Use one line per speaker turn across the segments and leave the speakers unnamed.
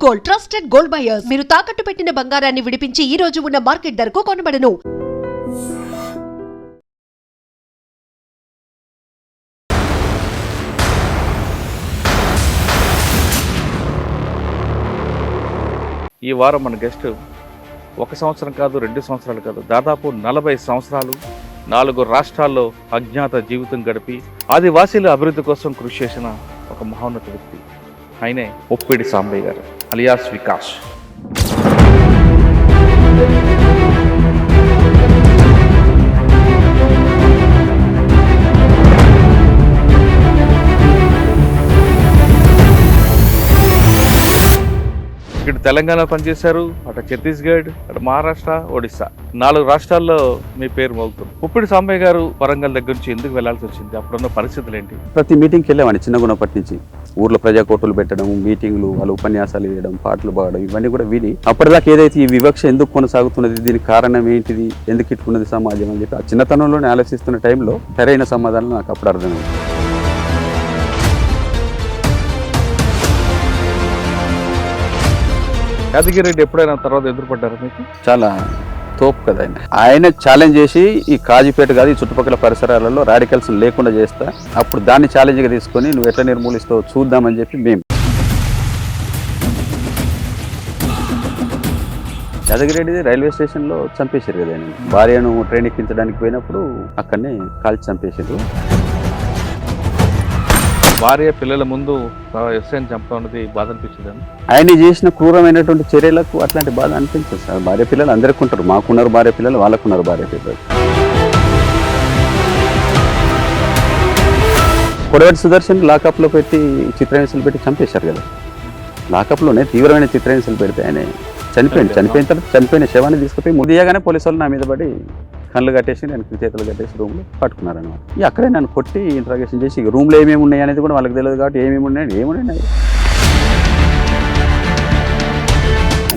Gold, trusted gold buyers. మీరు తాకట్టు పెట్టిన బంగారాన్ని విడిపించి ఈ రోజు ఉన్న మార్కెట్ ధరకు కొనబడను.
ఈ వారం మన గెస్ట్ 1 సంవత్సరం కాదు, 2 సంవత్సరాలు కాదు, దాదాపు 40 సంవత్సరాలు 4 రాష్ట్రాల్లో అజ్ఞాత జీవితం గడిపి ఆదివాసీల అభివృద్ధి కోసం కృషి చేసిన ఒక మహోన్నత వ్యక్తి. ఆయనే ముప్పిడి సాంబయ్య గారు అలియాస్ వికాస్. ఇక్కడ తెలంగాణ పనిచేశారు, అటు ఛత్తీస్గఢ్, అటు మహారాష్ట్ర, ఒడిస్సా 4 రాష్ట్రాల్లో మీ పేరు మోగుతుంది. ముప్పిడి సాంబయ్య గారు వరంగల్ దగ్గర నుంచి ఎందుకు వెళ్లాల్సి వచ్చింది? అప్పుడున్న పరిస్థితులు ఏంటి?
ప్రతి మీటింగ్కి వెళ్ళేవాడిని చిన్నగున్నప్పటి నుంచి. ఊర్లో ప్రజాకోటలు పెట్టడం, మీటింగ్లు, వాళ్ళు ఉపన్యాసాలు వేయడం, పాటలు పాడడం, ఇవన్నీ కూడా విని అప్పటిదాకా ఏదైతే ఈ వివక్ష ఎందుకు కొనసాగుతున్నది, దీనికి కారణం ఏంటిది, ఎందుకు ఇట్టుకున్నది సమాజం అని చెప్పి ఆ చిన్నతనంలోనే ఆలోచిస్తున్న టైంలో సరైన సమాధానం నాకు అప్పుడు అర్థమైంది.
యాదగిరెడ్డి ఎప్పుడైనా తర్వాత ఎదురుపడ్డారు మీకు?
చాలా తోపు కదా ఆయన ఛాలెంజ్ చేసి ఈ కాజీపేట కాదు ఈ చుట్టుపక్కల పరిసరాలలో రాడికల్స్ లేకుండా చేస్తా, అప్పుడు దాన్ని ఛాలెంజ్గా తీసుకొని నువ్వు ఎట్లా నిర్మూలిస్తావు చూద్దామని చెప్పి మేము యాదగిరెడ్డి రైల్వే స్టేషన్లో చంపేశారు కదా ఆయన. భార్యను ట్రైన్ ఎక్కించడానికి పోయినప్పుడు అక్కడనే కాల్చి చంపేశారు.
భార్య పిల్లల ముందు ఎస్ఐని చంపడం అనేది బాధ అనిపించింది.
ఆయన చేసిన క్రూరమైనటువంటి చర్యలకు అట్లాంటి బాధ అనిపించదు సార్. భార్య పిల్లలు అందరికీ ఉంటారు, మాకున్నారు భార్య పిల్లలు, వాళ్ళకున్నారు భార్య పిల్లలు. కొడవటి సుదర్శన్ లాకప్లో పెట్టి చిత్రహింసలు పెట్టి చంపేశారు కదా. లాకప్లోనే తీవ్రమైన చిత్రహింసలు పెడితే ఆయన చనిపోయిన తర్వాత చనిపోయిన శవాన్ని తీసుకుపోయి ముదియగానే పోలీసు వాళ్ళు నా మీద పడి కళ్ళు కట్టేసి నేను చేతులు కట్టేసి రూమ్లో పట్టుకున్నారనమాట. అక్కడే నన్ను కొట్టి ఇంట్రాగేషన్ చేసి రూమ్లో ఏమేమి ఉన్నాయి అనేది కూడా వాళ్ళకి తెలియదు కాబట్టి ఏమున్నాయి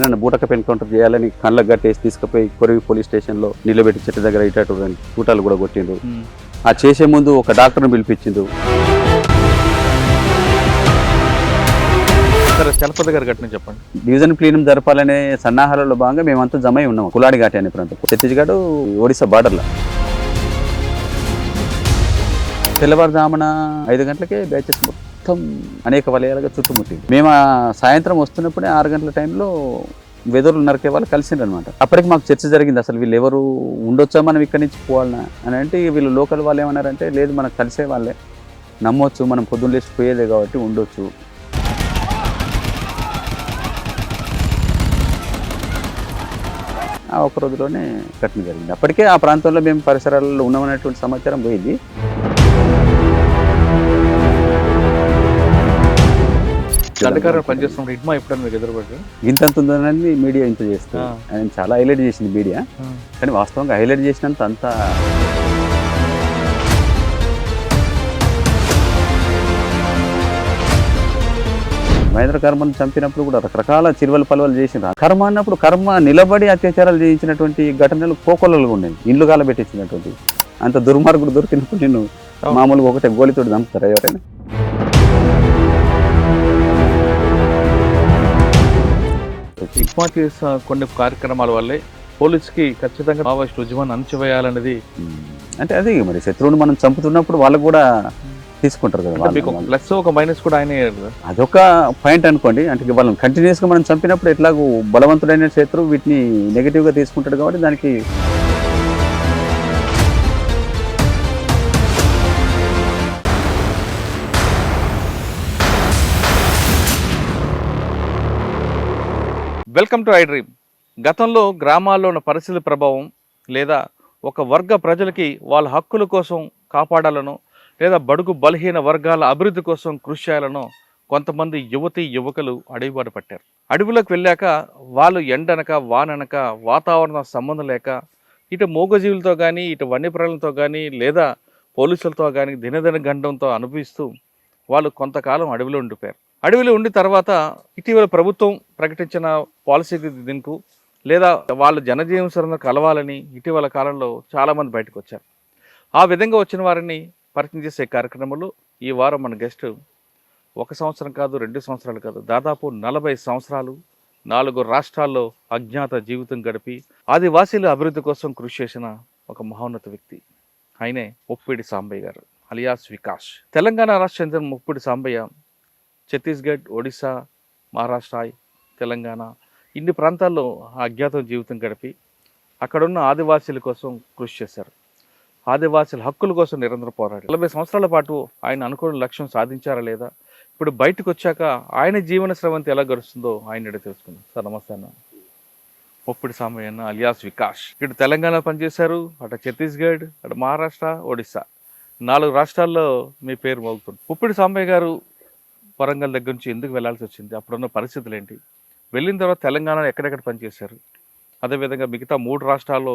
నన్ను బూటకప్ ఎన్కౌంటర్ చేయాలని కళ్ళకు కట్టేసి తీసుకుపోయి కొరివి పోలీస్ స్టేషన్లో నిలబెట్టి చెట్టు దగ్గర ఇటు కూటాలు కూడా కొట్టిండ్రు. ఆ చేసే ముందు ఒక డాక్టర్ని పిలిపించిండు.
చలపతి గారి ఘటన చెప్పండి.
డివిజన్ ప్లీనం జరపాలనే సన్నాహాలలో భాగంగా మేమంతా జమై ఉన్నాం కులాడి ఘాటి అనే ప్రాంతం, ఛత్తీస్గఢ్ ఒడిశా బార్డర్లో. తెల్లవారుజామున 5 గంటలకే బ్యాచెస్ మొత్తం అనేక వలయాలుగా చుట్టుముట్టింది. మేము సాయంత్రం వస్తున్నప్పుడే 6 గంటల టైంలో వెదర్లు నరికే వాళ్ళు కలిసిండ్రు అనమాట. అప్పటికి మాకు చర్చ జరిగింది, అసలు వీళ్ళు ఎవరు ఉండొచ్చా మనం ఇక్కడి నుంచి పోవాలన్నా అని. అంటే వీళ్ళు లోకల్ వాళ్ళు ఏమన్నారంటే లేదు మనకు కలిసే వాళ్ళే, నమ్మొచ్చు, మనం పొద్దున్న లేచి పోయేదే కాబట్టి ఉండొచ్చు. ఆ ఒక్క రోజులోనే ఘటన జరిగింది. అప్పటికే ఆ ప్రాంతంలో మేము పరిసరాలలో ఉన్నామనేటువంటి సమాచారం పోయింది.
పనిచేస్తున్నప్పుడు ఇడ్మా ఎప్పుడైనా మీకు ఎదురుపడ్డా?
ఇంతంత ఉందని మీడియా ఇంత చేస్తుంది, ఆయన చాలా హైలైట్ చేసింది మీడియా. కానీ వాస్తవంగా హైలైట్ చేసినంత అంతా మహేంద్ర కర్మను చంపినప్పుడు కూడా రకరకాల చిరువలు పలువలు చేసిండ్రు. కర్మ అన్నప్పుడు కర్మ నిలబడి అత్యాచారాలు చేయించినటువంటి ఘటనలు కోకొల్లలుగా ఉన్నాయి. ఇండ్లు కాలబెట్టించినటువంటి అంత దుర్మార్గుడు దొరికినప్పుడు నేను మామూలుగా ఒకటే గోలితోటి చంపుతారా ఎవరైనా?
ఇట్మా చేసిన కొన్ని కార్యక్రమాల వల్లే పోలీసుకి ఖచ్చితంగా మావోయిస్ట్ ఉద్యమాన్ని అణచివేయాలనేది.
అంటే అది మరి శత్రువుని మనం చంపుతున్నప్పుడు వాళ్ళు కూడా తీసుకుంటారు కదా.
ప్లస్ ఒక మైనస్ కూడా ఆయన
అదొక పాయింట్ అనుకోండి. అంటే వాళ్ళని కంటిన్యూస్గా మనం చంపినప్పుడు ఎట్లాగూ బలవంతుడైన శత్రువు వీటిని నెగిటివ్గా తీసుకుంటాడు కాబట్టి దానికి
వెల్కమ్ టు ఐ డ్రీమ్. గతంలో గ్రామాల్లో ఉన్న పరిస్థితుల ప్రభావం లేదా ఒక వర్గ ప్రజలకి వాళ్ళ హక్కుల కోసం కాపాడాలను లేదా బడుగు బలహీన వర్గాల అభివృద్ధి కోసం కృషి చేయాలనో కొంతమంది యువకులు అడవిబాట పట్టారు. అడవిలోకి వెళ్ళాక వాళ్ళు ఎండనక వాననక వాతావరణ సంబంధం లేక ఇటు మూగజీవులతో కానీ ఇటు వన్యప్రాణులతో కానీ లేదా పోలీసులతో కానీ దినదిన గండంతో అనుభవిస్తూ వాళ్ళు కొంతకాలం అడవిలో ఉండిపోయారు. అడవిలో ఉండి తర్వాత ఇటీవల ప్రభుత్వం ప్రకటించిన పాలసీకి దీనికి లేదా వాళ్ళ జనజీవన సరళను కలవాలని ఇటీవల కాలంలో చాలామంది బయటకు వచ్చారు. ఆ విధంగా వచ్చిన వారిని పరిచయం చేసే కార్యక్రమంలో ఈ వారం మన గెస్ట్ 1 సంవత్సరం కాదు, 2 సంవత్సరాలు కాదు, దాదాపు 40 సంవత్సరాలు 4 రాష్ట్రాల్లో అజ్ఞాత జీవితం గడిపి ఆదివాసీల అభివృద్ధి కోసం కృషి చేసిన ఒక మహోన్నత వ్యక్తి. ఆయనే ముప్పిడి సాంబయ్య గారు అలియాస్ వికాస్. తెలంగాణ రాష్ట్ర చెందిన ముప్పిడి సాంబయ్య ఛత్తీస్గఢ్, ఒడిశా, మహారాష్ట్ర, తెలంగాణ ఇన్ని ప్రాంతాల్లో అజ్ఞాత జీవితం గడిపి అక్కడున్న ఆదివాసీల కోసం కృషి చేశారు. ఆదివాసీల హక్కుల కోసం నిరంతరం పోరాడారు. 40 సంవత్సరాల పాటు ఆయన అనుకున్న లక్ష్యం సాధించారా లేదా, ఇప్పుడు బయటకు వచ్చాక ఆయన జీవన స్రవంతి ఎలా గడుస్తుందో ఆయన తెలుసుకుందాం. సార్ నమస్తే అన్న. ముప్పిడి సాంబయ్య అన్న అలియాస్ వికాస్. ఇటు తెలంగాణ పనిచేశారు, అటు ఛత్తీస్గఢ్, అటు మహారాష్ట్ర, ఒడిశా 4 రాష్ట్రాల్లో మీ పేరు మోగుతుంది. ముప్పిడి సాంబయ్య గారు వరంగల్ దగ్గర నుంచి ఎందుకు వెళ్లాల్సి వచ్చింది, అప్పుడున్న పరిస్థితులు ఏంటి, వెళ్ళిన తర్వాత తెలంగాణలో ఎక్కడెక్కడ పనిచేశారు, అదేవిధంగా మిగతా 3 రాష్ట్రాల్లో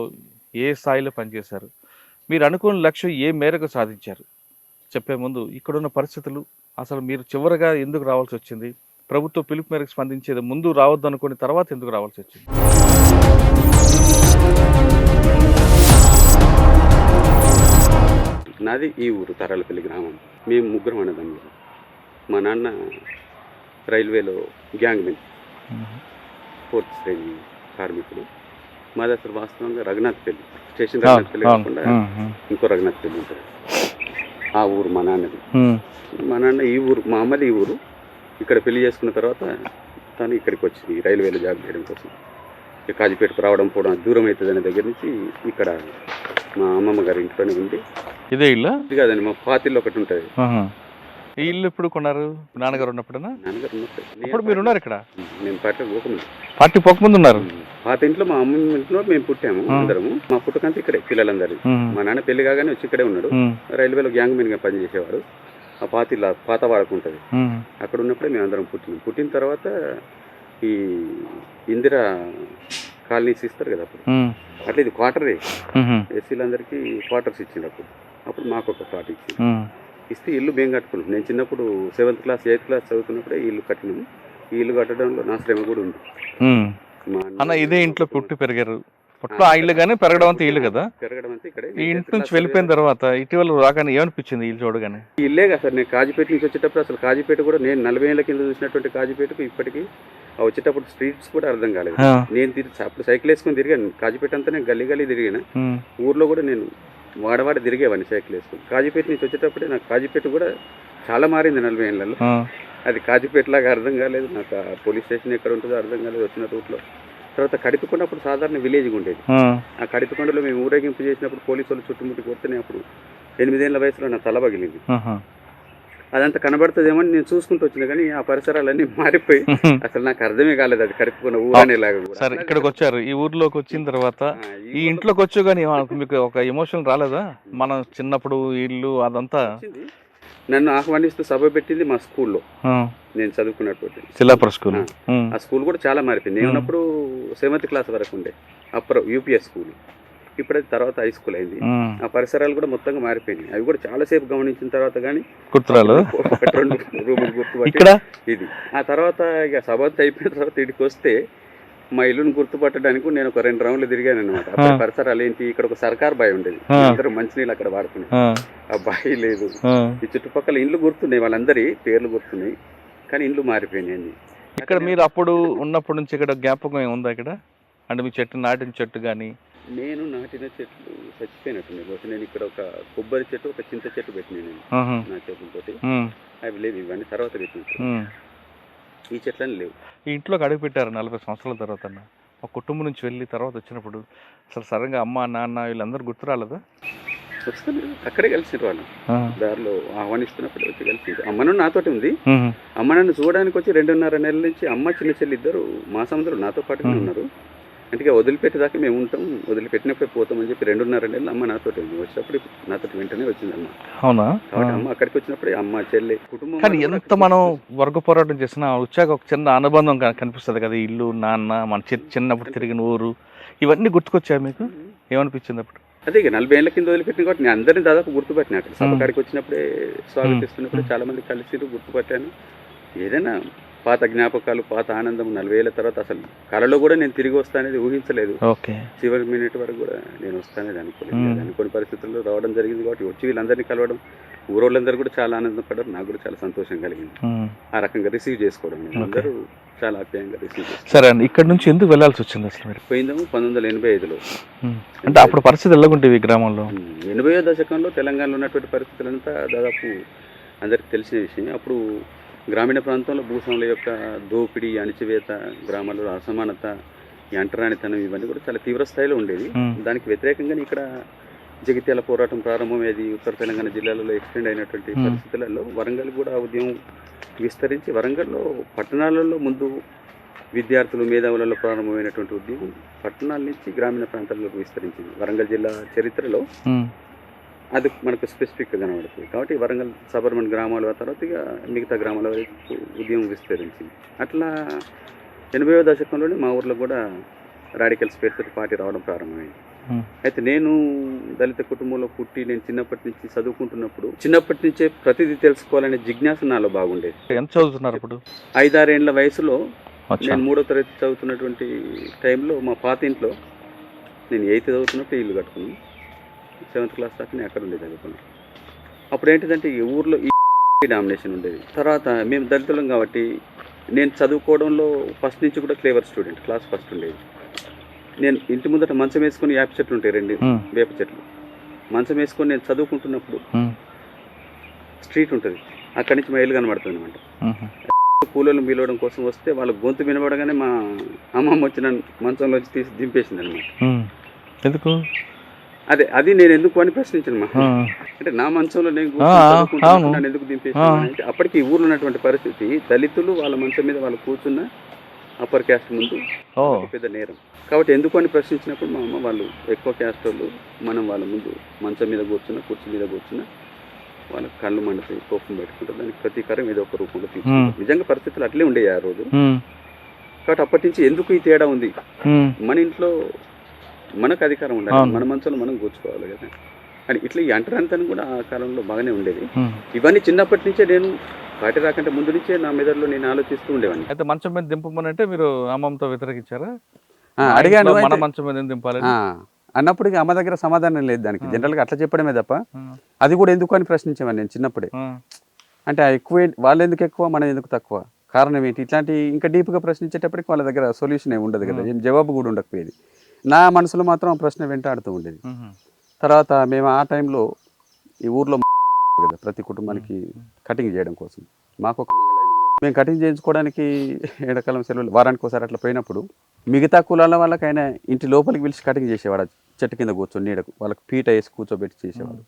ఏ స్థాయిలో పనిచేశారు, మీరు అనుకున్న లక్ష్యం ఏ మేరకు సాధించారు చెప్పే ముందు ఇక్కడున్న పరిస్థితులు, అసలు మీరు చివరిగా ఎందుకు రావాల్సి వచ్చింది, ప్రభుత్వ పిలుపు మేరకు స్పందించేది ముందు రావద్దు అనుకుని తర్వాత ఎందుకు రావాల్సి వచ్చింది?
నాది ఈ ఊరు తరాలపల్లి గ్రామం. మేము 3 అన్నదమ్ములు. మా నాన్న రైల్వేలో గ్యాంగ్ మెన్, 4th శ్రేణి కార్మికుడు. మాది అసలు వాస్తవంగా రఘునాథ్పల్లి, స్టేషన్ రఘునాథ్పల్లి కాకుండా ఇంకో రఘునాథ్పల్లి ఉంటుంది. ఆ ఊరు మా నాన్నది. మా నాన్న ఈ ఊరు, మా అమ్మది ఈ ఊరు. ఇక్కడ పెళ్లి చేసుకున్న తర్వాత తను ఇక్కడికి వచ్చింది రైల్వేలో జాబ్ చేయడం కోసం. కాజీపేటకు రావడం పోవడం దూరం అవుతుంది అనే దగ్గర నుంచి ఇక్కడ మా అమ్మమ్మ గారి ఇంట్లోనే ఉంది.
ఇదే ఇల్లు
కాదండి, మా పాతిల్లో ఒకటి ఉంటుంది.
ఈ ఇల్లు ఎప్పుడు కొన్నారు? నాన్నగారు ఉన్నప్పుడేనా?
నాన్నగారు ఉన్నప్పుడు.
ఇప్పుడు మీరు ఉన్నారు ఇక్కడ?
నేను పార్టీ పోకముందు.
పార్టీ పోకముందు ఉన్నారు?
పాత ఇంట్లో మా అమ్మ ఇంట్లో మేము పుట్టాము అందరము. మా పుట్టకంతా ఇక్కడే పిల్లలందరూ. మా నాన్న పెళ్లి కాగానే వచ్చి ఇక్కడే ఉన్నాడు. రైల్వేలో గ్యాంగ్ మెన్ గా పనిచేసేవాడు. ఆ పాత వాడుకుంటది. అక్కడ ఉన్నప్పుడే మేము అందరం పుట్టినాం. పుట్టిన తర్వాత ఈ ఇందిరా కాలనీస్ ఇస్తారు కదా అప్పుడు, అట్లా ఇది క్వార్టరే. ఎస్సీలందరికీ క్వార్టర్స్ ఇచ్చిండు. అప్పుడు మాకు ఒక ప్లాట్ ఇచ్చింది. ఇస్తే ఇల్లు మేము కట్టుకున్నాం. నేను చిన్నప్పుడు 7th క్లాస్ 8th క్లాస్ చదువుతున్నప్పుడే ఈ ఇల్లు కట్టినాము. ఈ ఇల్లు కట్టడంలో నా శ్రమ కూడా ఉంది.
అన్న ఇదే ఇంట్లో పుట్టి పెరిగారు. అప్పట్లో ఆ ఇల్లు కానీ పెరగడం అంతా ఇల్లు కదా,
పెరగడం అంతా ఇక్కడే.
ఈ ఇంటి నుంచి వెళ్ళిపోయిన తర్వాత ఇటీవల రాగానే ఏమనిపించింది ఇల్లు చూడగానే?
ఇల్లే కదా సార్. నేను కాజీపేట నుంచి వచ్చేటప్పుడు అసలు కాజీపేట కూడా నేను 40 ఏళ్ళ కింద చూసినటువంటి కాజీపేటకు ఇప్పటికీ వచ్చేటప్పుడు స్ట్రీట్స్ కూడా అర్థం కాలేదు. నేను అప్పుడు సైకిల్ వేసుకొని తిరిగాను కాజీపేట అంతా. నేను గల్లీ గల్లీ తిరిగాను. ఊర్లో కూడా నేను వాడవాడ తిరిగేవాడిని సైకిల్ వేసుకొని. కాజీపేట నుంచి వచ్చేటప్పుడే నాకు కాజీపేట కూడా చాలా మారింది 40 ఏళ్ళలో. అది కాజీపేటలాగా అర్థం కాలేదు నాకు. పోలీస్ స్టేషన్ ఎక్కడ ఉంటుందో అర్థం కాలేదు వచ్చిన రూట్లో. తర్వాత కడిపికొండ అప్పుడు సాధారణ విలేజ్గా ఉండేది. ఆ కడిపికొండలో మేము ఊరేగింపు చేసినప్పుడు పోలీసు వాళ్ళు చుట్టుముట్టి కొడితేనే అప్పుడు 8 ఏళ్ల వయసులో నా తల పగిలింది. అదంతా కనబడుతుందేమో నేను చూసుకుంటూ వచ్చినా కానీ ఆ పరిసరాలన్నీ మారిపోయి అసలు నాకు అర్థమే కాలేదు అది కడిపికొండ ఊరనేలాగా.
సరే, ఇక్కడికి వచ్చారు. ఈ ఊర్లోకి వచ్చిన తర్వాత ఈ ఇంట్లోకి వచ్చి కానీ మీకు ఒక ఎమోషన్ రాలేదా? మనం చిన్నప్పుడు ఇల్లు అదంతా.
నన్ను ఆహ్వానిస్తూ సభ పెట్టింది మా స్కూల్లో, నేను చదువుకున్నటువంటి
శిలాపుర స్కూల్.
ఆ స్కూల్ కూడా చాలా మారిపోయింది. నేను ఉన్నప్పుడు 7th క్లాస్ వరకు ఉండే అప్పుడు యూపీఎస్ స్కూల్. ఇప్పుడైతే తర్వాత హై స్కూల్ అయింది. ఆ పరిసరాలు కూడా మొత్తంగా మారిపోయినాయి. అవి కూడా చాలా సేపు గమనించిన తర్వాత కానీ
గుర్తురాలు.
2 రూములు గుర్తుపట్టి ఇది. ఆ తర్వాత ఇక సభ అయిపోయిన తర్వాత ఇక్కడికి వస్తే మా ఇల్లుని గుర్తుపట్టడానికి నేను ఒక 2 రౌండ్లు తిరిగాను అనమాట. అక్కడ పరిసరాలు ఏంటి, ఇక్కడ ఒక సర్కార్ బాయ్ ఉండేది, అందరూ మంచినీళ్ళు అక్కడ వాడుకునే. ఆ బాయ్ లేదు. ఈ చుట్టుపక్కల ఇండ్లు గుర్తున్నాయి, వాళ్ళందరి పేర్లు గుర్తున్నాయి, కానీ ఇండ్లు మారిపోయినాయి.
ఇక్కడ మీరు అప్పుడు ఉన్నప్పటి నుంచి ఇక్కడ జ్ఞాపకం ఉందా ఇక్కడ? అంటే మీ చెట్టు నాటిన చెట్టు కానీ?
నేను నాటిన చెట్లు చచ్చిపోయినట్టు. నేను ఇక్కడ ఒక కొబ్బరి చెట్టు, ఒక చింత చెట్టు పెట్టినాను నేను నా చేతులతోటి. అవి లేవు, ఇవన్నీ తర్వాత పెట్టినట్టు. ఈ చెట్లని లేవు.
ఈ ఇంట్లోకి అడుగు పెట్టారు 40 సంవత్సరాల తర్వాత. ఒక కుటుంబం నుంచి వెళ్ళి తర్వాత వచ్చినప్పుడు అసలు సడన్గా అమ్మ నాన్న వీళ్ళందరూ గుర్తు రాలేదా?
వస్తాను, అక్కడే కలిసిరు వాళ్ళు. దారిలో ఆహ్వానిస్తున్నప్పుడు వచ్చి కలిసి. అమ్మను నాతోటి ఉంది. అమ్మ నన్ను చూడడానికి వచ్చి 2.5 నెలల నుంచి అమ్మ చిన్న చెల్లి ఇద్దరు మా సముద్రం నాతో పాటుగా ఉన్నారు. అంటే వదిలిపెట్టేదాకా మేము ఉంటాం, వదిలిపెట్టినప్పుడే పోతామని చెప్పి 2.5 నెలలు అమ్మ నాతోటి ఉంది. వచ్చినప్పుడు నాతోటి వెంటనే వచ్చింది అమ్మ.
అవునా?
కాబట్టి అమ్మ అక్కడికి వచ్చినప్పుడే అమ్మ చెల్లి కుటుంబం.
కానీ ఎంత మనం వర్గ పోరాటం చేసినా వచ్చాక ఒక చిన్న అనుబంధం కనిపిస్తుంది కదా. ఇల్లు, నాన్న, మన చిన్నప్పుడు తిరిగిన ఊరు, ఇవన్నీ గుర్తుకొచ్చాయి మీకు? ఏమనిపించింది అప్పుడు?
అదే 40 ఏళ్ల కింద వదిలిపెట్టిన కాబట్టి నేను అందరినీ దాదాపు గుర్తుపట్టిన. అక్కడ సభ కాడికి వచ్చినప్పుడే స్వాగతిస్తున్నప్పుడే చాలా మంది కలిసి గుర్తుపట్టాను. ఏదైనా పాత జ్ఞాపకాలు, పాత ఆనందం. 40 ఏళ్ల తర్వాత అసలు కళలో కూడా నేను తిరిగి వస్తానేది ఊహించలేదు. చివరి మినిట్ వరకు కూడా నేను వస్తానేది అనుకోలేదు. అనుకోని పరిస్థితుల్లో రావడం జరిగింది కాబట్టి వచ్చి వీళ్ళందరినీ కలవడం, ఊరోళ్ళందరూ కూడా చాలా ఆనందపడ్డారు, నాకు కూడా చాలా సంతోషం కలిగింది ఆ రకంగా రిసీవ్ చేసుకోవడం. అందరూ చాలా ఆప్యాయంగా రిసీవ్ చేస్తారు.
సరే అండి, ఇక్కడ నుంచి ఎందుకు వెళ్ళాల్సి వచ్చింది అసలు మీరు?
పోయిందేమో 1985లో.
అంటే అప్పుడు పరిస్థితి ఎలాగుంటేవి ఈ గ్రామంలో?
80వ దశకంలో తెలంగాణలో ఉన్నటువంటి పరిస్థితులంతా దాదాపు అందరికి తెలిసిన విషయం. అప్పుడు గ్రామీణ ప్రాంతంలో భూస్వాముల యొక్క దోపిడీ, అణిచివేత, గ్రామాల్లో అసమానత, ఈ అంటరానితనం ఇవన్నీ కూడా చాలా తీవ్ర స్థాయిలో ఉండేది. దానికి వ్యతిరేకంగా ఇక్కడ జగిత్యాల పోరాటం ప్రారంభమయ్యేది. ఉత్తర తెలంగాణ జిల్లాలలో ఎక్స్టెండ్ అయినటువంటి పరిస్థితులలో వరంగల్ కూడా ఉద్యమం విస్తరించి, వరంగల్లో పట్టణాలలో ముందు విద్యార్థులు మేధావులలో ప్రారంభమైనటువంటి ఉద్యమం పట్టణాల నుంచి గ్రామీణ ప్రాంతాలకు విస్తరించింది. వరంగల్ జిల్లా చరిత్రలో అది మనకు స్పెసిఫిక్గా కనబడుతుంది. కాబట్టి వరంగల్ సబర్బన్ గ్రామాల తర్వాత ఇక మిగతా గ్రామాల వరకు ఉద్యమం విస్తరించింది. అట్లా 80వ దశకంలోనే మా ఊర్లో కూడా రాడికల్ స్పేస్ పార్టీ రావడం ప్రారంభమైంది. అయితే నేను దళిత కుటుంబంలో పుట్టి నేను చిన్నప్పటి నుంచి చదువుకుంటున్నప్పుడు చిన్నప్పటి నుంచే ప్రతిదీ తెలుసుకోవాలనే జిజ్ఞాస నాలో బాగుండేది.
ఎంత చదువుతున్నారు అప్పుడు?
5-6 ఏళ్ల వయసులో నేను 3వ తరగతి చదువుతున్నటువంటి టైంలో మా పాత ఇంట్లో, నేను 8th చదువుతున్నప్పుడు ఇల్లు కట్టుకున్నాను. 7th క్లాస్ దాకా నేను అక్కడ ఉండే చదువుకున్నాను. అప్పుడు ఏంటిదంటే ఈ ఊర్లో ఈ డామినేషన్ ఉండేది. తర్వాత మేము దళితులం కాబట్టి నేను చదువుకోవడంలో ఫస్ట్ నుంచి కూడా క్లేవర్ స్టూడెంట్, క్లాస్ ఫస్ట్ ఉండేది. నేను ఇంటి ముందట మంచం వేసుకొని యాప చెట్లు ఉంటాయి, 2 వేప చెట్లు. మంచం వేసుకొని నేను చదువుకుంటున్నప్పుడు స్ట్రీట్ ఉంటుంది, అక్కడి నుంచి మా ఇల్లు కనబడుతుంది అనమాట. కూలీలు మిలవడం కోసం వస్తే వాళ్ళ గొంతు వినబడగానే మా అమ్మమ్మ వచ్చిన మంచంలో వచ్చి తీసి దింపేసింది అనమాట.
ఎందుకు?
అది నేను ఎందుకు అని ప్రశ్నించాను మా. అంటే నా మంచంలో నేను కూర్చుని ఎందుకు దింపేసాను అంటే, అప్పటికి ఈ ఊర్లో ఉన్నటువంటి పరిస్థితి దళితులు వాళ్ళ మంచం మీద వాళ్ళు కూర్చున్న అప్పర్ క్యాస్ట్ ముందు పెద్ద నేరం. కాబట్టి ఎందుకు అని ప్రశ్నించినప్పుడు మా అమ్మ, వాళ్ళు ఎక్కువ క్యాస్ట్ వాళ్ళు, మనం వాళ్ళ ముందు మంచం మీద కూర్చున్న, కుర్చీ మీద కూర్చున్న వాళ్ళ కళ్ళు మండుతాయి, కోపం పెట్టుకుంటారు, దానికి ప్రతీకారం ఏదో ఒక రూపంలో తీసుకుంటారు. నిజంగా పరిస్థితులు అట్లే ఉండేవి ఆ రోజు. కాబట్టి అప్పటి నుంచి ఎందుకు ఈ తేడా ఉంది, మన ఇంట్లో మనకు అధికారం ఉండాలి, మన మంచంలో మనం కూర్చుకోవాలి కదా అని ఇట్లా ఈ అంటరానితనం కూడా ఆ కాలంలో బాగానే ఉండేది. ఇవన్నీ చిన్నప్పటి నుంచే నేను పార్టీ రాకంటే ముందు నుంచే నా మెదడులో నేను ఆలోచిస్తూ ఉండేవాడిని.
అయితే మంచం మీద దింపమనంటే మీరు అమ్మమ్మతో వ్యతిరేకించారా?
అడిగాను,
మన మంచం మీద దింపాలి
అన్నప్పుడు అమ్మ దగ్గర సమాధానం లేదు దానికి. జనరల్గా అట్లా చెప్పడమే తప్ప అది కూడా ఎందుకు అని ప్రశ్నించేవాడిని నేను చిన్నప్పుడే. అంటే ఎక్కువ వాళ్ళు ఎందుకు ఎక్కువ, మనం ఎందుకు తక్కువ, కారణం ఏంటి, ఇట్లాంటి ఇంకా డీప్గా ప్రశ్నించేటప్పటికి వాళ్ళ దగ్గర సొల్యూషన్ ఏమి ఉండదు కదా, ఏం జవాబు కూడా ఉండకపోయేది. నా మనసులో మాత్రం ఆ ప్రశ్న వెంటాడుతూ ఉండేది. తర్వాత మేము ఆ టైంలో ఈ ఊర్లో కదా ప్రతి కుటుంబానికి కటింగ్ చేయడం కోసం మాకు ఒక మేము కటింగ్ చేయించుకోవడానికి ఎండాకాలం సెలవులు వారానికి ఒకసారి అట్లా పోయినప్పుడు మిగతా కులాల వాళ్ళకైనా ఇంటి లోపలికి పిలిచి కటింగ్ చేసేవాడు. చెట్టు కింద కూర్చొని నీడకు వాళ్ళకి పీట వేసి కూర్చోబెట్టి చేసేవాడు.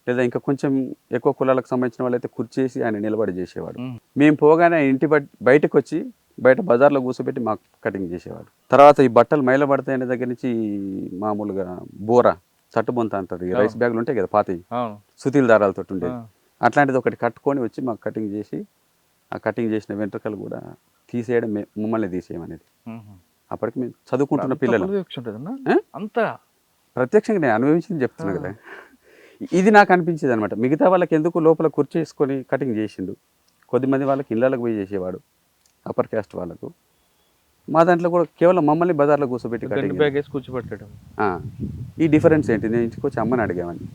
లేదా ఇంకా కొంచెం ఎక్కువ కులాలకు సంబంధించిన వాళ్ళైతే కుర్చేసి ఆయన నిలబడి చేసేవాడు. మేము పోగానే ఇంటి బయటకు వచ్చి బయట బజార్లో కూర్చోబెట్టి మాకు కటింగ్ చేసేవాడు. తర్వాత ఈ బట్టలు మైల పడతాయనే దగ్గర నుంచి మామూలుగా బోరా తట్టుబొంత అంటారు, ఈ రైస్ బ్యాగులు ఉంటాయి కదా పాతి సుతీల దారాలతో ఉండేది, అట్లాంటిది ఒకటి కట్టుకొని వచ్చి మాకు కటింగ్ చేసి ఆ కటింగ్ చేసిన వెంట్రుకలు కూడా తీసేయడం మమ్మల్ని తీసేయమనేది. అప్పటికి మేము చదువుకుంటున్న పిల్లలు
అంతా
ప్రత్యక్షంగా నేను అనుభవించింది చెప్తున్నా కదా. ఇది నాకు అనిపించేది అనమాట. మిగతా వాళ్ళకి ఎందుకు లోపల కుర్చేసుకొని కటింగ్ చేసిండు, కొద్దిమంది వాళ్ళకి ఇళ్ళకి పోయి చేసేవాడు అప్పర్ క్యాస్ట్ వాళ్ళకు. మా దాంట్లో కూడా కేవలం మమ్మల్ని బజార్లో కూర్చోబెట్టి
కూర్చోబెట్టడం.
ఈ డిఫరెన్స్ ఏంటి, నేను ఇంటికి వచ్చి అమ్మని అడిగామని,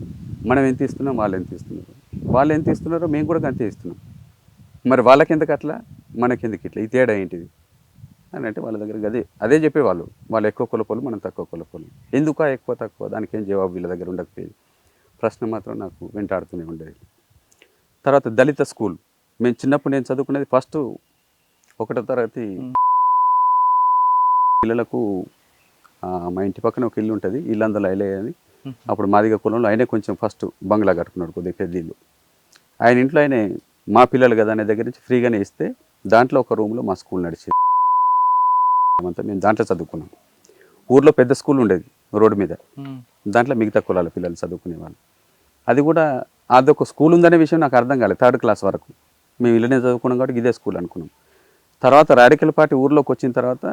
మనం ఎంత ఇస్తున్నాం వాళ్ళు ఎంత ఇస్తున్నారు, వాళ్ళు ఎంత ఇస్తున్నారో మేము కూడా అంతే ఇస్తున్నాం, మరి వాళ్ళకి ఎందుకు అట్లా మనకెందుకు ఇట్లా, ఈ తేడా ఏంటిది అని అంటే వాళ్ళ దగ్గర అదే చెప్పేవాళ్ళు. వాళ్ళు ఎక్కువ కులపోలు, మనం తక్కువ కులపోలు, ఎందుకు ఎక్కువ తక్కువ, దానికి ఏం జవాబు వీళ్ళ దగ్గర ఉండకపోయేది. ప్రశ్న మాత్రం నాకు వెంటాడుతూనే ఉండేది. తర్వాత దళిత స్కూల్, మేము చిన్నప్పుడు నేను చదువుకునేది ఫస్ట్ 1వ తరగతి పిల్లలకు మా ఇంటి పక్కన ఒక ఇల్లు ఉంటుంది, ఇల్లందరూ అయిలే అని. అప్పుడు మాదిగ కులంలో ఆయనే కొంచెం ఫస్ట్ బంగ్లా కట్టుకున్నాడు, కొద్దిగా పెద్ద ఇల్లు. ఆయన ఇంట్లో ఆయనే మా పిల్లలు కదా అనే దగ్గర నుంచి ఫ్రీగానే ఇస్తే దాంట్లో ఒక రూమ్లో మా స్కూల్ నడిచేది అంతా. మేము దాంట్లో చదువుకున్నాం. ఊర్లో పెద్ద స్కూల్ ఉండేది రోడ్డు మీద, దాంట్లో మిగతా కులాల పిల్లలు చదువుకునేవాళ్ళు. అది కూడా అదొక స్కూల్ ఉందనే విషయం నాకు అర్థం కాలేదు 3rd క్లాస్ వరకు. మేము ఇళ్ళనే చదువుకున్నాం కాబట్టి ఇదే స్కూల్ అనుకున్నాం. తర్వాత రాడికల్ పార్టీ ఊర్లోకి వచ్చిన తర్వాత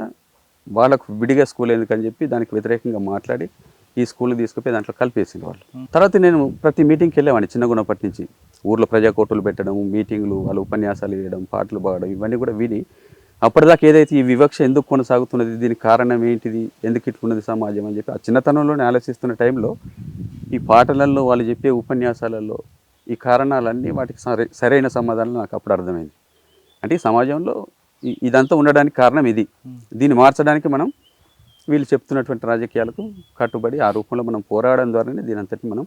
వాళ్ళకు విడిగా స్కూల్ ఎందుకని చెప్పి దానికి వ్యతిరేకంగా మాట్లాడి ఈ స్కూల్ని తీసుకుపోయి దాంట్లో కలిపేసింది వాళ్ళు. తర్వాత నేను ప్రతి మీటింగ్కి వెళ్ళేవాడిని చిన్నగున్నప్పటి నుంచి. ఊర్లో ప్రజాకోర్టులు పెట్టడం, మీటింగ్లు, వాళ్ళు ఉపన్యాసాలు వేయడం, పాటలు పాడడం, ఇవన్నీ కూడా విని అప్పటిదాకా ఏదైతే ఈ వివక్ష ఎందుకు కొనసాగుతున్నది, దీనికి కారణం ఏంటిది, ఎందుకు ఇట్లున్నది సమాజం అని చెప్పి ఆ చిన్నతనంలోనే ఆలోచిస్తున్న టైంలో ఈ పాటలలో వాళ్ళు చెప్పే ఉపన్యాసాలలో ఈ కారణాలన్నీ వాటికి సరైన సమాధానం నాకు అప్పుడు అర్థమైంది. అంటే ఈ సమాజంలో ఇదంతా ఉండడానికి కారణం ఇది. దీన్ని మార్చడానికి మనం వీళ్ళు చెప్తున్నటువంటి రాజకీయాలకు కట్టుబడి ఆ రూపంలో మనం పోరాడడం ద్వారానే దీని అంతటి మనం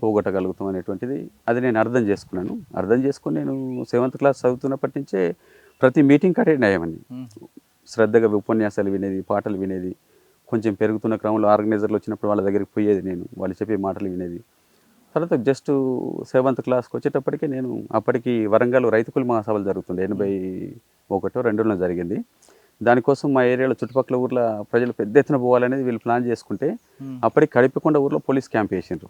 పోగొట్టగలుగుతాం అనేటువంటిది అది నేను అర్థం చేసుకున్నాను. అర్థం చేసుకుని నేను 7th క్లాస్ చదువుతున్నప్పటి నుంచే ప్రతి మీటింగ్కి అటెండ్ అయ్యామండి. శ్రద్ధగా ఉపన్యాసాలు వినేది, పాటలు వినేది. కొంచెం పెరుగుతున్న క్రమంలో ఆర్గనైజర్లు వచ్చినప్పుడు వాళ్ళ దగ్గరికి పోయేది, నేను వాళ్ళు చెప్పే మాటలు వినేది. తర్వాత జస్ట్ 7th క్లాస్కి వచ్చేటప్పటికే నేను అప్పటికి వరంగల్ రైతు కుల మహాసభలు జరుగుతుండే 81-2లో జరిగింది. దానికోసం మా ఏరియాలో చుట్టుపక్కల ఊర్ల ప్రజలు పెద్ద ఎత్తున పోవాలనేది వీళ్ళు ప్లాన్ చేసుకుంటే అప్పటికి కడిపికొండ ఊర్లో పోలీస్ క్యాంప్ వేసిండ్రు.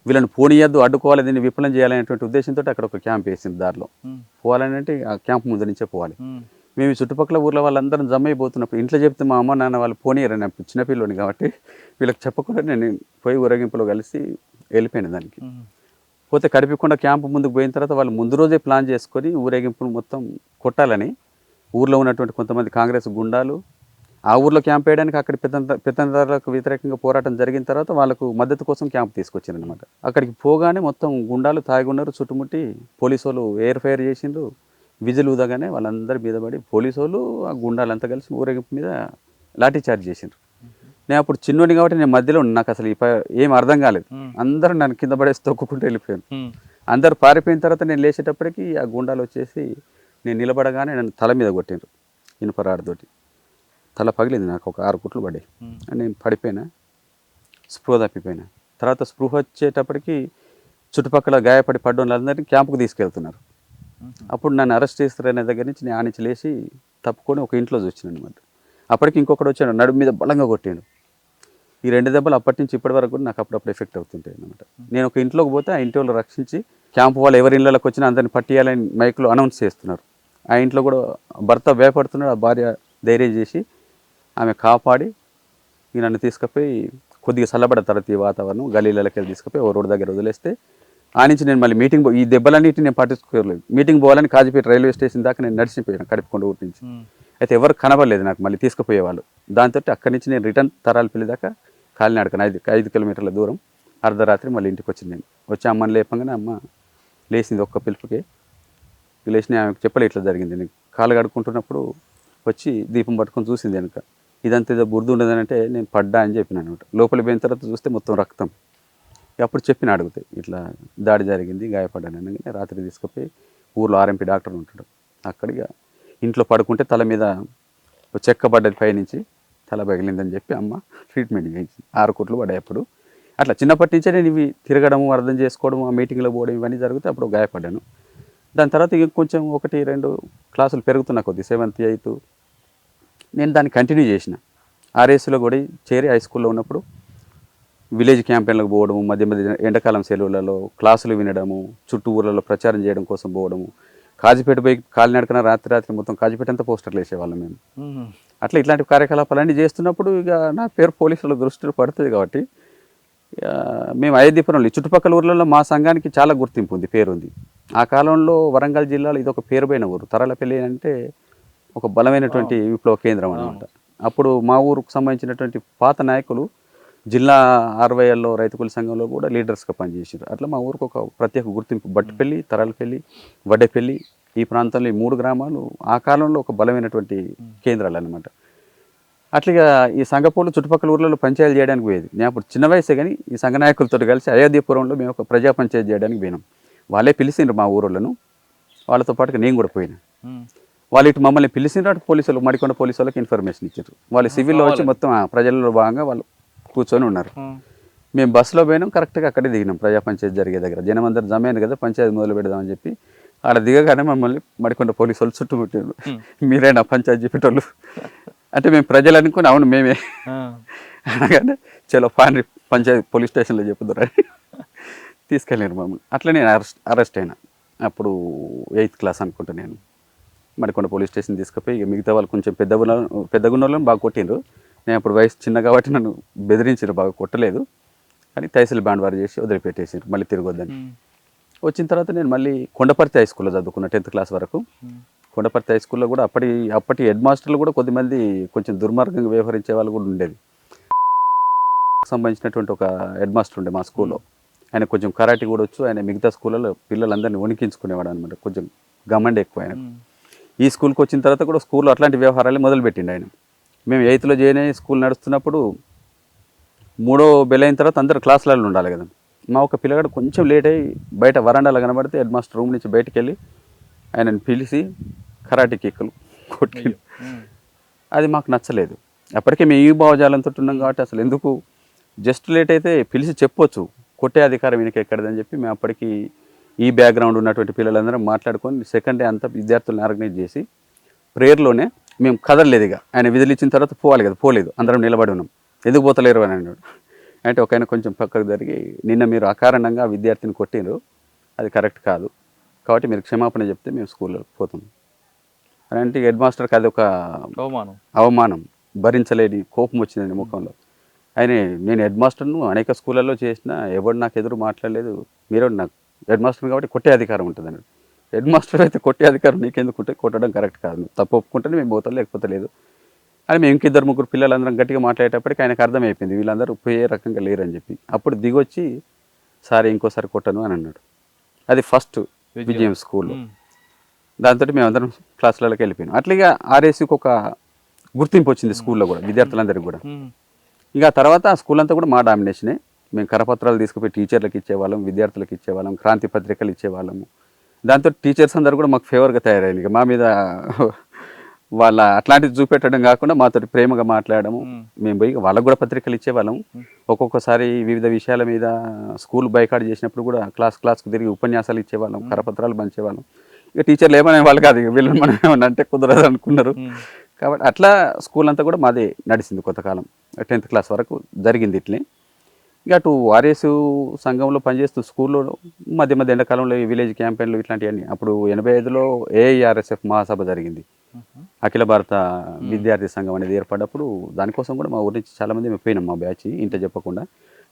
వీళ్ళని పోనీయద్దు, అడ్డుకోవాలి, దీన్ని విఫలం చేయాలనేటువంటి ఉద్దేశంతో అక్కడ ఒక క్యాంప్ వేసింది. దారిలో పోవాలని అంటే ఆ క్యాంప్ ముందు నుంచే పోవాలి. మేము ఈ చుట్టుపక్కల ఊర్ల వాళ్ళందరం జమ అయిపోతున్నప్పుడు ఇంట్లో చెప్తే మా అమ్మ నాన్న వాళ్ళు పోనీయరని, చిన్నపిల్లని కాబట్టి వీళ్ళకి చెప్పకుండా నేను పోయి ఊరేగింపులో కలిసి వెళ్ళిపోయాను. దానికి పోతే కడిపికొండ క్యాంపు ముందుకు పోయిన తర్వాత వాళ్ళు ముందు రోజే ప్లాన్ చేసుకొని ఊరేగింపును మొత్తం కొట్టాలని ఊర్లో ఉన్నటువంటి కొంతమంది కాంగ్రెస్ గుండాలు ఆ ఊర్లో క్యాంప్ వేయడానికి అక్కడ పెత్తందారులకు వ్యతిరేకంగా పోరాటం జరిగిన తర్వాత వాళ్ళకు మద్దతు కోసం క్యాంప్ తీసుకొచ్చారు అనమాట. అక్కడికి పోగానే మొత్తం గుండాలు తాగున్నారు, చుట్టుముట్టి పోలీసు వాళ్ళు ఎయిర్ ఫైర్ చేసిండ్రు. విజిల్ ఊదగానే వాళ్ళందరి మీద పడి పోలీసు వాళ్ళు ఆ గుండాలంతా కలిసి ఊరేగింపు మీద లాఠీ చార్జ్ చేసిండ్రు. నేను అప్పుడు చిన్నోని కాబట్టి నేను మధ్యలో నాకు అసలు ఏం అర్థం కాలేదు. అందరూ నన్ను కింద పడేసి తొక్కుకుంటూ వెళ్ళిపోయాను. అందరు పారిపోయిన తర్వాత నేను లేచేటప్పటికి ఆ గుండాలు వచ్చేసి నేను నిలబడగానే నన్ను తల మీద కొట్టిండ్రు ఇనుపరాడుతోటి. తల పగిలింది, నాకు ఒక 6 కుట్లు పడ్డాయి. నేను పడిపోయినా, స్పృహ తప్పిపోయినా. తర్వాత స్పృహ వచ్చేటప్పటికి చుట్టుపక్కల గాయపడి పడ్డోళ్ళందరినీ క్యాంపుకు తీసుకెళ్తున్నారు. అప్పుడు నన్ను అరెస్ట్ చేస్తారనే దగ్గర నుంచి నేను ఆనించి లేచి తప్పుకొని ఒక ఇంట్లో చూసాను అనమాట. అప్పటికి ఇంకొకటి వచ్చాడు, నడుము మీద బలంగా కొట్టాడు. ఈ 2 దెబ్బలు అప్పటి నుంచి ఇప్పటి వరకు కూడా నాకు అప్పుడప్పుడు ఎఫెక్ట్ అవుతుంటాయి అనమాట. నేను ఒక ఇంట్లోకి పోతే ఆ ఇంటి వాళ్ళు రక్షించి క్యాంపు వాళ్ళు ఎవరి ఇళ్ళకి వచ్చినా అందరిని పట్టియాలని మైక్లో అనౌన్స్ చేస్తున్నారు. ఆ ఇంట్లో కూడా భర్త భయపడుతున్నాడు, ఆ భార్య ధైర్యం చేసి ఆమె కాపాడి నన్ను తీసుకుపోయి కొద్దిగా చల్లబడ్డ తర్వాత ఈ వాతావరణం గలీలకి తీసుకుపోయి ఓ రోడ్డు దగ్గర వదిలేస్తే ఆ నుంచి నేను మళ్ళీ మీటింగ్ ఈ దెబ్బలన్నిటిని నేను పట్టించుకోలేదు. మీటింగ్ పోవాలని కాజీపేట రైల్వే స్టేషన్ దాకా నేను నడిచిపోయాను కడిపికొండ ఊరి నుంచి. అయితే ఎవరు కనబడలేదు నాకు మళ్ళీ తీసుకుపోయేవాళ్ళు. దాంతో అక్కడి నుంచి నేను రిటర్న్ తరాలపల్లి దాకా కాలినడకను 5 కిలోమీటర్ల దూరం అర్ధరాత్రి మళ్ళీ ఇంటికి వచ్చింది. నేను వచ్చి అమ్మని లేపంగానే అమ్మ లేచింది ఒక్క పిలుపుకే. లేచిన ఆమెకు చెప్పలే ఇట్లా జరిగింది. నేను కాలు కడుక్కుంటున్నప్పుడు వచ్చి దీపం పట్టుకొని చూసింది వెనుక. ఇదంతా ఏదో బురద ఉండదని అంటే నేను పడ్డా అని చెప్పిన అనమాట. లోపలికి పోయిన తర్వాత చూస్తే మొత్తం రక్తం. అప్పుడు చెప్పిన అడిగితే ఇట్లా దాడి జరిగింది, గాయపడ్డాను అనగానే రాత్రి తీసుకుపోయి ఊర్లో ఆర్ఎంపీ డాక్టర్ ఉంటాడు, అక్కడిగా ఇంట్లో పడుకుంటే తల మీద చెక్క పడ్డది, పైనుంచి తల పగిలిందని చెప్పి అమ్మ ట్రీట్మెంట్ చేయించింది. 6 కుట్లు పడ్డాయి. అప్పుడు అట్లా చిన్నప్పటి నుంచే నేను ఇవి తిరగడము, అర్థం చేసుకోవడము, ఆ మీటింగ్లో పోవడం ఇవన్నీ జరిగితే అప్పుడు గాయపడ్డాను. దాని తర్వాత ఇక కొంచెం 1-2 క్లాసులు పెరుగుతున్నా కొద్ది 7th 8th నేను దాన్ని కంటిన్యూ చేసిన. ఆర్ఎస్లో కూడా చేరి హై స్కూల్లో ఉన్నప్పుడు విలేజ్ క్యాంపెయిన్లకు పోవడము, మధ్య మధ్య ఎండాకాలం సెలవులలో క్లాసులు వినడము, చుట్టూ ఊర్లలో ప్రచారం చేయడం కోసం పోవడము. కాజీపేట పోయి కాలినడకన రాత్రి మొత్తం కాజీపేట అంతా పోస్టర్లు వేసేవాళ్ళం మేము. అట్లా ఇట్లాంటి కార్యకలాపాలన్నీ చేస్తున్నప్పుడు ఇక నా పేరు పోలీసుల దృష్టిలో పడుతుంది కాబట్టి మేము అయోధ్యపురంలో చుట్టుపక్కల ఊర్లలో మా సంఘానికి చాలా గుర్తింపు ఉంది, పేరుంది. ఆ కాలంలో వరంగల్ జిల్లాలో ఇది ఒక పేరుపోయిన ఊరు. తరాలపల్లి అంటే ఒక బలమైనటువంటి విప్లవ కేంద్రం అన్నమాట. అప్పుడు మా ఊరుకు సంబంధించినటువంటి పాత నాయకులు జిల్లా 60ఏళ్ళలో రైతు కూలి సంఘంలో కూడా లీడర్స్గా పనిచేసారు. అట్లా మా ఊరికి ఒక ప్రత్యేక గుర్తింపు. బట్టిపల్లి, తరాలపల్లి, వడ్డేపల్లి ఈ ప్రాంతంలో ఈ 3 గ్రామాలు ఆ కాలంలో ఒక బలమైనటువంటి కేంద్రాలు అన్నమాట. అట్లాగా ఈ సంఘపోలు చుట్టుపక్కల ఊర్లలో పంచాయతీలు చేయడానికి పోయేది. నేను అప్పుడు చిన్న వయసే కానీ ఈ సంఘ నాయకులతో కలిసి అయోధ్యపురంలో మేము ఒక ప్రజా పంచాయతీ చేయడానికి పోయినాం. వాళ్ళే పిలిచిండ్రు మా ఊరోళ్ళను, వాళ్ళతో పాటుగా నేను కూడా పోయినా. వాళ్ళు ఇటు మమ్మల్ని పిలిచిండ్రు, అటు పోలీసులు మడికొండ పోలీసు వాళ్ళకి ఇన్ఫర్మేషన్ ఇచ్చారు. వాళ్ళు సివిల్లో వచ్చి మొత్తం ప్రజల్లో భాగంగా వాళ్ళు కూర్చొని ఉన్నారు. మేము బస్సులో పోయినాం, కరెక్ట్గా అక్కడే దిగినాం ప్రజా పంచాయతీ జరిగే దగ్గర. జనం అందరు జమైంది కదా, పంచాయతీ మొదలు పెడదామని చెప్పి ఆడ దిగగానే మమ్మల్ని మడికొండ పోలీసు వాళ్ళు చుట్టుముట్టారు. మీరేనా పంచాయతీ చెప్పేటోళ్ళు అంటే మేము ప్రజలు అనుకుని అవును మేమే అనగానే చలో పాండ్రి పంచాయతీ పోలీస్ స్టేషన్లో చెప్పుదురని తీసుకెళ్ళారు మమ్మల్ని. అట్లా నేను అరెస్ట్ అయినా. అప్పుడు 8th క్లాస్ అనుకుంటా. నేను మడికొండ పోలీస్ స్టేషన్ తీసుకుపోయి ఇక మిగతా వాళ్ళు కొంచెం పెద్దగున్న వాళ్ళని బాగా కొట్టిండ్రు. నేను అప్పుడు వయసు చిన్న కాబట్టి నన్ను బెదిరించారు, బాగా కొట్టలేదు కానీ తహసీల్ బాండ్ వారు చేసి వదిలిపెట్టేసారు మళ్ళీ తిరగొద్దని. వచ్చిన తర్వాత నేను మళ్ళీ కొండపర్తి హై స్కూల్లో చదువుకున్నా 10th క్లాస్ వరకు. కొండపర్తి హై స్కూల్లో కూడా అప్పటి హెడ్ మాస్టర్లు కూడా కొద్దిమంది కొంచెం దుర్మార్గంగా వ్యవహరించే వాళ్ళు కూడా ఉండేది. సంబంధించినటువంటి ఒక హెడ్ మాస్టర్ ఉండే మా స్కూల్లో, ఆయన కొంచెం కరాటే కూడా వచ్చు. ఆయన మిగతా స్కూళ్ళలో పిల్లలందరినీ వణికించుకునేవాడు అనమాట. కొంచెం గమండి ఎక్కువ ఆయన. ఈ స్కూల్కి వచ్చిన తర్వాత కూడా స్కూల్లో అట్లాంటి వ్యవహారాలు మొదలుపెట్టిండు ఆయన. మేము 8th జాయిన్ అయ్యి స్కూల్ నడుస్తున్నప్పుడు 3వ బెల్ అయిన తర్వాత అందరు క్లాసులలో ఉండాలి కదా. మా ఒక పిల్లగాడు కొంచెం లేట్ అయ్యి బయట వరండాలో కనబడితే హెడ్ మాస్టర్ రూమ్ నుంచి బయటికి వెళ్ళి ఆయనను పిలిచి కరాటే కిక్కులు కొట్టి, అది మాకు నచ్చలేదు. అప్పటికే మేము ఈ భావజాలంతో ఉన్నాం కాబట్టి అసలు ఎందుకు జస్ట్ లేట్ అయితే పిలిచి చెప్పొచ్చు, కొట్టే అధికారం ఈయనకి ఎక్కడదని చెప్పి మేము అప్పటికి ఈ బ్యాక్గ్రౌండ్ ఉన్నటువంటి పిల్లలందరం మాట్లాడుకొని సెకండ్ డే అంతా విద్యార్థులను ఆర్గనైజ్ చేసి ప్రేయర్లోనే మేము కదలలేదు. ఇక ఆయన విధులు ఇచ్చిన తర్వాత పోవాలి కదా, పోలేదు, అందరం నిలబడి ఉన్నాం. ఎందుకు పోతలేరు అని అన్నాడు. అంటే ఒక ఆయన కొంచెం పక్కకు జరిగి, నిన్న మీరు అకారణంగా విద్యార్థిని కొట్టినారు, అది కరెక్ట్ కాదు, కాబట్టి మీరు క్షమాపణ చెప్తే మేము స్కూల్లో పోతాం అని అంటే హెడ్ మాస్టర్కి అది ఒక అవమానం, భరించలేని కోపం వచ్చిందండి ముఖంలో. ఆయన నేను హెడ్ మాస్టర్ను అనేక స్కూళ్ళల్లో చేసిన, ఎవరు నాకు ఎదురు మాట్లాడలేదు, మీరు నాకు హెడ్ మాస్టర్ కాబట్టి కొట్టే అధికారం ఉంటుంది అన్నాడు. హెడ్ మాస్టర్ అయితే కొట్టే అధికారం నీకెందుకు ఉంటే, కొట్టడం కరెక్ట్ కాదు, నువ్వు తప్పు ఒప్పుకుంటేనే మేము పోతాం, లేకపోతే లేదు అని మేము ఇంకిద్దరు ముగ్గురు పిల్లలందరం గట్టిగా మాట్లాడేటప్పటికి ఆయనకు అర్థమైపోయింది వీళ్ళందరూ పోయే రకంగా లేరని చెప్పి. అప్పుడు దిగొచ్చి సారీ ఇంకోసారి కొట్టను అని అన్నాడు. అది ఫస్ట్ విజయం స్కూల్లో. దాంతో మేమందరం క్లాసులలోకి వెళ్ళిపోయాం. అట్లాగా ఆర్ఎస్సికి ఒక గుర్తింపు వచ్చింది స్కూల్లో కూడా, విద్యార్థులందరికీ కూడా. ఇక తర్వాత స్కూల్ అంతా కూడా మా డామినేషనే. మేము కరపత్రాలు తీసుకుపోయి టీచర్లకు ఇచ్చేవాళ్ళం, విద్యార్థులకు ఇచ్చేవాళ్ళం, క్రాంతి పత్రికలు ఇచ్చేవాళ్ళము. దాంతో టీచర్స్ అందరూ కూడా మాకు ఫేవర్గా తయారైంది. ఇక మా మీద వాళ్ళ అట్లాంటివి చూపెట్టడం కాకుండా మాతో ప్రేమగా మాట్లాడము. మేము పోయి వాళ్ళకు కూడా పత్రికలు ఇచ్చేవాళ్ళం. ఒక్కొక్కసారి వివిధ విషయాల మీద స్కూల్ బైకాట్ చేసినప్పుడు కూడా క్లాస్కు తిరిగి ఉపన్యాసాలు ఇచ్చేవాళ్ళం, కరపత్రాలు పంచేవాళ్ళం. ఇక టీచర్లు ఏమనే వాళ్ళు కాదు, ఇక వీళ్ళని మనం ఏమన్నా అంటే కుదరదు అనుకున్నారు. కాబట్టి అట్లా స్కూల్ అంతా కూడా మాదే నడిచింది కొంతకాలం. 10th క్లాస్ వరకు జరిగింది ఇట్లే. ఇక అటు ఆర్ఎస్ సంఘంలో పనిచేస్తూ స్కూల్లో మధ్య మధ్య ఎండాకాలంలో విలేజ్ క్యాంపెయిన్లు ఇట్లాంటివన్నీ. అప్పుడు 85లో AIRSF మహాసభ జరిగింది, అఖిల భారత విద్యార్థి సంఘం అనేది ఏర్పడ్డప్పుడు. దానికోసం కూడా మా ఊరి నుంచి చాలామంది మేము పోయినాం, మా బ్యాచ్ ఇంట్లో చెప్పకుండా.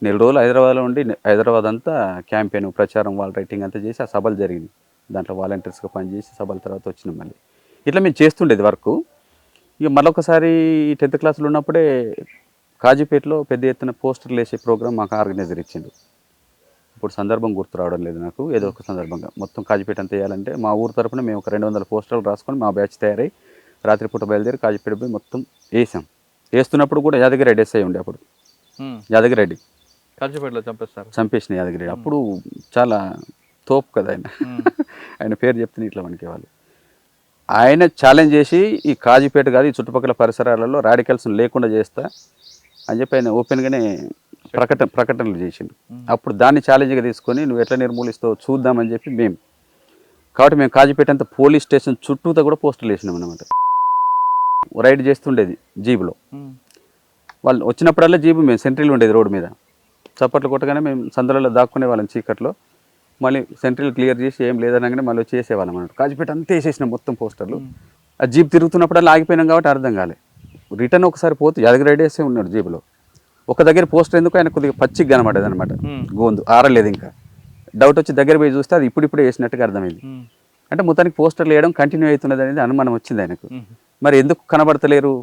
4 రోజులు హైదరాబాద్లో ఉండి హైదరాబాద్ అంతా క్యాంపెయిన్, ప్రచారం, వాల్ రైటింగ్ అంతా చేసి ఆ సభలు జరిగింది. దాంట్లో వాలంటీర్స్గా పనిచేసి సభల తర్వాత వచ్చినాం మళ్ళీ. ఇట్లా మేము చేస్తుండేది వర్క్. ఇక మరొకసారి 10th క్లాస్లో ఉన్నప్పుడే కాజీపేటలో పెద్ద ఎత్తున పోస్టర్లు వేసే ప్రోగ్రామ్ మాకు ఆర్గనైజర్ ఇచ్చిండు. ఇప్పుడు సందర్భం గుర్తు రావడం లేదు నాకు, ఏదో ఒక సందర్భంగా మొత్తం కాజీపేట అంతా వేయాలంటే మా ఊరు తరపున మేము ఒక 200 పోస్టర్లు రాసుకొని మా బ్యాచ్ తయారై రాత్రిపూట బయలుదేరి కాజీపేట పోయి మొత్తం వేసాం. వేస్తున్నప్పుడు కూడా యాదగిరెడ్డి ఎస్ఐ ఉండే, అప్పుడు యాదగిరెడ్డి
కాజీపేటలో
చంపేసిన యాదగిరెడ్డి. అప్పుడు చాలా తోపు కదా ఆయన, ఆయన పేరు చెప్తే ఇట్లా వణికేవాళ్ళు. ఆయన ఛాలెంజ్ చేసి ఈ కాజీపేట కాదు ఈ చుట్టుపక్కల పరిసరాలలో రాడికల్స్ లేకుండా చేస్తా అని చెప్పి ఆయన ఓపెన్గానే ప్రకటనలు చేసిండు. అప్పుడు దాన్ని ఛాలెంజ్గా తీసుకొని నువ్వు ఎట్లా నిర్మూలిస్తావు చూద్దామని చెప్పి మేము, కాబట్టి మేము కాజీపేట అంతా పోలీస్ స్టేషన్ చుట్టూతో కూడా పోస్టులు వేసినాం అనమాట. రైడ్ చేస్తుండేది జీబులో, వాళ్ళు వచ్చినప్పుడల్లా జీబు మేము సెంట్రీలు ఉండేది రోడ్డు మీద, చప్పట్లు కొట్టగానే మేము సందులలో దాక్కునే వాళ్ళం చీకట్లో. మళ్ళీ సెంట్రీలు క్లియర్ చేసి ఏం లేదనగానే మళ్ళీ వచ్చి వేసేవాళ్ళం అన్నట్టు. కాజీపేట అంతా వేసేసినాం మొత్తం పోస్టర్లు. ఆ జీప్ తిరుగుతున్నప్పుడల్లా ఆగిపోయినాం కాబట్టి అర్థం కాలే. రిటర్న్ ఒకసారి పోతే యాదగిరెడ్డి వేసే ఉన్నాడు జీబులో. ఒక దగ్గర పోస్టర్ ఎందుకు ఆయన కొద్దిగా పచ్చిగా కనబడేది అనమాట, గోందు ఆరలేదు. ఇంకా డౌట్ వచ్చి దగ్గర పోయి చూస్తే అది ఇప్పుడిప్పుడే వేసినట్టుగా అర్థమైంది. అంటే మొత్తానికి పోస్టర్లు వేయడం కంటిన్యూ అవుతున్నది అనేది అనుమానం వచ్చింది ఆయనకు. మరి ఎందుకు కనబడతలేరు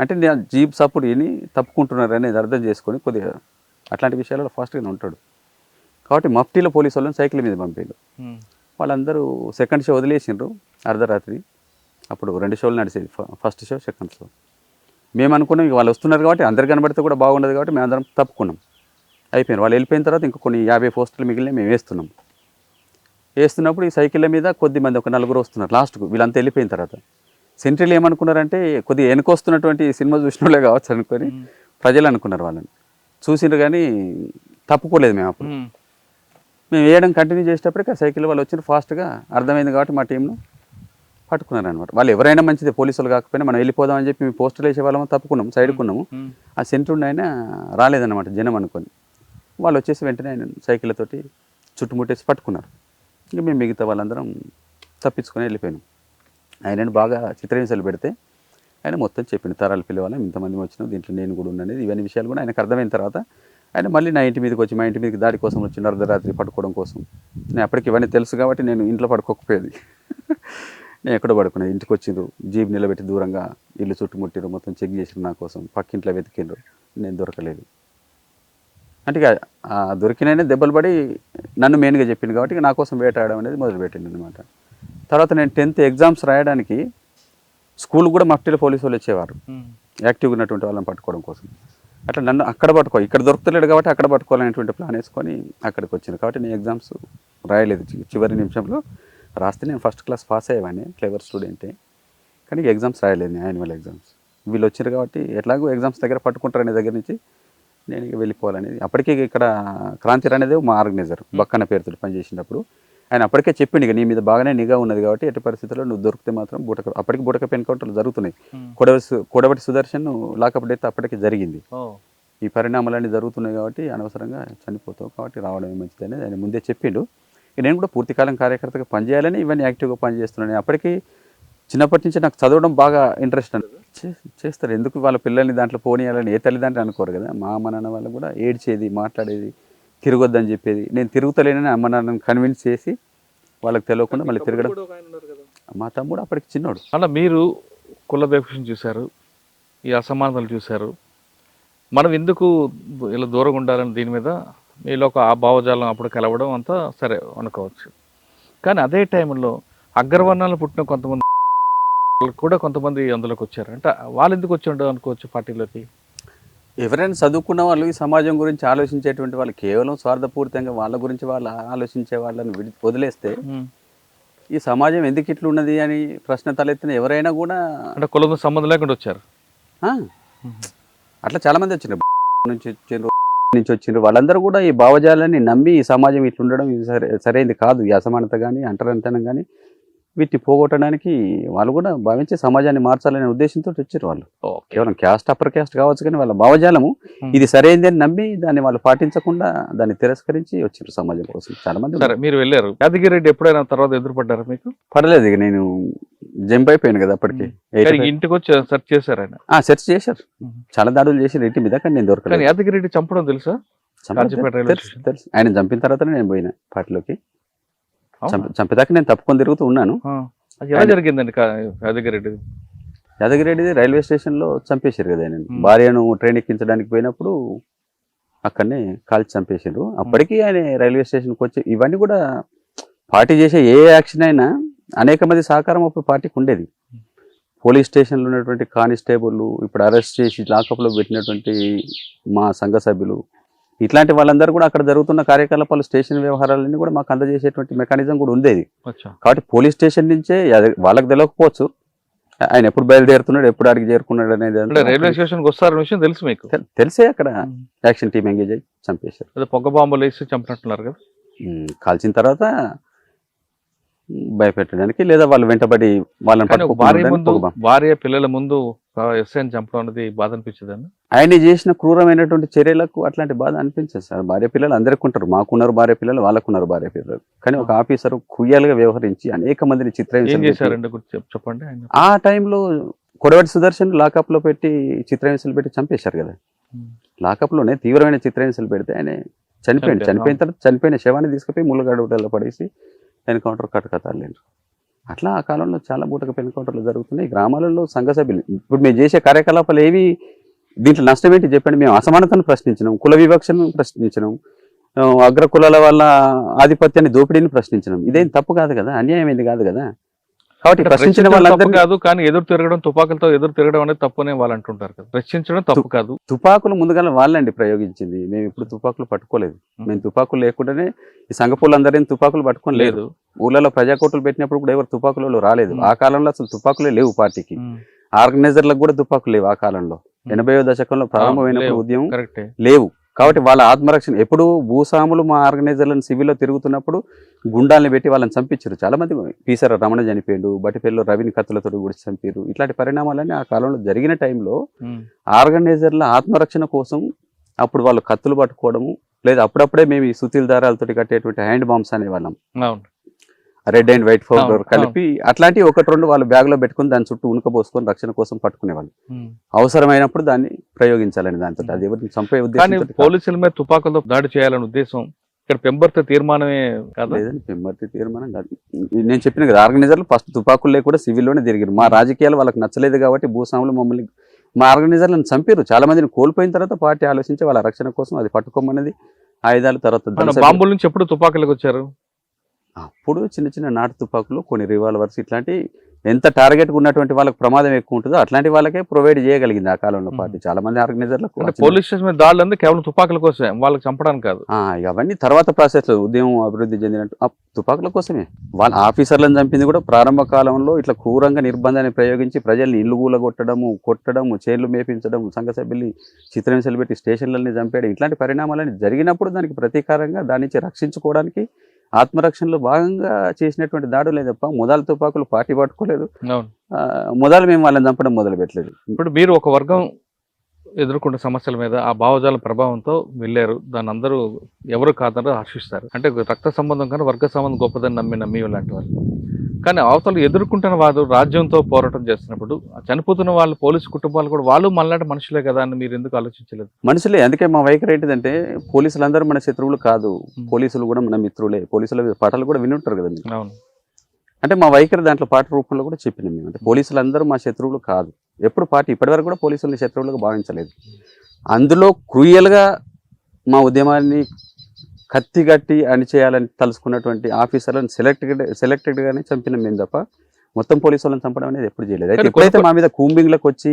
అంటే నేను జీప్ సపోర్ట్ విని తప్పుకుంటున్నారు అనేది అర్థం చేసుకొని కొద్దిగా అట్లాంటి విషయాలలో ఫాస్ట్గానే ఉంటాడు. కాబట్టి మఫ్టీలో పోలీసు వాళ్ళని సైకిల్ మీద పంపారు. వాళ్ళందరూ సెకండ్ షో వదిలేసిండ్రు అర్ధరాత్రి. అప్పుడు 2 షోలు నడిచేది, ఫస్ట్ షో, సెకండ్ షో. మేము అనుకున్నాం ఇక వాళ్ళు వస్తున్నారు కాబట్టి అందరు కనబడితే కూడా బాగుండదు కాబట్టి మేము అందరం తప్పుకున్నాం. అయిపోయింది. వాళ్ళు వెళ్ళిపోయిన తర్వాత ఇంక కొన్ని 50 పోస్టర్లు మిగిలిన మేము వేస్తున్నాం. వేస్తున్నప్పుడు ఈ సైకిళ్ళ మీద కొద్దిమంది ఒక 4 వస్తున్నారు లాస్ట్కు. వీళ్ళంతా వెళ్ళిపోయిన తర్వాత సెంట్రీలు ఏమనుకున్నారంటే కొద్దిగా వెనుకొస్తున్నటువంటి సినిమా చూసిన వాళ్ళే కావచ్చు అనుకొని ప్రజలు అనుకున్నారు. వాళ్ళని చూసిండ్రు కానీ తప్పుకోలేదు. మేము అప్పుడు మేము వేయడం కంటిన్యూ చేసేటప్పటికి ఆ సైకిల్ వాళ్ళు వచ్చిన ఫాస్ట్గా అర్థమైంది కాబట్టి మా టీంను పట్టుకున్నారు అనమాట. వాళ్ళు ఎవరైనా మంచిదే, పోలీసులు కాకపోయినా మనం వెళ్ళిపోదామని చెప్పి మేము పోస్టులు వేసే వాళ్ళము తప్పుకున్నాము, సైడ్కున్నాము. ఆ సెంటర్ ఉండి ఆయన రాలేదన్నమాట జనం అనుకొని. వాళ్ళు వచ్చేసి వెంటనే ఆయన సైకిళ్ళతోటి చుట్టుముట్టేసి పట్టుకున్నారు. ఇంకా మేము మిగతా వాళ్ళందరం తప్పించుకొని వెళ్ళిపోయినాం. ఆయనను బాగా చిత్రహింసలు పెడితే ఆయన మొత్తం చెప్పిండు, తరాలు పిల్లవాళ్ళం ఇంతమంది వచ్చినాం, దీంట్లో నేను కూడా ఉన్నాను, ఇవన్నీ విషయాలు కూడా ఆయనకు అర్థమైన తర్వాత ఆయన మళ్ళీ నా ఇంటి మీదకి వచ్చి, మా ఇంటి మీదకి దాడి కోసం వచ్చిండు అర్ధరాత్రి పడుకోవడం కోసం. నేను అప్పటికి ఇవన్నీ తెలుసు కాబట్టి నేను ఇంట్లో పడుకోకపోయేది. నేను ఎక్కడో పడుకున్నాను. ఇంటికి వచ్చిండ్రు, జీప్ నిలబెట్టి దూరంగా ఇల్లు చుట్టుముట్టిరు, మొత్తం చెక్ చేసిరు నా కోసం, పక్కింట్లో వెతికిండ్రు, నేను దొరకలేదు. అంటే ఇక దొరికిననే దెబ్బలు పడి నన్ను మెయిన్గా చెప్పింది కాబట్టి ఇక నా కోసం వేటాడడం అనేది మొదలుపెట్టింది అనమాట. తర్వాత నేను 10th ఎగ్జామ్స్ రాయడానికి స్కూల్ కూడా మఫ్టీలో పోలీసు వాళ్ళు వచ్చేవారు యాక్టివ్గా ఉన్నటువంటి వాళ్ళని పట్టుకోవడం కోసం. అట్లా నన్ను అక్కడ పట్టుకో, ఇక్కడ దొరుకుతలేడు కాబట్టి అక్కడ పట్టుకోవాలనేటువంటి ప్లాన్ వేసుకొని అక్కడికి వచ్చింది. కాబట్టి నేను ఎగ్జామ్స్ రాయలేదు. చివరి నిమిషంలో రాస్తే నేను ఫస్ట్ క్లాస్ పాస్ అయ్యేవాడిని, క్లెవర్ స్టూడెంటే. కానీ ఎగ్జామ్స్ రాయలేదు, యాన్యువల్ ఎగ్జామ్స్. వీళ్ళు వచ్చారు కాబట్టి ఎట్లాగో ఎగ్జామ్స్ దగ్గర పట్టుకుంటారనే దగ్గర నుంచి నేను ఇక వెళ్ళిపోవాలనేది. అప్పటికే ఇక్కడ క్రాంతి అనేది మా ఆర్గనైజర్ బక్కన పేరుతో పనిచేసినప్పుడు ఆయన అప్పటికే చెప్పిండు, ఇక నీ మీద బాగానే నిఘా ఉన్నది కాబట్టి ఎట్టి పరిస్థితుల్లో నువ్వు దొరికితే మాత్రం అప్పటికి బుటకప్ ఎన్కౌంటర్లు జరుగుతున్నాయి. కొడవటి సుదర్శన్ లాకప్ డెత్ అప్పటికి జరిగింది. ఈ పరిణామాలన్నీ జరుగుతున్నాయి కాబట్టి అనవసరంగా చనిపోతావు కాబట్టి రావడమే మంచిది అనేది ఆయన ముందే చెప్పిండు. నేను కూడా పూర్తికాలం కార్యకర్తగా పనిచేయాలని ఇవన్నీ యాక్టివ్గా పనిచేస్తున్నాను. అప్పటికి చిన్నప్పటి నుంచి నాకు చదవడం బాగా ఇంట్రెస్ట్ అని చేస్తారు. ఎందుకు వాళ్ళ పిల్లల్ని దాంట్లో పోనీయాలని ఏ తల్లిదండ్రులు అనుకోరు కదా. మా అమ్మ నాన్న వాళ్ళు కూడా ఏడ్చేది, మాట్లాడేది, తిరగొద్దని చెప్పేది. నేను తిరుగుతలేనని అమ్మ నాన్నని కన్విన్స్ చేసి వాళ్ళకి తెలియకుండా మళ్ళీ తిరగడం. మా తమ్ముడు అప్పటికి చిన్నోడు.
అలా మీరు కుల వివక్షను చూశారు, ఈ అసమానతలు చూశారు. మనం ఎందుకు ఇలా దూరంగా ఉండాలని దీని మీద మీలో ఒక ఆ భావజాలం అప్పుడు కలవడం అంతా సరే అనుకోవచ్చు. కానీ అదే టైంలో అగ్రవర్ణాలు పుట్టిన కొంతమంది కూడా కొంతమంది అందులోకి వచ్చారు. అంటే వాళ్ళు ఎందుకు వచ్చి ఉండవు అనుకోవచ్చు పార్టీలోకి.
ఎవరైనా చదువుకున్న వాళ్ళు ఈ సమాజం గురించి ఆలోచించేటువంటి వాళ్ళు కేవలం స్వార్థపూరితంగా వాళ్ళ గురించి వాళ్ళు ఆలోచించే వాళ్ళని వదిలేస్తే ఈ సమాజం ఎందుకు ఇట్లున్నది అని ప్రశ్న తలెత్తిన ఎవరైనా కూడా
అంటే కులంతో సంబంధం లేకుండా వచ్చారు.
అట్లా చాలామంది వచ్చిండ్రు, నుంచి వచ్చిండ్రు. వాళ్ళందరూ కూడా ఈ భావజాలాన్ని నమ్మి ఈ సమాజం ఇట్లుండడం సరైనది కాదు, ఈ అసమానత కానీ అంటరానితనం కానీ వీటిని పోగొట్టడానికి వాళ్ళు కూడా భావించి సమాజాన్ని మార్చాలనే ఉద్దేశంతో వచ్చారు. వాళ్ళు కేవలం క్యాస్ట్ అప్పర్ క్యాస్ట్ కావచ్చు కానీ వాళ్ళ భావజాలము ఇది సరైనది అని నమ్మి దాన్ని వాళ్ళు పాటించకుండా దాన్ని తిరస్కరించి వచ్చారు సమాజం కోసం చాలా మంది.
సరే, మీరు వెళ్ళారు. యాదగిరి రెడ్డి ఎప్పుడైనా తర్వాత ఎదురుపడ్డారా మీకు?
పర్లేదు, ఇక నేను జంప్ అయిపోయాను కదా అప్పటికి.
ఇంటికి వచ్చి సెర్చ్ చేశారు ఆయన?
సెర్చ్ చేశారు, చాలా దాడులు చేశారు ఇంటి మీద, కానీ నేను దొరకలేదు.
యాదగిరి రెడ్డి చంపడం తెలుసా?
తెలుసు. ఆయన చంపిన తర్వాత నేను పోయినా పార్టీలోకి. చంపేదాకా నేను తప్పుకొని తిరుగుతూ ఉన్నాను.
ఎలా జరిగిందండి యాదగిరెడ్డి?
యాదగిరెడ్డిది రైల్వే స్టేషన్లో చంపేశారు కదా ఆయన. భార్యను ట్రైన్ ఎక్కించడానికి పోయినప్పుడు అక్కడనే కాల్చి చంపేశారు. అప్పటికి ఆయన రైల్వే స్టేషన్కి వచ్చి ఇవన్నీ కూడా పార్టీ చేసే ఏ యాక్షన్ అయినా అనేక మంది సహకారం అప్పుడు పార్టీకి ఉండేది. పోలీస్ స్టేషన్లో ఉన్నటువంటి కానిస్టేబుల్, ఇప్పుడు అరెస్ట్ చేసి లాకప్లో పెట్టినటువంటి మా సంఘ సభ్యులు, ఇట్లాంటి వాళ్ళందరూ కూడా అక్కడ జరుగుతున్న కార్యకలాపాలు, స్టేషన్ వ్యవహారాలన్నీ కూడా మాకు అందజేసేటువంటి మెకానిజం కూడా ఉండేది. కాబట్టి పోలీస్ స్టేషన్ నుంచే వాళ్ళకి తెలియకపోవచ్చు ఆయన ఎప్పుడు బయలుదేరుతున్నాడు, ఎప్పుడు అడిగి చేరుకున్నాడు అనేది.
రైల్వే స్టేషన్కి వస్తారనే విషయం తెలుసు మీకు?
తెలిసే అక్కడ యాక్షన్ టీమ్ ఎంగేజ్ అయ్యి చంపేశారు.
పొగ బాంబులు వేసి చంపినట్టున్నారు కదా.
కాల్చిన తర్వాత భయపెట్టడానికి లేదా వాళ్ళు వెంటబడి వాళ్ళని
భార్య పిల్లల ముందు ఎస్ఐని చంపడం అనేది బాధ అనిపించదండి.
ఆయన చేసిన క్రూరమైనటువంటి చర్యలకు అట్లాంటి బాధ అనిపించదు సార్. భార్య పిల్లలు అందరికీ ఉంటారు, మాకున్నారు భార్య పిల్లలు, వాళ్ళకున్నారు భార్య పిల్లలు. కానీ ఒక ఆఫీసర్ కుయ్యాలుగా వ్యవహరించి అనేక మందిని చిత్రహింసలు
చేశారండి చెప్పండి.
ఆ టైంలో కొడవటి సుదర్శన్ లాకప్ లో పెట్టి చిత్రహింసలు పెట్టి చంపేశారు కదా. లాకప్ లోనే తీవ్రమైన చిత్రహింసలు పెడితే ఆయన చనిపోయింది. చనిపోయిన తర్వాత చనిపోయిన శవాన్ని తీసుకుపోయి ముళ్ళగడ్డలో పడేసి ఎన్కౌంటర్ కట్టకతాలేరు. అట్లా ఆ కాలంలో చాలా బూటకపు ఎన్కౌంటర్లు జరుగుతున్నాయి గ్రామాలలో. సంఘ సభ్యులు ఇప్పుడు మేము చేసే కార్యకలాపాలు ఏవి దీంట్లో నష్టం ఏంటి చెప్పండి? మేము అసమానతను ప్రశ్నించినాం, కుల వివక్షను ప్రశ్నించినాం, అగ్ర కులాల వల్ల ఆధిపత్యాన్ని దోపిడీని ప్రశ్నించినాం. ఇదేం తప్పు కాదు కదా, అన్యాయం ఏంది కాదు కదా. కాబట్టి ప్రశ్నించిన వాళ్ళందరూ
కాదు, కానీ ఎదురు తిరగడం, తుపాకులతో ఎదురు తిరగడం అనేది తప్పునే వాళ్ళు అంటుంటారు కదా. ప్రశ్నించడం తప్పు కాదు.
తుపాకులు ముందుగా వాళ్ళండి ప్రయోగించింది, మేము ఇప్పుడు తుపాకులు పట్టుకోలేదు. మేము తుపాకులు లేకుండానే ఈ సంఘపూలందరినీ తుపాకులు పట్టుకొని లేదు. ఊళ్ళలో ప్రజాకోట్లు పెట్టినప్పుడు కూడా ఎవరు తుపాకులలో రాలేదు. ఆ కాలంలో అసలు తుపాకులే లేవు పార్టీకి. ఆర్గనైజర్లకు కూడా తుపాకులు లేవు ఆ కాలంలో. 80వ దశకంలో ప్రారంభమైనప్పుడు ఉద్యమం లేవు. కాబట్టి వాళ్ళ ఆత్మరక్షణ ఎప్పుడు భూస్వాములు మా ఆర్గనైజర్లను సివిల్లో తిరుగుతున్నప్పుడు గుండాలను పెట్టి వాళ్ళని చంపించారు. చాలా మంది పీసర రమణ చనిపోయాడు, బటిపల్లిలో రవిని కత్తులతో గుడి చంపారు. ఇట్లాంటి పరిణామాలన్నీ ఆ కాలంలో జరిగిన టైంలో ఆర్గనైజర్ల ఆత్మరక్షణ కోసం అప్పుడు వాళ్ళు కత్తులు పట్టుకోవడము, లేదా అప్పుడప్పుడే మేము ఈ సుతీల దారాలతో కట్టేటువంటి హ్యాండ్ బాంబ్స్ అనేవాళ్ళం, రెడ్ అండ్ వైట్ పౌడర్ కలిపి అట్లాంటివి ఒకటి రెండు వాళ్ళు బ్యాగ్ లో పెట్టుకుని దాని చుట్టూ ఉనకబోసుకొని రక్షణ కోసం పట్టుకునేవాళ్ళు. అవసరమైనప్పుడు దాన్ని ప్రయోగించాలని దాంతో. అది ఎవరిని చంపే ఉద్దేశం.
పోలీసుల మీద తుపాకులతో దాడి చేయాలనే ఉద్దేశం ఇక్కడ పెంబర్తి తీర్మానమే కాదు.
లేదండి, పెంబర్తి తీర్మానం కాదు. నేను చెప్పిన కదా, ఆర్గనైజర్లు ఫస్ట్ తుపాకులు లేకుండా సివిల్లోనే తిరిగారు. మా రాజకీయాలు వాళ్ళకి నచ్చలేదు కాబట్టి భూస్వాములు మమ్మల్ని మా ఆర్గనైజర్లను చంపారు, చాలా మందిని కోల్పోయిన తర్వాత పార్టీ ఆలోచించి వాళ్ళ రక్షణ కోసం అది పట్టుకోమన్నది, ఆయుధాలు తర్వాత
బాంబుల నుంచి ఎప్పుడు తుపాకులకు వచ్చారు?
అప్పుడు చిన్న చిన్న నాటు తుపాకులు, కొన్ని రివాల్వర్స్, ఇట్లాంటి ఎంత టార్గెట్ ఉన్నటువంటి వాళ్ళకి ప్రమాదం ఎక్కువ ఉంటుందో అట్లాంటి వాళ్ళకే ప్రొవైడ్ చేయగలిగింది ఆ కాలంలో పార్టీ. చాలా మంది ఆర్గనైజర్లకు
పోలీస్ స్టేషన్ మీద దాడులు అంటే కేవలం తుపాకుల కోసమే, వాళ్ళకి చంపడానికి కాదు.
అవన్నీ తర్వాత ప్రాసెస్ లో ఉద్యమం అభివృద్ధి చెందినట్టు తుపాకుల కోసమే. వాళ్ళ ఆఫీసర్లను చంపింది కూడా ప్రారంభ కాలంలో ఇట్లా క్రూరంగా నిర్బంధాన్ని ప్రయోగించి ప్రజల్ని ఇల్లు కొట్టడము, చైన్లు మేపించడం, సంఘ సభ్యుల్ని చిత్రహింసలు పెట్టి స్టేషన్లని చంపేయడం, ఇట్లాంటి పరిణామాలని జరిగినప్పుడు దానికి ప్రతీకారంగా దాని నుంచి రక్షించుకోవడానికి ఆత్మరక్షణలో భాగంగా చేసినటువంటి దాడులే తప్ప మొదలు తుపాకులు పార్టీ పట్టుకోలేదు, మొదలు మేము వాళ్ళని చంపడం మొదలు పెట్టలేదు.
ఇప్పుడు మీరు ఒక వర్గం ఎదుర్కొన్న సమస్యల మీద ఆ భావజాల ప్రభావంతో వెళ్ళారు, దాన్ని అందరూ ఎవరు కాదని హర్షిస్తారు. అంటే రక్త సంబంధం కానీ వర్గ సంబంధం గొప్పదని నమ్మి లాంటి వాళ్ళు. కానీ అవతలు ఎదుర్కొంటున్న వారు రాజ్యంతో పోరాటం చేస్తున్నప్పుడు చనిపోతున్న వాళ్ళు పోలీసు కుటుంబాలు కూడా వాళ్ళు మళ్ళీ మనుషులే కదా అని మీరు ఎందుకు ఆలోచించలేదు?
మనుషులే. అందుకే మా వైఖరి ఏంటిదంటే పోలీసులందరూ మన శత్రువులు కాదు, పోలీసులు కూడా మన మిత్రులే. పోలీసుల పాటలు కూడా వినుంటారు కదా.
అవును.
అంటే మా వైఖరి దాంట్లో పాట రూపంలో కూడా చెప్పినాం మేము. అంటే పోలీసులందరూ మా శత్రువులు కాదు, ఎప్పుడు పార్టీ ఇప్పటివరకు కూడా పోలీసుల్ని శత్రువులుగా భావించలేదు. అందులో క్రూయల్గా మా ఉద్యమాన్ని కత్తిగట్టి అణిచేయాలని తలుసుకున్నటువంటి ఆఫీసర్లను సెలెక్టెడ్గానే చంపినాం మేము తప్ప మొత్తం పోలీసు వాళ్ళని చంపడం అనేది ఎప్పుడు చేయలేదు. అయితే ఎప్పుడైతే మా మీద కూంబింగ్లకు వచ్చి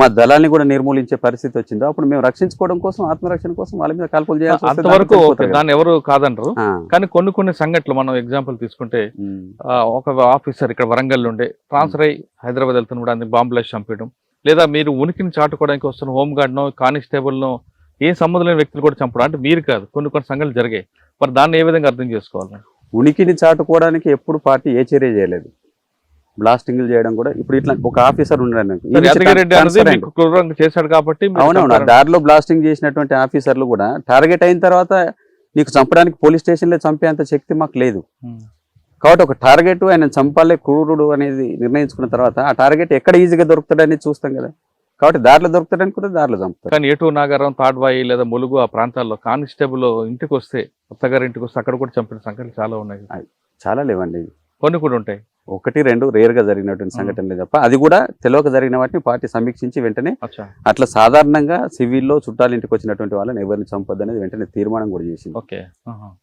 మా దళాన్ని కూడా నిర్మూలించే పరిస్థితి వచ్చిందో అప్పుడు మేము రక్షించుకోవడం కోసం, ఆత్మరక్షణ కోసం వాళ్ళ మీద కాల్పులు చేయాల్సి
అంతవరకు దాన్ని ఎవరు కాదంటారు. కానీ కొన్ని సంఘటనలు మనం ఎగ్జాంపుల్ తీసుకుంటే ఒక ఆఫీసర్ ఇక్కడ వరంగల్ ఉండే ట్రాన్స్ఫర్ అయ్యి హైదరాబాద్ వెళ్తున్నప్పుడు బాంబులు వేసి చంపేయడం, లేదా మీరు ఉనికిని చాటుకోవడానికి వస్తున్న హోంగార్డ్నో కానిస్టేబుల్నో ఏ సంబంధం లేని వ్యక్తులు కూడా చంపడం, అంటే మీరు కాదు కొన్ని సంఘటనలు జరిగాయి. మరి దాన్ని ఏ విధంగా అర్థం చేసుకోవాలి?
ఉనికిని చాటుకోవడానికి ఎప్పుడు పార్టీ ఏ చర్య చేయలేదు. బ్లాస్టింగ్లు చేయడం కూడా ఇప్పుడు ఇట్లా ఒక ఆఫీసర్ ఉన్నాడు
చేశాడు కాబట్టి
అవునవును, దారిలో బ్లాస్టింగ్ చేసినటువంటి ఆఫీసర్లు కూడా టార్గెట్ అయిన తర్వాత నీకు చంపడానికి పోలీస్ స్టేషన్లో చంపేంత శక్తి మాకు లేదు. కాబట్టి ఒక టార్గెట్ ఆయన చంపాలే క్రూరుడు అనేది నిర్ణయించుకున్న తర్వాత ఆ టార్గెట్ ఎక్కడ ఈజీగా దొరుకుతాడని చూస్తాం కదా. కాబట్టి దారిలో దొరుకుతాడని కూడా దారిలో చంపుతారు.
కానీ ఏటూ నాగారం, తాడ్వాయి లేదా ములుగు ఆ ప్రాంతాల్లో కానిస్టేబుల్ ఇంటికి వస్తే, అత్తగారి ఇంటికి వస్తే అక్కడ కూడా చంపిన సంఘటనలు చాలా ఉన్నాయి.
చాలా లేవండి,
కొన్ని కూడా ఉంటాయి.
1-2 రేర్గా జరిగినటువంటి సంఘటనలే తప్ప అది కూడా తెలియక జరిగిన వాటిని పార్టీ సమీక్షించి వెంటనే అట్లా సాధారణంగా సివిల్లో చుట్టాల ఇంటికి వచ్చినటువంటి వాళ్ళని ఎవరిని చంపొద్దు అనేది వెంటనే తీర్మానం కూడా చేసింది.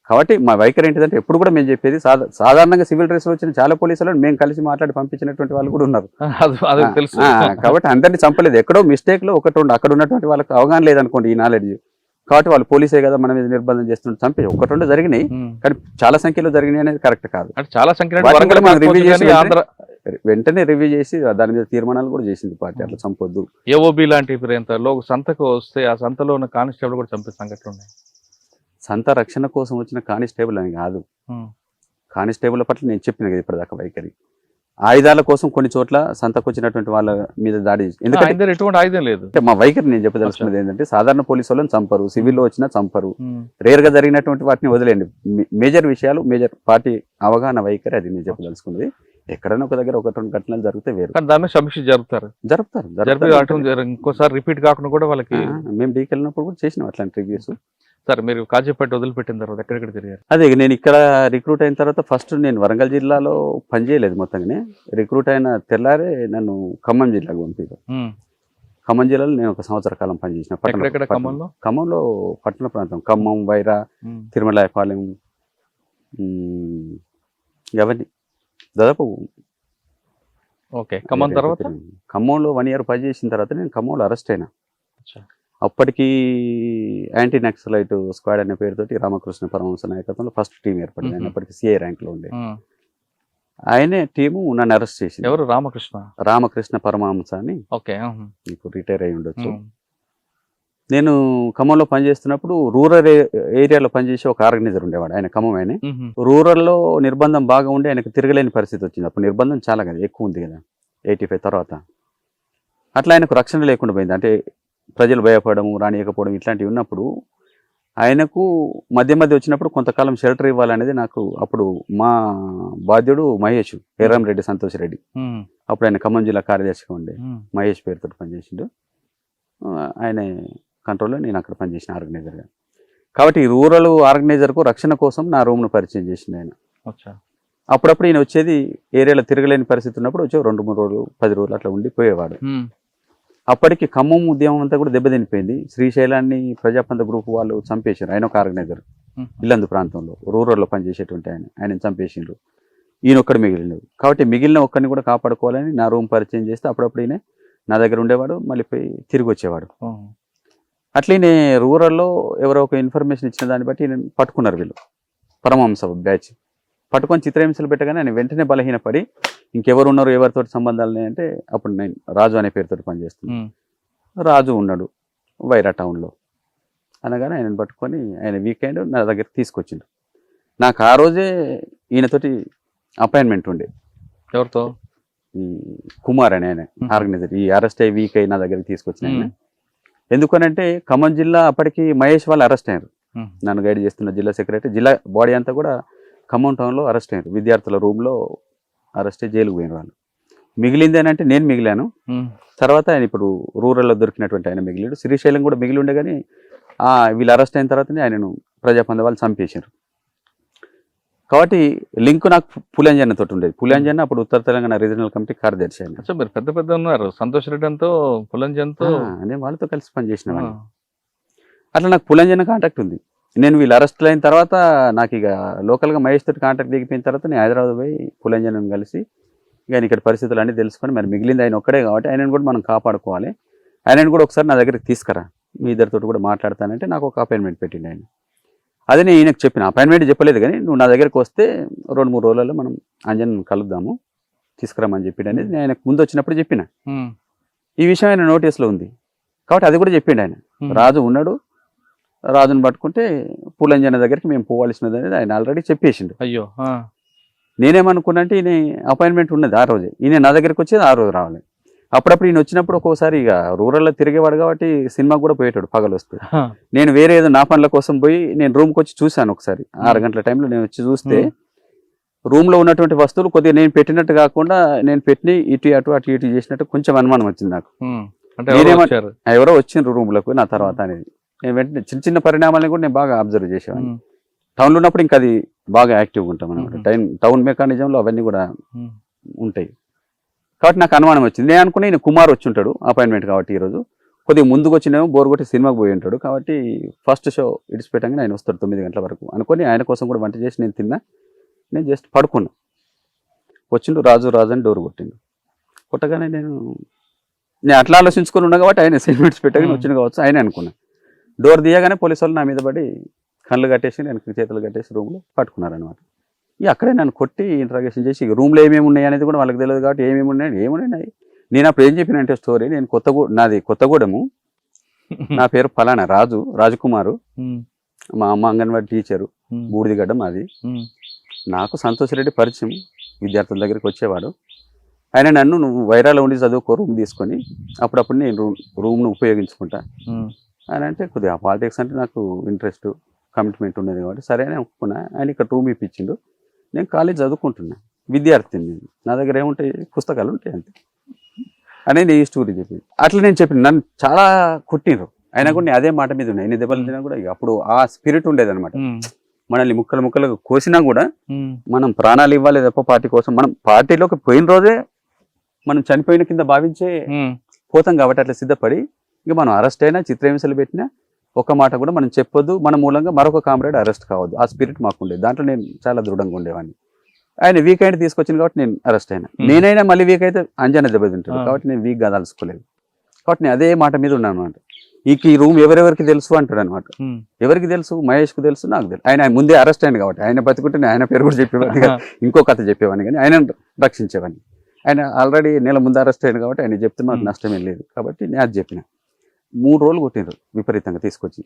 కాబట్టి మా వైఖరి ఏంటిదంటే ఎప్పుడు కూడా మేము చెప్పేది సాధారణంగా సివిల్ డ్రెస్ లో వచ్చిన చాలా పోలీసులను మేము కలిసి మాట్లాడి పంపించినటువంటి వాళ్ళు కూడా ఉన్నారు. కాబట్టి అందరినీ చంపలేదు, ఎక్కడో మిస్టేక్ లో 1-2 అక్కడ ఉన్నటువంటి వాళ్ళకి అవగాహన లేదనుకోండి ఈ నాలెడ్జ్. కాబట్టి వాళ్ళు పోలీసే కదా మన మీద నిర్బంధం చేస్తున్నారు, చంపి 1-2 జరిగినాయి కానీ చాలా సంఖ్యలో జరిగినాయి అనేది కరెక్ట్ కాదు.
చాలా
వెంటనే రివ్యూ చేసి దాని మీద తీర్మానాలు కూడా చేసింది పార్టీ, అట్లా చంపొద్దు.
ఏఓబి లాంటి సంతకు వస్తే ఆ సంతలో ఉన్న కానిస్టేబుల్ కూడా చంపే సంఘటనలు ఉన్నాయి.
సంత రక్షణ కోసం వచ్చిన కానిస్టేబుల్ అని కాదు, కానిస్టేబుల్ పట్ల నేను చెప్పిన కదా ఇప్పటిదాకా వైఖరి. ఆయుధాల కోసం కొన్ని చోట్ల సంతకొచ్చినటువంటి వాళ్ళ మీద దాడి, ఎందుకంటే
ఎటువంటి ఆయుధం లేదు.
మా వైఖరి నేను చెప్పదలుచుకున్నది ఏంటంటే సాధారణ పోలీసు వాళ్ళని చంపరు, సివిల్లో వచ్చినా చంపరు, రేర్ గా జరిగినటువంటి వాటిని వదిలేండి. మేజర్ విషయాలు, మేజర్ పార్టీ అవగాహన వైఖరి అది నేను చెప్పదలుచుకున్నది. ఎక్కడైనా ఒక దగ్గర 1-2 ఘటనలు జరిగితే వేరు,
దాని సమీక్ష జరుపుతారు. ఇంకోసారి రిపీట్ కాకుండా కూడా వాళ్ళకి
మేము డీకి వెళ్ళినప్పుడు కూడా చేసినాం అట్లాంటి రివ్యూస్.
సార్ మీరు కాజీపేట వదిలిపెట్టిన తర్వాత ఎక్కడెక్కడ తిరిగారు?
అదే నేను ఇక్కడ రిక్రూట్ అయిన తర్వాత ఫస్ట్ నేను వరంగల్ జిల్లాలో పనిచేయలేదు, మొత్తంగానే రిక్రూట్ అయిన తెల్లారే నన్ను ఖమ్మం జిల్లాకు పంపారు. ఖమ్మం జిల్లాలో నేను 1 సంవత్సర కాలం పనిచేసిన. ఖమ్మంలో పట్టణ ప్రాంతం, ఖమ్మం, వైరా, తిరుమలాయపాలెం, అవన్నీ దాదాపు.
ఖమ్మం తర్వాత
ఖమ్మంలో 1 year పనిచేసిన తర్వాత నేను ఖమ్మంలో అరెస్ట్ అయినా. అప్పటికి యాంటీ నక్సలైట్ స్క్వాడ్ అనే పేరుతోటి రామకృష్ణ పరమహంస నాయకత్వంలో ఫస్ట్ టీం ఏర్పడింది. ఆయన అప్పటికి సిఐ ర్యాంక్ లో ఉండే ఆయనే టీము నన్ను అరెస్ట్ చేసింది.
ఎవరు?
రామకృష్ణ పరమహంస అని, మీకు రిటైర్ అయి ఉండొచ్చు. నేను ఖమ్మంలో పనిచేస్తున్నప్పుడు రూరల్ ఏరియాలో పనిచేసే ఒక ఆర్గనైజర్ ఉండేవాడు, ఆయన ఖమ్మం ఆయన. రూరల్లో నిర్బంధం బాగా ఉండి ఆయనకు తిరగలేని పరిస్థితి వచ్చింది. అప్పుడు నిర్బంధం చాలా కదా ఎక్కువ ఉంది కదా 85 తర్వాత. అట్లా ఆయనకు రక్షణ లేకుండా పోయింది, అంటే ప్రజలు భయపడము, రానియకపోవడం ఇట్లాంటివి ఉన్నప్పుడు ఆయనకు మధ్య వచ్చినప్పుడు కొంతకాలం షెల్టర్ ఇవ్వాలనేది నాకు అప్పుడు మా బాధ్యుడు మహేష్, రెడ్డి సంతోష్ రెడ్డి, అప్పుడు ఆయన ఖమ్మం జిల్లా కార్యదర్శిగా ఉండే మహేష్ పేరుతో పనిచేసిండు. ఆయన కంట్రోల్లో నేను అక్కడ పనిచేసిన ఆర్గనైజర్గా. కాబట్టి ఈ రూరల్ ఆర్గనైజర్కు రక్షణ కోసం నా రూమ్ను పరిచయం చేసింది ఆయన. అప్పుడప్పుడు ఈయన వచ్చేది ఏరియాలో తిరగలేని పరిస్థితి ఉన్నప్పుడు వచ్చి 2-3 రోజులు 10 రోజులు అట్లా ఉండి పోయేవాడు. అప్పటికి ఖమ్మం ఉద్యమం అంతా కూడా దెబ్బతినిపోయింది. శ్రీశైలాన్ని ప్రజాపంత గ్రూప్ వాళ్ళు చంపేశారు. ఆయన ఒక ఆర్గనైజర్, ఇల్లందు ప్రాంతంలో రూరల్లో పనిచేసేటువంటి ఆయన చంపేసిండ్రు. ఈయన ఒక్కడు మిగిలిండు. కాబట్టి మిగిలిన ఒక్కడిని కూడా కాపాడుకోవాలని నా రూమ్ పరిచయం చేస్తే అప్పుడప్పుడు ఈయన నా దగ్గర ఉండేవాడు, మళ్ళీ పోయి తిరిగి వచ్చేవాడు. అట్లనే రూరల్లో ఎవరో ఒక ఇన్ఫర్మేషన్ ఇచ్చిన దాన్ని బట్టి ఈయన పట్టుకున్నారు వీళ్ళు, పరమహంస బ్యాచ్. పట్టుకొని చిత్రహింసలు పెట్టగానే ఆయన వెంటనే బలహీనపడి ఇంకెవరు ఉన్నారు, ఎవరితోటి సంబంధాలు అంటే అప్పుడు నేను రాజు అనే పేరుతో పనిచేస్తున్నాను. రాజు ఉన్నాడు వైరా టౌన్లో అనగానే ఆయనను పట్టుకొని ఆయన వీకెండ్ నా దగ్గరికి తీసుకొచ్చిండు. నాకు ఆ రోజే ఈయనతోటి అపాయింట్మెంట్ ఉండే.
ఎవరితో?
ఈ కుమార్ అని ఆయన ఆర్గనైజర్. ఈ అరెస్ట్ అయ్యి వీక్ అయ్యి నా దగ్గరికి తీసుకొచ్చిన ఆయన. ఎందుకనంటే ఖమ్మం జిల్లా అప్పటికి మహేష్ వాళ్ళు అరెస్ట్ అయ్యారు. నన్ను గైడ్ చేస్తున్న జిల్లా సెక్రటరీ, జిల్లా బాడీ అంతా కూడా ఖమ్మం టౌన్లో అరెస్ట్ అయ్యారు. విద్యార్థుల రూమ్లో అరెస్ట్ అయ్యి జైలుకు పోయిన వాళ్ళు. మిగిలింది అని అంటే నేను మిగిలాను. తర్వాత ఆయన ఇప్పుడు రూరల్లో దొరికినటువంటి ఆయన మిగిలిడు. శ్రీశైలం కూడా మిగిలి ఉండే కానీ వీళ్ళు అరెస్ట్ అయిన తర్వాతనే ఆయనను ప్రజాపంద వాళ్ళు చంపేశారు. కాబట్టి లింక్ నాకు పులంజన్న తోటి ఉండేది. పులంజన్న అప్పుడు ఉత్తర తెలంగాణ రీజనల్ కమిటీ కార్యదర్శి ఆయన.
మీరు పెద్ద పెద్ద ఉన్నారు, సంతోష్ రెడ్డితో పులంజన్తో
నేను వాళ్ళతో కలిసి పనిచేసిన వాళ్ళు. అట్లా నాకు పులంజన్న కాంటాక్ట్ ఉంది. నేను వీళ్ళు అరెస్ట్ అయిన తర్వాత నాకు ఇక లోకల్గా మహేష్ తోటి కాంటాక్ట్ దిగిపోయిన తర్వాత నేను హైదరాబాద్ పోయి పులంజనం కలిసి ఇక ఇక్కడ పరిస్థితులు అన్నీ తెలుసుకొని మరి మిగిలింది ఆయన ఒక్కడే కాబట్టి ఆయనను కూడా మనం కాపాడుకోవాలి, ఆయనను కూడా ఒకసారి నా దగ్గరికి తీసుకురా, మీ ఇద్దరితో కూడా మాట్లాడతానంటే నాకు ఒక అపాయింట్మెంట్ పెట్టిండు ఆయన. అదే నేను ఈయనకు చెప్పిన, అపాయింట్మెంట్ చెప్పలేదు కానీ నువ్వు నా దగ్గరికి వస్తే 2-3 రోజులలో మనం అంజన్ కలుద్దాము, తీసుకురామని చెప్పిండు అనేది నేను ఆయనకు ముందు వచ్చినప్పుడు చెప్పిన. ఈ విషయం ఆయన నోటీస్లో ఉంది కాబట్టి అది కూడా చెప్పిండు ఆయన. రాజు ఉన్నాడు, రాజుని పట్టుకుంటే పులంజన దగ్గరికి మేము పోవాల్సినది అనేది ఆయన ఆల్రెడీ చెప్పేసిండు.
అయ్యో,
నేనేమనుకున్నా అంటే ఈయన అపాయింట్మెంట్ ఉన్నది ఆ రోజే, ఈయన నా దగ్గరికి వచ్చేది ఆ రోజు రావాలి. అప్పుడప్పుడు ఈయన వచ్చినప్పుడు ఒక్కోసారి ఇక రూరల్లో తిరిగేవాడు కాబట్టి సినిమాకి కూడా పోయేటాడు పగలు వస్తే. నేను వేరే ఏదో నా పనుల కోసం పోయి నేను రూమ్కి వచ్చి చూశాను ఒకసారి 6 గంటల టైంలో. నేను వచ్చి చూస్తే రూమ్లో ఉన్నటువంటి వస్తువులు కొద్దిగా నేను పెట్టినట్టు కాకుండా నేను పెట్టి ఇటు అటు అటు ఇటు చేసినట్టు కొంచెం అనుమానం వచ్చింది నాకు. ఎవరో వచ్చిండ్రు రూమ్లకు నా తర్వాత అనేది. నేను వెంటనే చిన్న చిన్న పరిణామాలను కూడా నేను బాగా అబ్జర్వ్ చేసేవాడిని. టౌన్లో ఉన్నప్పుడు ఇంకా అది బాగా యాక్టివ్గా ఉంటాం అనమాట. టౌన్ మెకానిజంలో అవన్నీ కూడా ఉంటాయి కాబట్టి నాకు అనుమానం వచ్చింది. నేను అనుకుని నేను కుమార్ వచ్చి ఉంటాడు అపాయింట్మెంట్ కాబట్టి ఈరోజు కొద్దిగా ముందుకు వచ్చినేమో బోర్ కొట్టి సినిమాకి పోయి ఉంటాడు కాబట్టి ఫస్ట్ షో ఇడిచిపెట్టంగా ఆయన వస్తాడు 9 గంటల వరకు అనుకొని ఆయన కోసం కూడా వంట చేసి నేను తిన్నా. నేను జస్ట్ పడుకున్నా. వచ్చిండు రాజు అని డోర్ కొట్టిండు. కొట్టగానే నేను అట్లా ఆలోచించుకొని ఉన్నా కాబట్టి ఆయన సెగ్మెంట్స్ పెట్టగానే వచ్చిండు కావచ్చు ఆయన అనుకున్నా. డోర్ తీయగానే పోలీసు వాళ్ళు నా మీద పడి కళ్ళు కట్టేసి నేను చేతులు కట్టేసి రూమ్లో పట్టుకున్నారనమాట. ఇక అక్కడే నన్ను కొట్టి ఇంట్రాగేషన్ చేసి రూమ్లో ఏమేమి ఉన్నాయి అనేది కూడా వాళ్ళకి తెలియదు కాబట్టి ఏమేమి ఉన్నాయి. నేను అప్పుడు ఏం చెప్పినంటే స్టోరీ, నేను నాది కొత్తగూడెము, నా పేరు ఫలానా రాజకుమారు, మా అమ్మ అంగన్వాడీ టీచరు, బూడిదిగడ్డ మాది. నాకు సంతోష్ రెడ్డి పరిచయం, విద్యార్థుల దగ్గరికి వచ్చేవాడు. ఆయన నన్ను నువ్వు వైరాలో ఉండి చదువుకో రూమ్ తీసుకొని అప్పుడప్పుడు నేను రూమ్ను ఉపయోగించుకుంటా అని అంటే కొద్దిగా పాలిటిక్స్ అంటే నాకు ఇంట్రెస్ట్ కమిట్మెంట్ ఉండేది కాబట్టి సరే అని ఒప్పుకున్నా. ఆయన ఇక్కడ రూమ్ ఇప్పించిండు. నేను కాలేజ్ చదువుకుంటున్నా, విద్యార్థిని, నా దగ్గర ఏముంటాయి పుస్తకాలు ఉంటాయి అంతే అనేది ఈ స్టోరీ చెప్పింది. అట్లా నేను చెప్పిన నన్ను చాలా కొట్టిండ్రు. అయినా కూడా నేను అదే మాట మీద ఉన్నాయి. ఎన్ని దెబ్బలు తిన్నా కూడా అప్పుడు ఆ స్పిరిట్ ఉండేది అనమాట. మనల్ని ముక్కలు కోసినా కూడా మనం ప్రాణాలు ఇవ్వాలి తప్ప పార్టీ కోసం. మనం పార్టీలోకి పోయిన రోజే మనం చనిపోయిన కింద భావించే పోతాం కాబట్టి అట్లా సిద్ధపడి ఇక మనం అరెస్ట్ అయినా చిత్రహింసలు పెట్టినా ఒక మాట కూడా మనం చెప్పొద్దు, మన మూలంగా మరొక కామ్రేడ్ అరెస్ట్ కావద్దు. ఆ స్పిరిట్ మాకు ఉండేది. దాంట్లో నేను చాలా దృఢంగా ఉండేవాడిని. ఆయన వీక్ అయితే తీసుకొచ్చింది కాబట్టి నేను అరెస్ట్ అయినా. నేనైనా మళ్ళీ వీక్ అయితే అంజన దెబ్బతింటాడు కాబట్టి నేను వీక్గా దాల్చుకోలేదు. కాబట్టి నేను అదే మాట మీద ఉన్నాను అనమాట. ఈ రూమ్ ఎవరెవరికి తెలుసు అంటాడు అనమాట. ఎవరికి తెలుసు? మహేష్కు తెలుసు, నాకు తెలుసు. ఆయన ముందే అరెస్ట్ అయింది కాబట్టి ఆయన బతుకుంటే ఆయన పేరు కూడా చెప్పేవాడిని, ఇంకో కథ చెప్పేవాడిని, కానీ ఆయన రక్షించేవాడిని. ఆయన ఆల్రెడీ నెల ముందు అరెస్ట్ అయింది కాబట్టి ఆయన చెప్తే మాకు నష్టమేం లేదు కాబట్టి నేను అది చెప్పిన. 3 రోజులు కొట్టినారు విపరీతంగా తీసుకొచ్చి.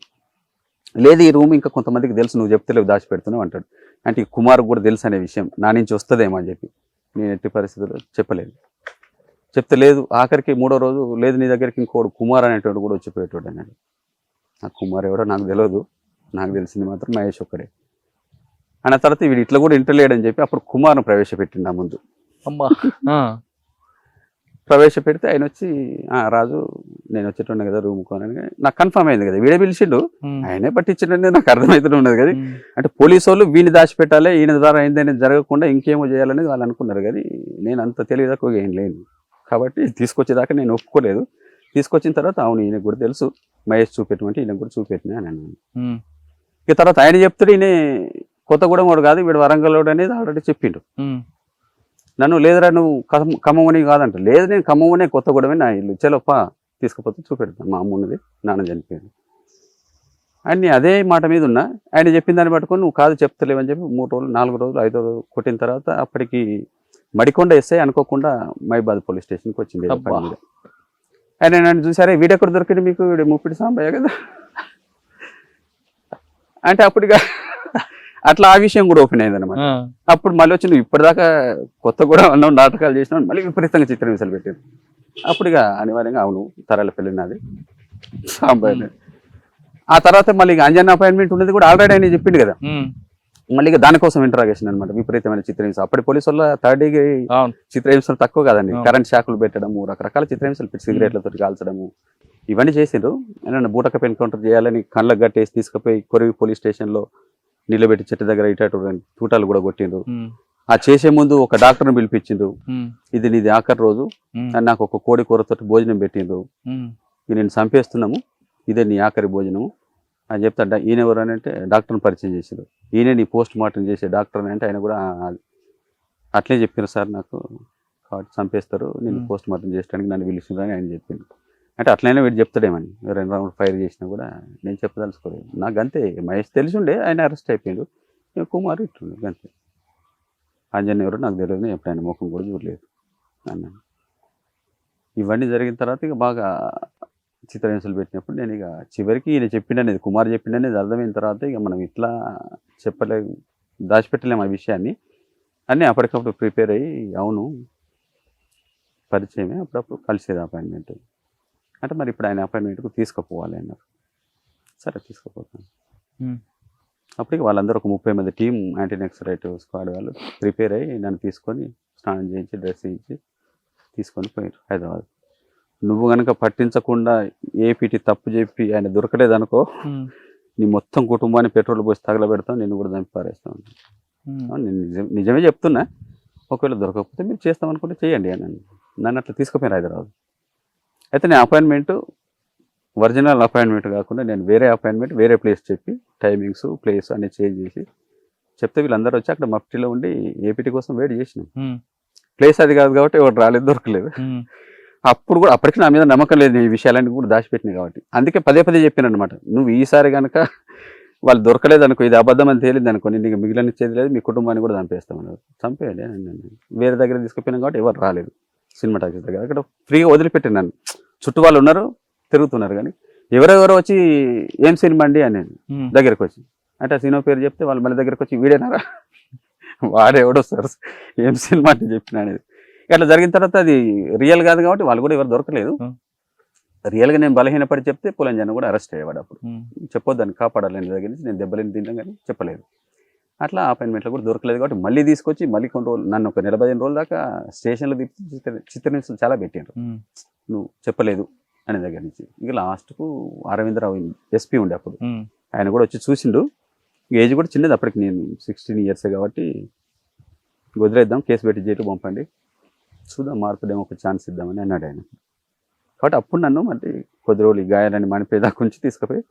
లేదు ఈ రూమ్ ఇంకా కొంతమందికి తెలుసు, నువ్వు చెప్తలేవు దాచిపెడుతున్నావు అంటాడు. అంటే ఈ కుమార్ కూడా తెలుసు అనే విషయం నా నుంచి వస్తుందేమో అని చెప్పి నేను ఎట్టి పరిస్థితుల్లో చెప్తే లేదు. ఆఖరికి 3వ రోజు లేదు నీ దగ్గరికి ఇంకోడు కుమార్ అనేటోడు కూడా వచ్చిపోయేటోడు అన్నాడు. ఆ కుమార్ ఎవరో నాకు తెలియదు, నాకు తెలిసింది మాత్రం మహేష్ ఒక్కడే అన్న తర్వాత వీడు ఇట్లా కూడా ఇంటర్లేడని చెప్పి అప్పుడు కుమార్ను ప్రవేశపెట్టిండు. ఆ ముందు ప్రవేశపెడితే ఆయన వచ్చి రాజు నేను వచ్చేటోండే కదా రూమ్ కోనని నాకు కన్ఫర్మ్ అయింది కదా, వీడే పిలిచిండు, ఆయనే పట్టించిండే నాకు అర్థమవుతూనే ఉన్నది కదా. అంటే పోలీసు వాళ్ళు వీడిని దాచిపెట్టాలి, ఈయన ద్వారా అయిందని జరగకుండా ఇంకేమో చేయాలనేది వాళ్ళు అనుకున్నారు. కానీ నేను అంత తెలియదాకా ఏం లేను కాబట్టి తీసుకొచ్చేదాకా నేను ఒప్పుకోలేదు. తీసుకొచ్చిన తర్వాత అవును ఈయనకు కూడా తెలుసు మహేష్ చూపెట్టమంటే ఈయనకు కూడా చూపెట్టినా అని అన్నాను.
ఉమ్,
ఇక తర్వాత ఆయన చెప్తాడు ఈయన కొత్తగూడెం వాడు కాదు వీడు వరంగల్ అనేది ఆల్రెడీ చెప్పిండు.
ఉమ్,
నన్ను లేదురా నువ్వు ఖమ్మమని కాదంట, లేదు నేను ఖమ్మమనే కొత్తగూడెమే నా ఇల్లు చెలోపా తీసుకుపోతే చూపెడతాను, మా అమ్మ ఉన్నది నాన్న చనిపోయాడు అని అదే మాట మీద ఉన్నా. ఆయన చెప్పిన దాన్ని పట్టుకొని నువ్వు కాదు చెప్తలేవని చెప్పి 3 రోజులు 4 రోజులు 5 రోజులు కొట్టిన తర్వాత అప్పటికి మడికొండ ఎస్ఐ అనుకోకుండా మైబాద్ పోలీస్ స్టేషన్కి వచ్చింది.
అబ్బా.
ఆయన నన్ను చూసారే వీడెక్కడ దొరికింది మీకు, వీడు ముప్పిడి సాంబయ్య కదా అంటే అప్పుడుగా అట్లా ఆ విషయం కూడా ఓపెన్ అయింది అనమాట.
ఆ,
అప్పుడు మళ్ళీ వచ్చి నువ్వు ఇప్పటిదాకా కొత్త కూడా ఉన్నావు నాటకాలు చేసినావు మళ్ళీ విపరీతంగా చిత్రహింసలు పెట్టారు. అప్పుడుగా అనివార్యంగా అవును తరాల పెళ్ళి నాది సాంబయ్య. ఆ తర్వాత మళ్ళీ అంజన్ అపాయింట్మెంట్ ఉన్నది కూడా ఆల్రెడీ ఆయన చెప్పిండు కదా,
ఉమ్,
మళ్ళీ దానికోసం ఇంటరాగేషన్ అనమాట. విపరీతమైన చిత్రహింస అప్పటి పోలీసు వల్ల 3rd డిగ్రీ
అవును.
చిత్రహింసలు తక్కువ కాదండి.
అవును.
కరెంట్ షాకులు పెట్టడము, రకరకాల చిత్రహింసలు పెట్టి సిగరెట్లతో కాల్చడము ఇవన్నీ చేసిండ్రు. నన్ను బూటకపు ఎన్కౌంటర్ చేయాలని కళ్ళకు గట్టేసి తీసుకుపోయి కొరివి పోలీస్ స్టేషన్లో నిలబెట్టి చెట్టు దగ్గర ఇటు తూటాలు కూడా కొట్టిండ్రు.
ఉమ్,
ఆ చేసే ముందు ఒక డాక్టర్ని పిలిపించిండ్రు,
ఉమ్,
ఇది నీది ఆఖరి రోజు
ఉమ్,
అని నాకు ఒక కోడి కూరతో భోజనం పెట్టిండ్రు,
ఉమ్,
ఇది నేను చంపేస్తున్నాము ఇదే నీ ఆఖరి భోజనము అని చెప్తా. ఈయన ఎవరు అని అంటే డాక్టర్ని పరిచయం చేసారు, ఈయన నీ పోస్ట్ మార్టం చేసే డాక్టర్ అని అంటే ఆయన కూడా అట్లే చెప్పారు సార్ నాకు కాబట్టి చంపేస్తారు నేను పోస్ట్ మార్టం చేయడానికి నన్ను పిలిచిండ్రు అని ఆయన చెప్పిండు. అంటే అట్లయినా వీడు చెప్తాడేమని 2 రౌండ్ ఫైర్ చేసినా కూడా నేను చెప్పదలుచుకోలేదు. నాకు అంతే మహేష్ తెలిసి ఉండే ఆయన అరెస్ట్ అయిపోయాడు, కుమార్ ఇట్టుండే అంతే. అంజన్ ఎవరు నాకు తెలియదు, ఎప్పుడైనా ముఖం కూడా చూడలేదు అన్నాను. ఇవన్నీ జరిగిన తర్వాత ఇక బాగా చిత్రహింసలు పెట్టినప్పుడు నేను ఇక చివరికి ఈయన చెప్పిండనేది కుమార్ చెప్పిండనేది అర్థమైన తర్వాత ఇక మనం ఇట్లా చెప్పలేము దాచిపెట్టలేము ఆ విషయాన్ని అన్నీ అప్పటికప్పుడు ప్రిపేర్ అయ్యి అవును పరిచయమే అప్పుడప్పుడు కలిసేది అపాయింట్మెంట్ అంటే మరి ఇప్పుడు ఆయన అపాయింట్మెంట్కు తీసుకుపోవాలి అన్నారు. సరే తీసుకుపోతాను.
ఉమ్,
అప్పటికి వాళ్ళందరూ ఒక 30 మంది టీం యాంటీ నక్సలైట్ స్క్వాడ్ వాళ్ళు ప్రిపేర్ అయ్యి నన్ను తీసుకొని స్నానం చేయించి డ్రెస్ చేయించి తీసుకొని పోయారు హైదరాబాద్. నువ్వు కనుక పట్టించకుండా ఏపీటీ తప్పు చెప్పి ఆయన దొరకలేదనుకో
ఉమ్,
నీ మొత్తం కుటుంబాన్ని పెట్రోల్ పోసి తగలబెడతాం, నిన్ను కూడా చంపి పారేస్తాం.
ఉమ్,
నేను నిజమే చెప్తున్నా, ఒకవేళ దొరకకపోతే మీరు చేస్తామనుకుంటే చేయండి అని నన్ను అట్లా తీసుకుపోయారు హైదరాబాద్. అయితే నేను అపాయింట్మెంట్ ఒరిజినల్ అపాయింట్మెంట్ కాకుండా నేను వేరే అపాయింట్మెంట్ వేరే ప్లేస్ చెప్పి టైమింగ్స్ ప్లేస్ అన్ని చేంజ్ చేసి చెప్తే వీళ్ళందరూ వచ్చి అక్కడ మఫ్టీలో ఉండి ఏపీటీ కోసం వెయిట్ చేసినాం.
ఉమ్,
ప్లేస్ అది కాదు కాబట్టి ఎవరు రాలేదు దొరకలేదు.
ఉమ్,
అప్పుడు కూడా అప్పటికి నా మీద నమ్మకం లేదు ఈ విషయాలన్నీ కూడా దాచిపెట్టినాయి కాబట్టి అందుకే పదే చెప్పాను అనమాట. నువ్వు ఈసారి కనుక వాళ్ళు దొరకలేదు అనుకో ఇది అబద్ధం అని తేలింది అనుకో నీకు మిగిలిన ఇచ్చేది లేదు, మీ కుటుంబాన్ని కూడా చంపేస్తామన్నారు. చంపేయండి వేరే దగ్గర తీసుకుపోయినాం కాబట్టి ఎవరు రాలేదు. సినిమా టాకీస్ దగ్గర అక్కడ ఫ్రీగా వదిలిపెట్టాను నన్ను. చుట్టూ వాళ్ళు ఉన్నారు తిరుగుతున్నారు కానీ ఎవరెవరో వచ్చి ఏం సినిమా అండి అని
ఉమ్,
దగ్గరకు వచ్చి అంటే ఆ సినిమా పేరు చెప్తే వాళ్ళు మళ్ళీ దగ్గరకు వచ్చి వీడేనారా వాడే ఎవడో సార్ ఏం సినిమా అంటే చెప్పిన అనేది. అట్లా జరిగిన తర్వాత అది రియల్ కాదు కాబట్టి వాళ్ళు కూడా ఎవరు దొరకలేదు. రియల్గా నేను బలహీనపడి చెప్తే పులంజన్ కూడా అరెస్ట్ అయ్యేవాడు. అప్పుడు చెప్పొద్దని కాపాడాలని దగ్గర నుంచి నేను దెబ్బలేని తిన్నాం కానీ చెప్పలేదు. అట్లా అపాయింట్మెంట్లో కూడా దొరకలేదు కాబట్టి మళ్ళీ తీసుకొచ్చి మళ్ళీ కొన్ని రోజులు నన్ను ఒక 15 రోజుల దాకా స్టేషన్లో చిత్రహింసలు చాలా పెట్టారు. నువ్వు చెప్పలేదు అనే దగ్గర నుంచి ఇక లాస్ట్కు అరవిందరావు ఎస్పీ ఉండే అప్పుడు ఆయన కూడా వచ్చి చూసిండు. ఏజ్ కూడా చిన్నది అప్పటికి, నేను 16 years కాబట్టి వదిలేద్దాం కేసు పెట్టి జైలు పంపండి చూద్దాం మారుతుందేమో ఒక ఛాన్స్ ఇద్దామని అన్నాడు ఆయన. కాబట్టి అప్పుడు నన్ను మళ్ళీ కొద్ది రోజులు ఈ గాయాలని మణిపేదాకా ఉంచి తీసుకుపోయి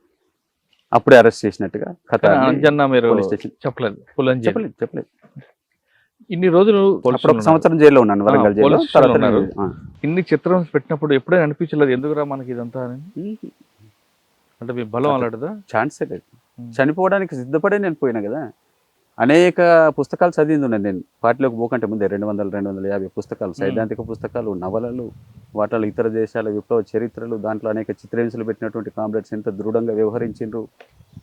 అప్పుడే అరెస్ట్ చేసినట్టుగా కథ పోలీస్ స్టేషన్ చెప్పలేదు.
ఇన్ని రోజులు
అప్పుడు 1 సంవత్సరం జైల్లో ఉన్నాను వరంగల్ జైల్లో.
ఇన్ని చిత్రం పెట్టినప్పుడు ఎప్పుడైనా అనిపించలేదు ఎందుకురా మనకి ఇదంతా అని? అంటే మీ బలం అలాంటిదా?
ఛాన్సే లేదు. చనిపోవడానికి సిద్ధపడే నేను పోయినా కదా. అనేక పుస్తకాలు చదివింది ఉన్నాను నేను పార్టీలోకి పోకంటే ముందే 200-250 పుస్తకాలు, సైద్ధాంతిక పుస్తకాలు, నవలలు, వాటిలో ఇతర దేశాల విప్లవ చరిత్రలు, దాంట్లో అనేక చిత్రహింసలు పెట్టినటువంటి కామ్రేడ్స్ ఎంత దృఢంగా వ్యవహరించిండ్రు,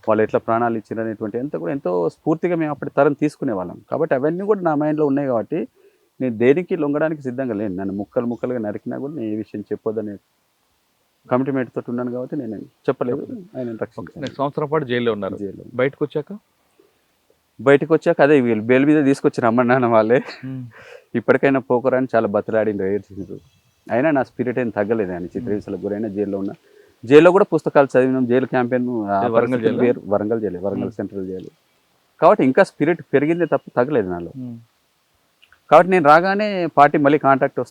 వాళ్ళు ఎట్లా ప్రాణాలు ఇచ్చిండ్రు అనేటువంటి ఎంతో స్ఫూర్తిగా మేము అప్పటి తరం తీసుకునే వాళ్ళం. కాబట్టి అవన్నీ కూడా నా మైండ్లో ఉన్నాయి కాబట్టి నేను దేనికి లొంగడానికి సిద్ధంగా లేను. నన్ను ముక్కలుగా నరికినా కూడా నేను ఏ విషయం చెప్పొద్దనే కమిట్మెంట్ తోటి ఉన్నాను కాబట్టి నేను చెప్పలేదు. ఆయన
సంవత్సరం పాటు జైల్లో ఉన్నారు.
జైల్లో
బయటకు వచ్చాక
అదే వీళ్ళు బెయిల్ మీద తీసుకొచ్చి రమ్మన్నాను వాళ్ళే. ఇప్పటికైనా పోకరాని చాలా బతలాడిండ్రు ఏడ్చిండ్రు. అయినా నా స్పిరిట్ ఏం తగ్గలేదు. ఆయన చిత్రహింసలకు గురైనా జైల్లో ఉన్నా. జైల్లో కూడా పుస్తకాలు చదివినాం. Jail campaign Warangal jail, Warangal central jail. కాబట్టి ఇంకా స్పిరిట్ పెరిగిందే తప్ప తగ్గలేదు నాలో. కాబట్టి నేను రాగానే పార్టీ మళ్ళీ కాంటాక్ట్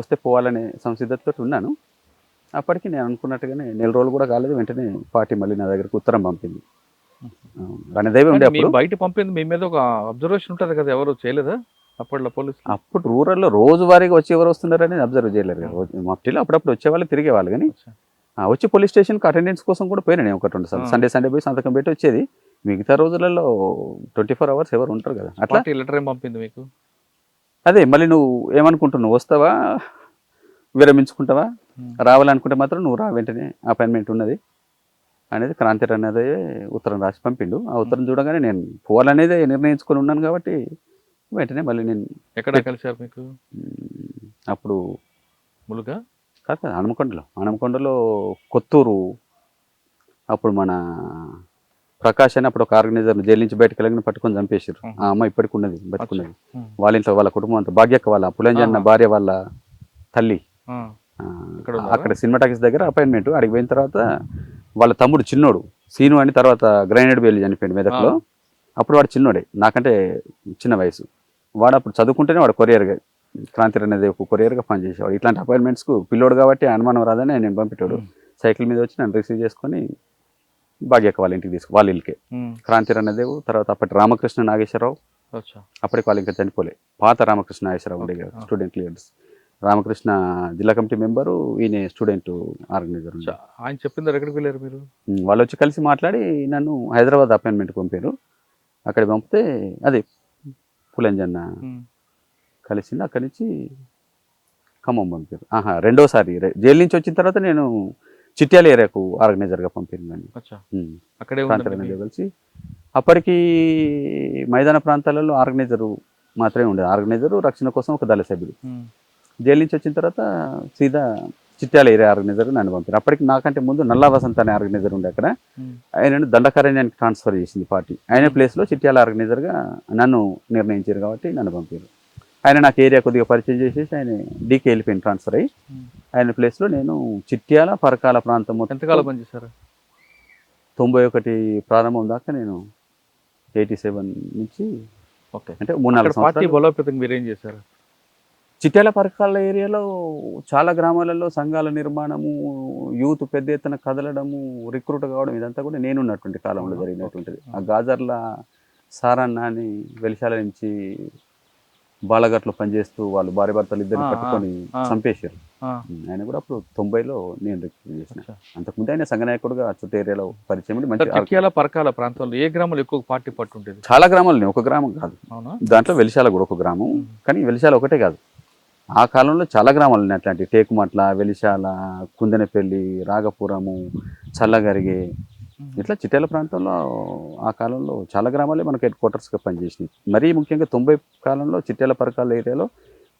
వస్తే పోవాలనే సంసిద్ధతతో ఉన్నాను. అప్పటికి నేను అనుకున్నట్టుగానే నెల రోజులు కూడా కాలేదు, వెంటనే పార్టీ మళ్ళీ నా దగ్గరకు ఉత్తరం పంపింది. రణదేవి ఉండే
మీ
అప్పుడు.
బయట పంపింది మీ మీద ఒక అబ్జర్వేషన్ ఉంటుంది కదా, ఎవరు చేయలేదా అప్పట్లో పోలీసులు?
అప్పుడు రూరల్లో రోజువారీగా వచ్చి ఎవరు వస్తున్నారని అబ్జర్వ్ చేయలేరు కదా. మట్టిలో అప్పుడప్పుడు వచ్చేవాళ్ళు, తిరిగేవాళ్ళు. కానీ వచ్చి పోలీస్ స్టేషన్కి అటెండెన్స్ కోసం కూడా పోయినా నేను 1-2 సార్లు. సండే పోయి సంతకం పెట్టి వచ్చేది. మిగతా రోజులలో 24 hours ఎవరు ఉంటారు కదా. అట్లా
లెటర్ ఏం పంపింది మీకు?
అదే మళ్ళీ నువ్వు ఏమనుకుంటున్నావు, వస్తావా విరమించుకుంటావా, రావాలనుకుంటే మాత్రం నువ్వు రా, వెంటనే అపాయింట్మెంట్ ఉన్నది అనేది క్రాంతి అనేది ఉత్తరం రాసి పంపిండు. ఆ ఉత్తరం చూడగానే నేను పోవాలనేదే నిర్ణయించుకొని ఉన్నాను కాబట్టి వెంటనే మళ్ళీ నేను.
ఎక్కడ కలిసారు మీకు
అప్పుడు?
ములుగా
కాదు, హనుమకొండలో కొత్తూరు. అప్పుడు మన ప్రకాష్ అని అప్పుడు ఒక ఆర్గనైజర్ జైలు నుంచి బయటకు వెళ్ళగానే పట్టుకొని చంపేసారు. ఆ అమ్మ ఇప్పటికి ఉన్నది, బతుకున్నది. వాళ్ళ ఇంట్లో వాళ్ళ కుటుంబం అంతా, భాగ్యక్క వాళ్ళ పులంజన్న భార్య వాళ్ళ తల్లి. అక్కడ సినిమా టాకీస్ దగ్గర అపాయింట్మెంట్. అడిగి పోయిన తర్వాత వాళ్ళ తమ్ముడు చిన్నోడు సీను అని తర్వాత గ్రైనేడ్ బేలి చనిపోయింది మెదక్లో. అప్పుడు వాడు చిన్నోడే, నాకంటే చిన్న వయసు. వాడు అప్పుడు చదువుకుంటేనే వాడు కొరియర్గా, క్రాంతి అనేది ఒక కొరియర్గా పనిచేసేవాడు. ఇట్లాంటి అపాయింట్మెంట్స్కు పిల్లోడు కాబట్టి అనుమానం రాదని నేను పంపించాడు. సైకిల్ మీద వచ్చి నన్ను రిసీవ్ చేసుకొని భాగ్యక్క వాళ్ళ ఇంటికి వాళ్ళ ఇల్లుకే. క్రాంతి రణదేవు తర్వాత అప్పటి రామకృష్ణ నాగేశ్వరరావు, అప్పటికి వాళ్ళు ఇంకా చనిపోలే. పాత రామకృష్ణ నాగేశ్వరరావు ఉండే స్టూడెంట్ లీడర్స్. రామకృష్ణ జిల్లా కమిటీ మెంబరు, ఈయన స్టూడెంట్ ఆర్గనైజర్.
ఆయన చెప్పింది ఎక్కడికి వెళ్ళారు మీరు?
వాళ్ళు వచ్చి కలిసి మాట్లాడి నన్ను హైదరాబాద్ అపాయింట్మెంట్ పంపారు. అక్కడ పంపితే అదే పులంజన్న కలిసింది. అక్కడి నుంచి ఖమ్మం పంపారు. రెండోసారి జైలు నుంచి వచ్చిన తర్వాత నేను చిట్యాల ఏరియాకు ఆర్గనైజర్గా పంపిందని కలిసి. అప్పటికి మైదాన ప్రాంతాలలో ఆర్గనైజరు మాత్రమే ఉండేది. ఆర్గనైజరు, రక్షణ కోసం ఒక దళ సభ్యుడు. జైలు నుంచి వచ్చిన తర్వాత సీదా చిట్యాల ఏరియా ఆర్గనైజర్ నన్ను పంపారు. అప్పటికి నాకంటే ముందు నల్లా వసంత్ అనే ఆర్గనైజర్ ఉండే అక్కడ. ఆయన దండకారణ్యానికి ట్రాన్స్ఫర్ చేసింది పార్టీ. ఆయన ప్లేస్లో చిట్యాల ఆర్గనైజర్గా నన్ను నిర్ణయించారు కాబట్టి నన్ను పంపారు. ఆయన నాకు ఏరియా కొద్దిగా పరిచయం చేసేసి ఆయన డీకే వెళ్ళిపోయింది ట్రాన్స్ఫర్ అయ్యి. ఆయన ప్లేస్లో నేను చిట్యాల పరకాల ప్రాంతం మొత్తం.
ఎంతకాలం పనిచేశారు?
91 ప్రారంభం దాకా నేను 87 నుంచి. ఓకే, అంటే 3-4
సంవత్సరాలు. బలోపేతం మీరేం చేశారు?
చిట్యాల పరకాల ఏరియాలో చాలా గ్రామాలలో సంఘాల నిర్మాణము, యూత్ పెద్ద ఎత్తున కదలడము, రిక్రూట్ కావడం, ఇదంతా కూడా నేనున్నటువంటి కాలంలో జరిగినటువంటిది. ఆ గాజర్ల సారన్న అని వెలిశాల నుంచి బాలఘట్లో పనిచేస్తూ వాళ్ళు భార్య భర్తలు ఇద్దరిని పట్టుకొని చంపేశారు. ఆయన కూడా అప్పుడు 90లో నేను రిక్రూట్ చేసిన. అంతకుముందు ఆయన సంఘనాయకుడుగా చుట్టూ ఏరియాలో పరిచయం.
మంచి పరకాల ప్రాంతంలో ఏ గ్రామాలు ఎక్కువ పార్టీ పట్టు ఉంటుంది?
చాలా గ్రామాలు, ఒక గ్రామం కాదు. దాంట్లో వెలిశాల కూడా ఒక గ్రామం. కానీ వెలిశాల ఒకటే కాదు, ఆ కాలంలో చాలా గ్రామాలు ఉన్నాయి. అట్లాంటి టేకుమట్ల, వెలిశాల, కుందనపల్లి, రాగపురము, చల్లగరిగే, ఇట్లా చిట్యాల ప్రాంతంలో ఆ కాలంలో చాలా గ్రామాలే మనకు హెడ్ క్వార్టర్స్గా పనిచేసినాయి. మరీ ముఖ్యంగా 90 కాలంలో చిట్యాల పరకాల ఏరియాలో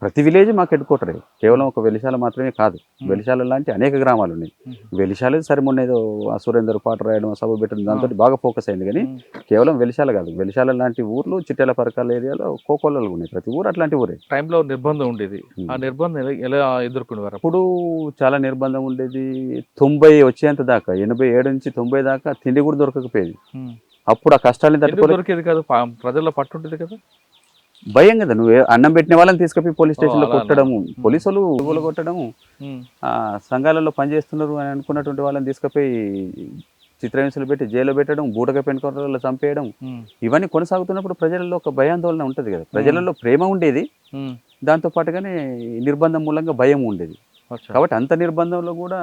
ప్రతి విలేజ్ మాకు హెడ్ క్వార్టరే. కేవలం ఒక వెలిశాల మాత్రమే కాదు, వెలిశాల లాంటి అనేక గ్రామాలు ఉన్నాయి. వెలిశాల సరే మొన్న ఏదో ఆ సురేందర్ పాట రాయడం, సభ పెట్టడం, దాంతో బాగా ఫోకస్ అయింది. కానీ కేవలం వెలిశాల కాదు, వెలిశాల లాంటి ఊర్లు చిట్యాల పరకాల ఏరియాలో కోకొల్లలు ఉన్నాయి. ప్రతి ఊరు అట్లాంటి ఊరే.
టైంలో నిర్బంధం ఉండేది. ఆ నిర్బంధం ఎలా ఎదుర్కొనేవారు?
అప్పుడు చాలా నిర్బంధం ఉండేది. 90 వచ్చేంత దాకా, 87 నుంచి 90 దాకా తిండి కూడా దొరకకపోయేది. అప్పుడు ఆ కష్టాలని
దొరికేది కాదు, ప్రజల్లో పట్టుంటది కదా,
భయం కదా. నువ్వు అన్నం పెట్టిన వాళ్ళని తీసుకుపోయి పోలీస్ స్టేషన్లో కొట్టడము, పోలీసులు కొట్టడము, సంఘాలలో పనిచేస్తున్నారు అని అనుకున్నటువంటి వాళ్ళని తీసుకుపోయి చిత్రహింసలు పెట్టి జైల్లో పెట్టడం, బూటగా పెండుకోవడంలో చంపేయడం, ఇవన్నీ కొనసాగుతున్నప్పుడు ప్రజలలో ఒక భయాందోళన ఉంటుంది కదా. ప్రజలలో ప్రేమ ఉండేది, దాంతో పాటుగానే నిర్బంధం మూలంగా భయం ఉండేది. కాబట్టి అంత నిర్బంధంలో కూడా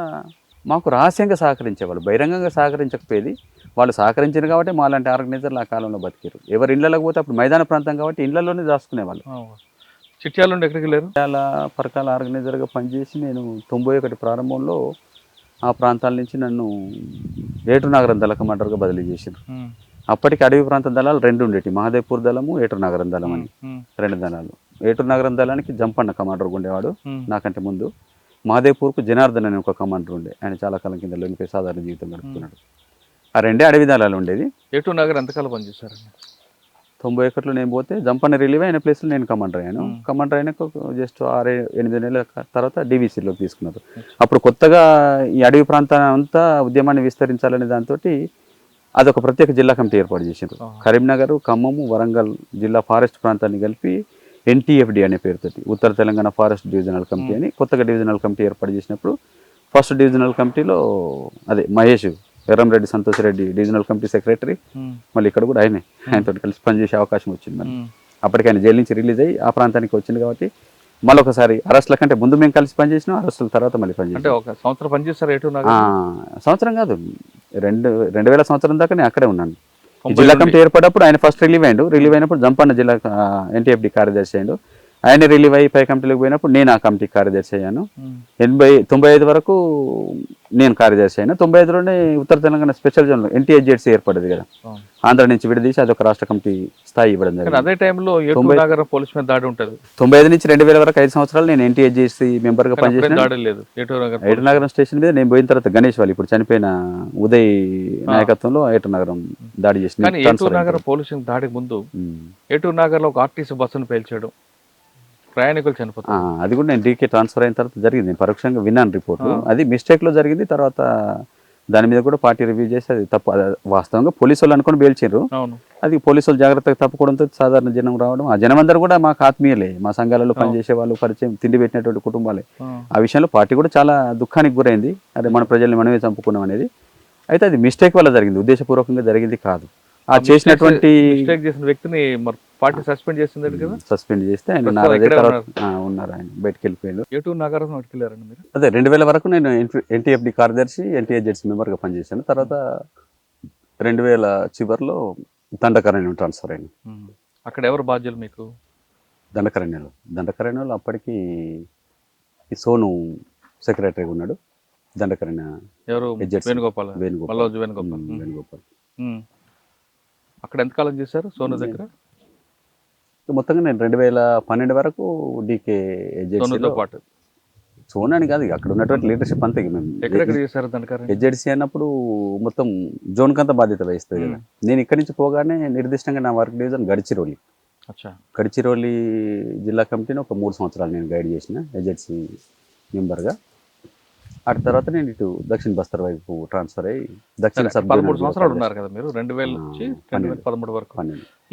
మాకు రహస్యంగా సహకరించేవాళ్ళు, బహిరంగంగా సహకరించకపోయేది. వాళ్ళు సహకరించారు కాబట్టి మా లాంటి ఆర్గనైజర్లు ఆ కాలంలో బతికారు. ఎవరు ఇళ్లలోకి పోతే అప్పుడు మైదాన ప్రాంతం కాబట్టి ఇళ్లలోనే దాచుకునేవాళ్ళు.
చిట్యాల నుండి ఎక్కడికి వెళ్ళారు?
చిట్యాల పరకాల ఆర్గనైజర్గా పనిచేసి నేను 91 ప్రారంభంలో ఆ ప్రాంతాల నుంచి నన్ను ఏటునగరం దళ కమాండర్గా బదిలీ చేశారు. అప్పటికి అడవి ప్రాంత దళాలు 2 ఉండేవి, మహదేవ్పూర్ దళము, ఏటునగరం దళం అని 2 దళాలు. ఏటునగరం దళానికి జంపన్న కమాండర్గా ఉండేవాడు నాకంటే ముందు. మహదేవ్పూర్కు జనార్దన్ అని ఒక కమాండర్ ఉండే, ఆయన చాలా కాలం కింద లోనిపై సాధారణ జీవితం గడుపుతున్నాడు. ఆ 2 అడవి దళాలు ఉండేది.
ఏటునగర్ ఎంతకాలం పనిచేశారు?
91లో నేను పోతే జంపన్న రిలీవ్ అయిన ప్లేస్లో నేను కమాండర్ అయ్యాను. కమాండర్ అయినాక జస్ట్ 6-8 నెలల తర్వాత డివిసిలోకి తీసుకున్నారు. అప్పుడు కొత్తగా ఈ అడవి ప్రాంతాన్ని అంతా ఉద్యమాన్ని విస్తరించాలనే దాంతో అదొక ప్రత్యేక జిల్లా కమిటీ ఏర్పాటు చేశారు. కరీంనగర్, ఖమ్మము, వరంగల్ జిల్లా ఫారెస్ట్ ప్రాంతాన్ని కలిపి NTFD అనే పేరుతోటి ఉత్తర తెలంగాణ ఫారెస్ట్ డివిజనల్ కమిటీ అని కొత్తగా డివిజనల్ కమిటీ ఏర్పాటు చేసినప్పుడు ఫస్ట్ డివిజనల్ కమిటీలో అదే Mahesh Erramreddy Santosh Reddy divisional committee secretary, మళ్ళీ ఇక్కడ కూడా ఆయనతో కలిసి పనిచేసే అవకాశం వచ్చింది. మరి అప్పటికి ఆయన జైలు నుంచి రిలీజ్ అయ్యి ఆ ప్రాంతానికి వచ్చింది కాబట్టి మళ్ళీ ఒకసారి అరెస్ట్ల కంటే ముందు మేము కలిసి పనిచేసినాం, అరెస్టుల తర్వాత మళ్ళీ పనిచేసాం.
ఒక సంవత్సరం పనిచేస్తారు
సంవత్సరం కాదు, 2000 సంవత్సరం దాకా నేను అక్కడే ఉన్నాను. జిల్లా కమిటీ ఏర్పడినప్పుడు ఆయన ఫస్ట్ రిలీవ్ అయినప్పుడు జంపన్న జిల్లా NTFD కార్యదర్శి అయ్యాడు. ఆయన రిలీవ్ అయ్యి పై కమిటీలోకి పోయినప్పుడు నేను ఆ కమిటీ కార్యదర్శి అయ్యాను. 95 వరకు నేను కార్యదర్శి అయినా. 95లోనే ఉత్తర తెలంగాణ స్పెషల్ జోన్ NTHZC ఏర్పడింది కదా, ఆంధ్ర నుంచి విడదీసి అదొక రాష్ట్ర కమిటీ స్థాయి ఇవ్వడం జరిగింది.
అదే టైంలో పోలీస్ మీద దాడి ఉంటుంది.
95 నుంచి 2000 వరకు 5 సంవత్సరాలు నేను NTHZC మెంబర్ గా పనిచేసిన. ఏటూరు నగరం స్టేషన్ మీద నేను పోయిన తర్వాత గణేష్ వాళ్ళు ఇప్పుడు చనిపోయిన ఉదయ్ నాయకత్వంలో ఏటూరు నగరం దాడి చేసిన.
ఏటూరు నగర పోలీసు దాడికి ముందు ఏటూరు నగర్ లో ఒక ఆర్టీసీ బస్సును పేల్చాడు, ప్రయాణికులు చనిపోతారు.
అది కూడా నేను DK ట్రాన్స్ఫర్ అయిన తర్వాత జరిగింది, నేను పరోక్షంగా విన్నాను రిపోర్టు. అది మిస్టేక్ లో జరిగింది. తర్వాత దాని మీద కూడా పార్టీ రివ్యూ చేసి అది తప్పు, వాస్తవంగా పోలీసు వాళ్ళు అనుకుని పేల్చారు. అది పోలీసు వాళ్ళు జాగ్రత్తగా తప్పుకోవడంతో సాధారణ జనం రావడం, ఆ జనం అందరూ కూడా మాకు ఆత్మీయులే, మా సంఘాలలో పనిచేసే వాళ్ళు, పరిచయం తిండి పెట్టినటువంటి కుటుంబాలే. ఆ విషయంలో పార్టీ కూడా చాలా దుఃఖానికి గురైంది. అదే మన ప్రజల్ని మనమే చంపుకున్నాం అనేది. అయితే అది మిస్టేక్ వల్ల జరిగింది, ఉద్దేశపూర్వకంగా జరిగింది కాదు. ఆ చేసినటువంటి
చేసిన వ్యక్తిని పార్టీ సస్పెండ్ చేసింది కదా,
సస్పెండ్ చేస్తే ఆయన ఉన్నారు, ఆయన బయటకు వెళ్ళిపోయాడు.
ఏటూరు నగరం వెళ్ళారండి మీరు?
అదే 2000 వరకు నేను NTFD కార్యదర్శి, NTHZC మెంబర్ గా పనిచేశాను. తర్వాత 2000 చివరిలో దండకారణ్యం ట్రాన్స్ఫర్ అయ్యాను.
అక్కడ ఎవరు బాధ్యులు మీకు?
దండకారణ్యంలో అప్పటికి ఈ సోను సెక్రటరీగా ఉన్నాడు. దండకారణ్య
ఎవరు? వేణుగోపాల్. అక్కడ ఎంతకాలం చేశారు సోను దగ్గర?
మొత్తంగా నేను 2012 వరకు DK
పాటు.
సోను అని కాదు, అక్కడ ఉన్నటువంటి లీడర్షిప్ అంతా HZC అన్నప్పుడు మొత్తం జోన్ కంతా బాధ్యత వహిస్తుంది కదా. నేను ఇక్కడి నుంచి పోగానే నిర్దిష్టంగా నా వర్క్ డివిజన్ గడిచిరోలి జిల్లా కమిటీని ఒక 3 సంవత్సరాలు నేను గైడ్ చేసిన HZC మెంబర్గా. ఆ తర్వాత నేను ఇటు దక్షిణ బస్తర్ వైపు ట్రాన్స్ఫర్ అయ్యి దక్షిణ
13 సంవత్సరాలు ఉన్నారు కదా మీరు, 2000 నుంచి 2013 వరకు.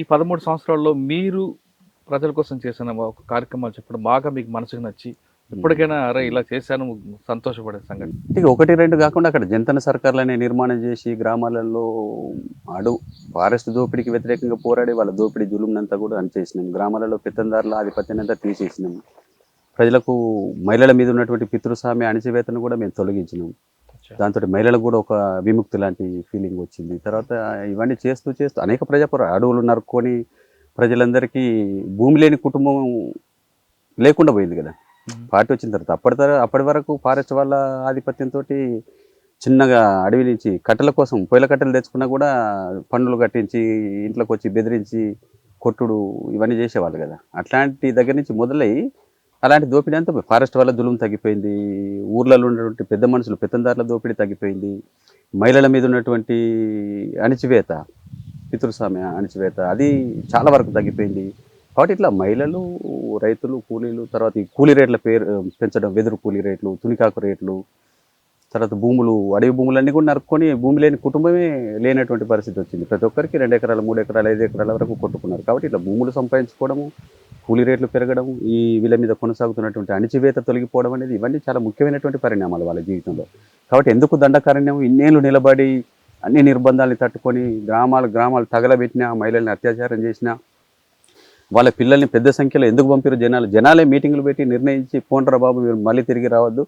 ఈ 13 సంవత్సరాల్లో మీరు ప్రజల కోసం చేసిన ఒక కార్యక్రమాలు చెప్పడం బాగా మీకు మనసుకు నచ్చి ఇప్పటికైనా అరే ఇలా చేశాను సంతోషపడే సంగతి?
ఇక 1-2 కాకుండా అక్కడ జంతన సర్కార్లనే నిర్మాణం చేసి గ్రామాలలో ఫారెస్ట్ దోపిడీకి వ్యతిరేకంగా పోరాడి వాళ్ళ దోపిడీ జులుమునంతా కూడా అనిచేసినాం. గ్రామాలలో పెత్తందారుల ఆధిపత్యాన్ని తీసేసినాం. ప్రజలకు మహిళల మీద ఉన్నటువంటి పితృస్వామ్య అణిచివేతను కూడా మేము తొలగించినాం. దాంతో మహిళలకు కూడా ఒక విముక్తి లాంటి ఫీలింగ్ వచ్చింది. తర్వాత ఇవన్నీ చేస్తూ అనేక అడవులు నరుక్కొని ప్రజలందరికీ భూమి లేని కుటుంబం లేకుండా పోయింది కదా పార్టీ వచ్చిన తర్వాత. అప్పటి వరకు ఫారెస్ట్ వాళ్ళ ఆధిపత్యంతో చిన్నగా అడవి నుంచి కట్టెల కోసం పొయ్యిల కట్టెలు తెచ్చుకున్నా కూడా పన్నులు కట్టించి ఇంట్లోకి వచ్చి బెదిరించి కొట్టుడు ఇవన్నీ చేసేవాళ్ళు కదా. అట్లాంటి దగ్గర నుంచి మొదలై అలాంటి దోపిడీ అంతా ఫారెస్ట్ వాళ్ళ దులుము తగ్గిపోయింది. ఊర్లలో ఉన్నటువంటి పెద్ద మనుషులు పెత్తందారుల దోపిడీ తగ్గిపోయింది. మహిళల మీద ఉన్నటువంటి అణిచివేత, పితృస్వామ్య అణిచివేత అది చాలా వరకు తగ్గిపోయింది. కాబట్టి ఇట్లా మహిళలు, రైతులు, కూలీలు, తర్వాత ఈ కూలీ రేట్ల పెంచడం, వెదురు కూలీ రేట్లు, తునికాకు రేట్లు, తర్వాత భూములు, అడవి భూములన్నీ కూడా నరుక్కొని భూమి లేని కుటుంబమే లేనటువంటి పరిస్థితి వచ్చింది. ప్రతి ఒక్కరికి 2 ఎకరాలు, 3 ఎకరాలు, 5 ఎకరాల వరకు కొట్టుకున్నారు. కాబట్టి ఇట్లా భూములు సంపాదించుకోవడము, కూలీ రేట్లు పెరగడం, ఈ వీళ్ళ మీద కొనసాగుతున్నటువంటి అణిచివేత తొలగిపోవడం అనేది ఇవన్నీ చాలా ముఖ్యమైనటువంటి పరిణామాలు వాళ్ళ జీవితంలో. కాబట్టి ఎందుకు దండకారణ్యం ఇన్నేళ్ళు నిలబడి అన్ని నిర్బంధాలను తట్టుకొని గ్రామాలు తగలబెట్టినా, మహిళల్ని అత్యాచారం చేసినా, వాళ్ళ పిల్లల్ని పెద్ద సంఖ్యలో ఎందుకు పంపారు జనాలే మీటింగులు పెట్టి నిర్ణయించి పోండ్రా బాబు మీరు మళ్ళీ తిరిగి రావద్దు,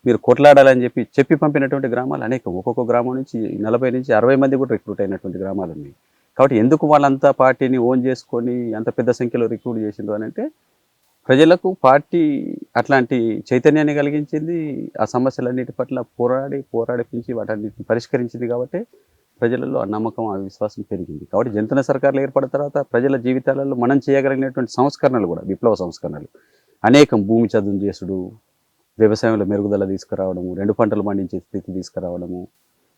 మీరు కొట్లాడాలని చెప్పి పంపినటువంటి గ్రామాలు అనేకం. ఒక్కొక్క గ్రామం నుంచి 40 నుంచి 60 మంది కూడా రిక్రూట్ అయినటువంటి గ్రామాలు ఉన్నాయి. కాబట్టి ఎందుకు వాళ్ళంతా పార్టీని ఓన్ చేసుకొని అంత పెద్ద సంఖ్యలో రిక్రూట్ చేసిండ్రు అని అంటే ప్రజలకు పార్టీ అట్లాంటి చైతన్యాన్ని కలిగించింది. ఆ సమస్యలన్నిటి పట్ల పోరాడిపించి వాటన్నిటిని పరిష్కరించింది. కాబట్టి ప్రజలలో ఆ నమ్మకం, ఆ విశ్వాసం పెరిగింది. కాబట్టి జంతన సర్కార్లు ఏర్పడిన తర్వాత ప్రజల జీవితాలలో మనం చేయగలిగినటువంటి సంస్కరణలు కూడా విప్లవ సంస్కరణలు అనేకం. భూమి చదును చేసుడు, వ్యవసాయంలో మెరుగుదల తీసుకురావడము, 2 పంటలు పండించే స్థితి తీసుకురావడము,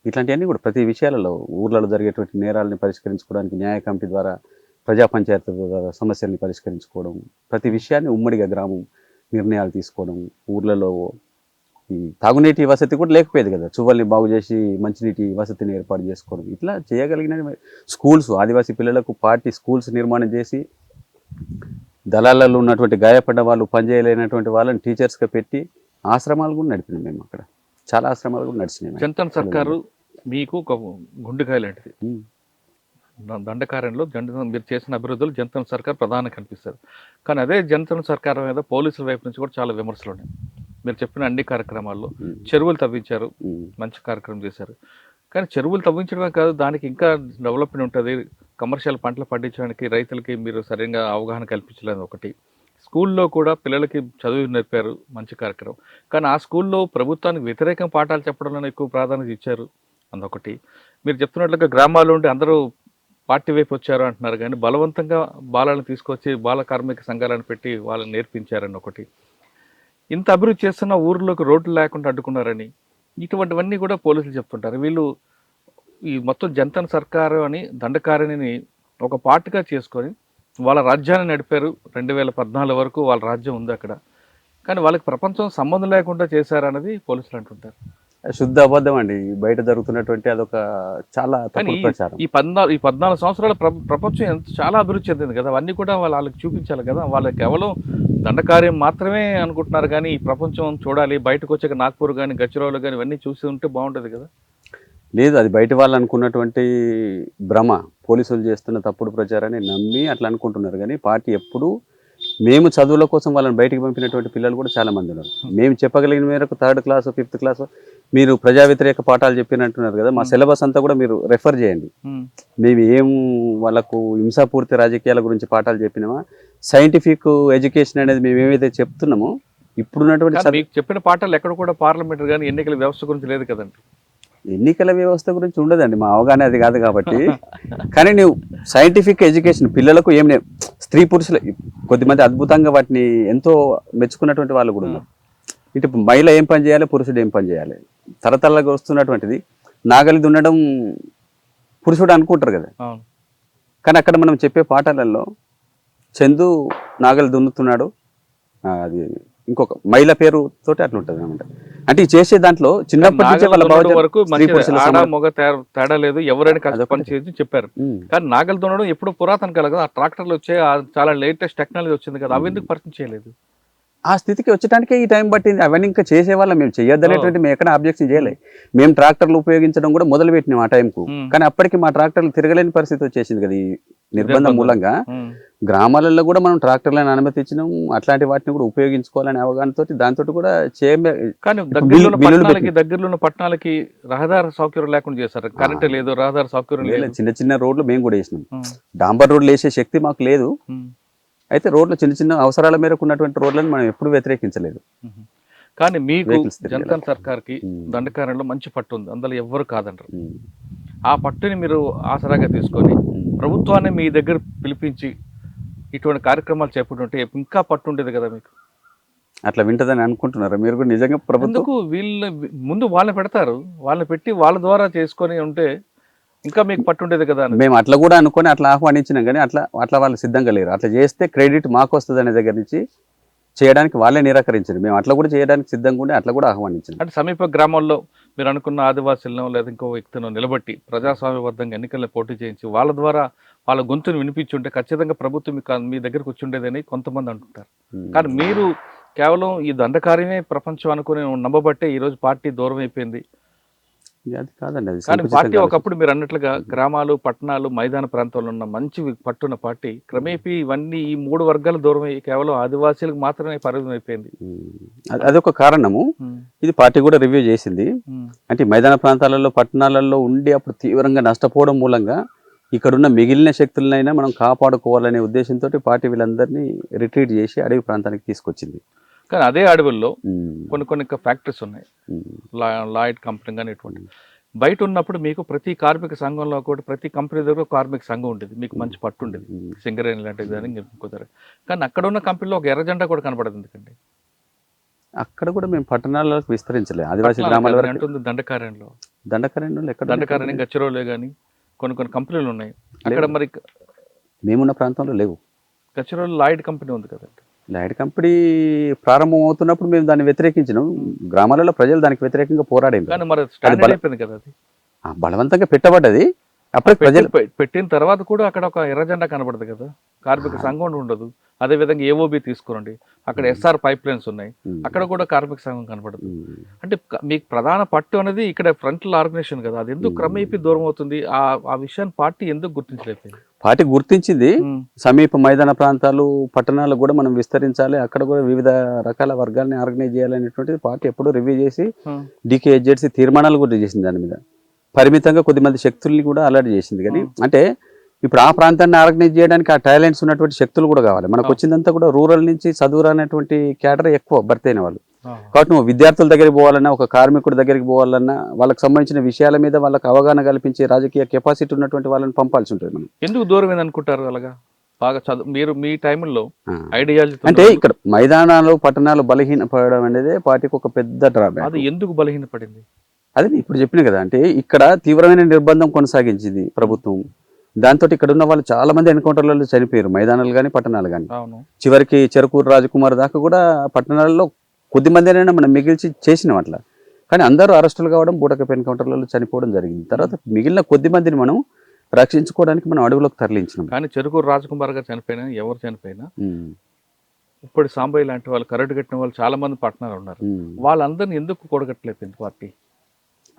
ఇట్లాంటివన్నీ కూడా ప్రతి విషయాలలో ఊర్లలో జరిగేటువంటి నేరాలని పరిష్కరించుకోవడానికి న్యాయ కమిటీ ద్వారా, ప్రజా పంచాయతీ ద్వారా సమస్యల్ని పరిష్కరించుకోవడం, ప్రతి విషయాన్ని ఉమ్మడిగా గ్రామం నిర్ణయాలు తీసుకోవడం, ఊర్లలో ఈ తాగునీటి వసతి కూడా లేకపోయేది కదా, చువ్వల్ని బాగు చేసి మంచినీటి వసతిని ఏర్పాటు చేసుకోవడం, ఇట్లా చేయగలిగిన స్కూల్స్, ఆదివాసీ పిల్లలకు పార్టీ స్కూల్స్ నిర్మాణం చేసి దళాలలో ఉన్నటువంటి గాయపడ్డ వాళ్ళు, పనిచేయలేనటువంటి వాళ్ళని టీచర్స్గా పెట్టి ఆశ్రమాలు కూడా నడిపినాం మేము అక్కడ. చాలా ఆశ్రమాలు కూడా నడిచినాయి.
జంతన్ సర్కారు మీకు ఒక గుండెకాయ లాంటిది.
ఉమ్.
దండకార్యంలో మీరు చేసిన అభివృద్ధులు జంతన్ సర్కార్ ప్రధానంగా కనిపిస్తారు. కానీ అదే జంతన్ సర్కార్ మీద పోలీసుల వైపు నుంచి కూడా చాలా విమర్శలు ఉన్నాయి. మీరు చెప్పిన అన్ని కార్యక్రమాల్లో చెరువులు తవ్వించారు, మంచి కార్యక్రమం చేశారు. కానీ చెరువులు తవ్వించడమే కాదు, దానికి ఇంకా డెవలప్మెంట్ ఉంటుంది. కమర్షియల్ పంటలు పండించడానికి రైతులకి మీరు సరిగ్గా అవగాహన కల్పించలేదు ఒకటి. స్కూల్లో కూడా పిల్లలకి చదువు నేర్పారు, మంచి కార్యక్రమం. కానీ ఆ స్కూల్లో ప్రభుత్వానికి వ్యతిరేకం పాఠాలు చెప్పడంలో ఎక్కువ ప్రాధాన్యత ఇచ్చారు, అదొకటి. మీరు చెప్తున్నట్లుగా గ్రామాల్లో ఉండి అందరూ పార్టీ వైపు వచ్చారు అంటున్నారు, కానీ బలవంతంగా బాలను తీసుకొచ్చి బాల కార్మిక సంఘాలను పెట్టి వాళ్ళని నేర్పించారని ఒకటి. ఇంత అభివృద్ధి చేస్తున్న ఊర్లోకి రోడ్లు లేకుండా అడ్డుకున్నారని ఇటువంటివన్నీ కూడా పోలీసులు చెప్తుంటారు. వీళ్ళు ఈ మొత్తం జంతన్ సర్కారు అని దండకారిణిని ఒక పార్టీగా చేసుకొని వాళ్ళ రాజ్యాన్ని నడిపారు. 2014 వరకు వాళ్ళ రాజ్యం ఉంది అక్కడ. కానీ వాళ్ళకి ప్రపంచం సంబంధం లేకుండా చేశారన్నది పోలీసులు అంటుంటారు.
శుద్ధ అబద్ధం అండి. బయట జరుగుతున్నటువంటి అదొక చాలా తప్పుడు ప్రచారం.
ఈ 14 సంవత్సరాల ప్రపంచం చాలా అభివృద్ధి చెందింది కదా, అవన్నీ కూడా వాళ్ళకి చూపించాలి కదా. వాళ్ళకి కేవలం దండకార్యం మాత్రమే అనుకుంటున్నారు, కానీ ఈ ప్రపంచం చూడాలి, బయటకు వచ్చాక నాగ్పూర్ కానీ గచ్చిరోలు కానీ ఇవన్నీ చూసి ఉంటే బాగుంటుంది కదా.
లేదు, అది బయట వాళ్ళు అనుకున్నటువంటి భ్రమ. పోలీసులు చేస్తున్న తప్పుడు ప్రచారాన్ని నమ్మి అట్లా అనుకుంటున్నారు. కానీ పార్టీ ఎప్పుడూ మేము చదువుల కోసం వాళ్ళని బయటికి పంపినటువంటి పిల్లలు కూడా చాలా మంది ఉన్నారు. మేము చెప్పగలిగిన మేరకు 3rd క్లాస్ 5th క్లాస్ మీరు ప్రజా వ్యతిరేక పాఠాలు చెప్పినట్టున్నారు కదా, మా సిలబస్ అంతా కూడా మీరు రెఫర్ చేయండి. మేము ఏం వాళ్ళకు హింసాపూర్తి రాజకీయాల గురించి పాఠాలు చెప్పినామా, సైంటిఫిక్ ఎడ్యుకేషన్ అనేది మేము ఏమైతే చెప్తున్నామో ఇప్పుడున్నటువంటి
మీకు చెప్పిన పాఠాలు ఎక్కడ కూడా పార్లమెంట్ కానీ ఎన్నికల వ్యవస్థ గురించి లేదు కదండి.
ఎన్నికల వ్యవస్థ గురించి ఉండదండి, మా అవగాహన అది కాదు కాబట్టి. కానీ నువ్వు సైంటిఫిక్ ఎడ్యుకేషన్ పిల్లలకు ఏం స్త్రీ పురుషులు కొద్దిమంది అద్భుతంగా వాటిని ఎంతో మెచ్చుకున్నటువంటి వాళ్ళు కూడా ఉన్నారు. ఇటు మహిళ ఏం పని చేయాలి, పురుషుడు ఏం పని చేయాలి, తరతరాలుగా వస్తున్నటువంటిది. నాగలి దున్నడం పురుషుడు అనుకుంటారు కదా, కానీ అక్కడ మనం చెప్పే పాఠాలలో చందు నాగలి దున్నుతున్నాడు, అది ఇంకొక మహిళ పేరు తోటి అట్లా ఉంటుంది అనమాట. అంటే ఈ చేసే దాంట్లో చిన్నప్పటి నుంచి వాళ్ళ
వరకు మగ తేడా లేదు, ఎవరైనా కష్ట పని చేసి చెప్పారు. కానీ నాగలి దున్నడం ఎప్పుడు పురాతన కాలం కదా, ఆ ట్రాక్టర్లు వచ్చాయి, చాలా లేటెస్ట్ టెక్నాలజీ వచ్చింది కదా, అవి ఎందుకు పరిచయం చేయలేదు?
ఆ స్థితికి వచ్చటానికే ఈ టైం పట్టింది. అవన్నీ ఇంకా చేసేవాళ్ళం, మేము చేయొద్దనేటువంటి మేము ఎక్కడ అబ్జెక్షన్ చేయలేదు. మేము ట్రాక్టర్లు ఉపయోగించడం కూడా మొదలు పెట్టినాం ఆ టైంకు. కానీ అప్పటికి మా ట్రాక్టర్లు తిరగలేని పరిస్థితి వచ్చేసింది కదా ఈ నిర్బంధం మూలంగా. గ్రామాలలో కూడా మనం ట్రాక్టర్లను అనుమతి ఇచ్చినాం, అట్లాంటి వాటిని కూడా ఉపయోగించుకోవాలనే అవగాహనతో దాంతో కూడా
కానీ దగ్గరలో ఉన్న పట్టణాలకి రహదారి సౌకర్యం లేకుండా చేశారు. కరెంట్ లేదు, రహదారి సౌకర్యం లేదు.
చిన్న చిన్న రోడ్లు మేము కూడా వేసినాం. డాంబర్ రోడ్లు వేసే శక్తి మాకు లేదు. అయితే రోడ్లు చిన్న చిన్న అవసరాల మేరకు ఉన్నటువంటి రోడ్లను మనం ఎప్పుడు వ్యతిరేకించలేదు.
కానీ మీకు జంతన్ సర్కార్కి దండకారంలో మంచి పట్టు ఉంది, అందులో ఎవ్వరు కాదంటారు. ఆ పట్టుని మీరు ఆసరాగా తీసుకొని ప్రభుత్వాన్ని మీ దగ్గర పిలిపించి ఇటువంటి కార్యక్రమాలు చేపట్టుంటే ఇంకా పట్టు ఉండేది కదా మీకు.
అట్లా వింటదని అనుకుంటున్నారా మీరు కూడా? నిజంగా ప్రభుత్వం
వీళ్ళ ముందు వాళ్ళని పెడతారు, వాళ్ళని పెట్టి వాళ్ళ ద్వారా చేసుకొని ఉంటే ఇంకా మీకు పట్టుండేది కదా.
మేము అట్లా కూడా అనుకొని అట్లా ఆహ్వానించినాం, కానీ అట్లా వాళ్ళు సిద్ధంగా లేరు. అట్లా చేస్తే క్రెడిట్ మాకు వస్తుంది అనే దగ్గర నుంచి చేయడానికి వాళ్ళే నిరాకరించారు. మేము అట్లా కూడా చేయడానికి సిద్ధంగా ఉండి అట్లా కూడా ఆహ్వానించాం.
అంటే సమీప గ్రామాల్లో మీరు అనుకున్న ఆదివాసులను లేదా ఇంకో వ్యక్తిని నిలబెట్టి ప్రజాస్వామ్యబద్ధంగా ఎన్నికల్లో పోటీ చేయించి వాళ్ళ ద్వారా వాళ్ళ గొంతును వినిపించుంటే ఖచ్చితంగా ప్రభుత్వం మీ దగ్గరకు వచ్చి ఉండేదని కొంతమంది అంటుంటారు. కానీ మీరు కేవలం ఈ దండకార్యమే ప్రపంచం అనుకుని నమ్మబట్టే ఈరోజు పార్టీ దూరం అయిపోయింది.
అది కాదండి, అది
కానీ పార్టీ ఒకప్పుడు మీరు అన్నట్లుగా గ్రామాలు, పట్టణాలు, మైదాన ప్రాంతాల్లో ఉన్న మంచి పట్టున్న పార్టీ క్రమేపీ ఇవన్నీ ఈ 3 వర్గాలు దూరం అయ్యి కేవలం ఆదివాసీలకు మాత్రమే పరిమితం అయిపోయింది.
అదొక కారణము. ఇది పార్టీ కూడా రివ్యూ చేసింది. అంటే మైదాన ప్రాంతాలలో, పట్టణాలలో ఉండి అప్పుడు తీవ్రంగా నష్టపోవడం మూలంగా ఇక్కడున్న మిగిలిన శక్తులనైనా మనం కాపాడుకోవాలనే ఉద్దేశంతో పార్టీ వీళ్ళందరినీ రిట్రీట్ చేసి అడవి ప్రాంతానికి తీసుకొచ్చింది.
కానీ అదే అడవుల్లో కొన్ని ఫ్యాక్టరీస్ ఉన్నాయి, లాయిడ్ కంపెనీ కానీ ఇటువంటి. బయట ఉన్నప్పుడు మీకు ప్రతి కార్మిక సంఘంలో కూడా ప్రతి కంపెనీ దగ్గర కార్మిక సంఘం ఉండేది, మీకు మంచి పట్టు ఉండేది, సింగరేణి లాంటిది అని కుదరదు. కానీ అక్కడ ఉన్న కంపెనీలో ఒక ఎర్ర జెండా కూడా కనపడదు. ఎందుకండి
అక్కడ కూడా మేము పట్టణాలకు విస్తరించలేదు, ఆదివాసీ గ్రామాల వరకు
ఉంటుంది. దండకారణ్యంలో
ఎక్కడ
దండకారణ్యం గచ్చిరోలే కానీ కొన్ని కంపెనీలు ఉన్నాయి అక్కడ. మరి
మేమున్న ప్రాంతంలో లేవు.
గచ్చిరోలు లాయిడ్ కంపెనీ ఉంది కదండి.
లాయిడ్ కంపెనీ ప్రారంభం అవుతున్నప్పుడు మేము దాన్ని వ్యతిరేకించినాం. గ్రామాలలో ప్రజలు దానికి వ్యతిరేకంగా పోరాడేది.
కానీ మరి స్టాండర్డ్ అయిపోయింది కదా, అది
బలవంతంగా పెట్టబడ్డది. అప్పుడు ప్రజలు
పెట్టిన తర్వాత కూడా అక్కడ ఒక ఎర్ర జెండా కనబడదు కదా, కార్మిక సంఘం ఉండదు, అదేవిధంగా ఏఓబి తీసుకోండి, అక్కడ ఎస్ఆర్ పైప్ లైన్స్ ఉన్నాయి, అక్కడ కూడా కార్మిక సంఘం కనపడుతుంది. అంటే మీకు ప్రధాన పట్టు అనేది ఇక్కడ ఫ్రంటల్ ఆర్గనైజేషన్ కదా, అది ఎందుకు క్రమేపీ దూరం అవుతుంది? ఆ విషయాన్ని పార్టీ ఎందుకు గుర్తించలేకపోయింది?
పార్టీ గుర్తించింది, సమీప మైదాన ప్రాంతాలు పట్టణాలు కూడా మనం విస్తరించాలి, అక్కడ కూడా వివిధ రకాల వర్గాలని ఆర్గనైజ్ చేయాలనేటువంటిది పార్టీ ఎప్పుడూ రివ్యూ చేసి DKHZC తీర్మానాలు కూడా చేసింది. దాని మీద పరిమితంగా కొద్దిమంది శక్తుల్ని కూడా అలర్ట్ చేసింది. కానీ అంటే ఇప్పుడు ఆ ప్రాంతాన్ని ఆర్గనైజ్ చేయడానికి ఆ టాలెంట్స్ ఉన్నటువంటి శక్తులు కూడా కావాలి. మనకు వచ్చిందంతా కూడా రూరల్ నుంచి చదువురానటువంటి క్యాడర్ ఎక్కువ భర్తీ అయిన వాళ్ళు. కాబట్టి నువ్వు విద్యార్థుల దగ్గరికి పోవాలన్నా, ఒక కార్మికుడి దగ్గరికి పోవాలన్నా, వాళ్ళకి సంబంధించిన విషయాల మీద వాళ్ళకి అవగాహన కల్పించే రాజకీయ కెపాసిటీ ఉన్నటువంటి వాళ్ళని పంపాల్సి ఉంటుంది. మనం
ఎందుకు దూరం అనుకుంటారు అలాగా? బాగా చదువు మీరు మీ టైంలో ఐడియాలజీ
అంటే ఇక్కడ మైదానాలు పట్టణాలు బలహీనపడడం అనేది పార్టీకి ఒక పెద్ద డ్రాబ్యాక్.
అది ఎందుకు బలహీనపడింది?
అది ఇప్పుడు చెప్పిన కదా, అంటే ఇక్కడ తీవ్రమైన నిర్బంధం కొనసాగించింది ప్రభుత్వం. దాంతో ఇక్కడ ఉన్న వాళ్ళు చాలా మంది ఎన్కౌంటర్లలో చనిపోయారు, మైదానాలు కానీ పట్టణాలు కానీ. చివరికి చెరుకూరు రాజకుమార్ దాకా కూడా పట్టణాలలో కొద్ది మందినైనా మనం మిగిల్చి చేసినాం అట్లా. కానీ అందరూ అరెస్టులు కావడం, బూటకపు ఎన్కౌంటర్లలో చనిపోవడం జరిగింది. తర్వాత మిగిలిన కొద్ది మందిని మనం రక్షించుకోవడానికి మనం అడవులకు తరలించినాం.
కానీ చెరుకూరు రాజకుమార్ గారు చనిపోయినా, ఎవరు చనిపోయినా ఇప్పుడు సాంబయ్య లాంటి వాళ్ళు, కరెక్ట్ కట్టిన వాళ్ళు చాలా మంది పట్టణాలు ఉన్నారు. వాళ్ళందరినీ ఎందుకు కూడగట్టలేదు పార్టీ?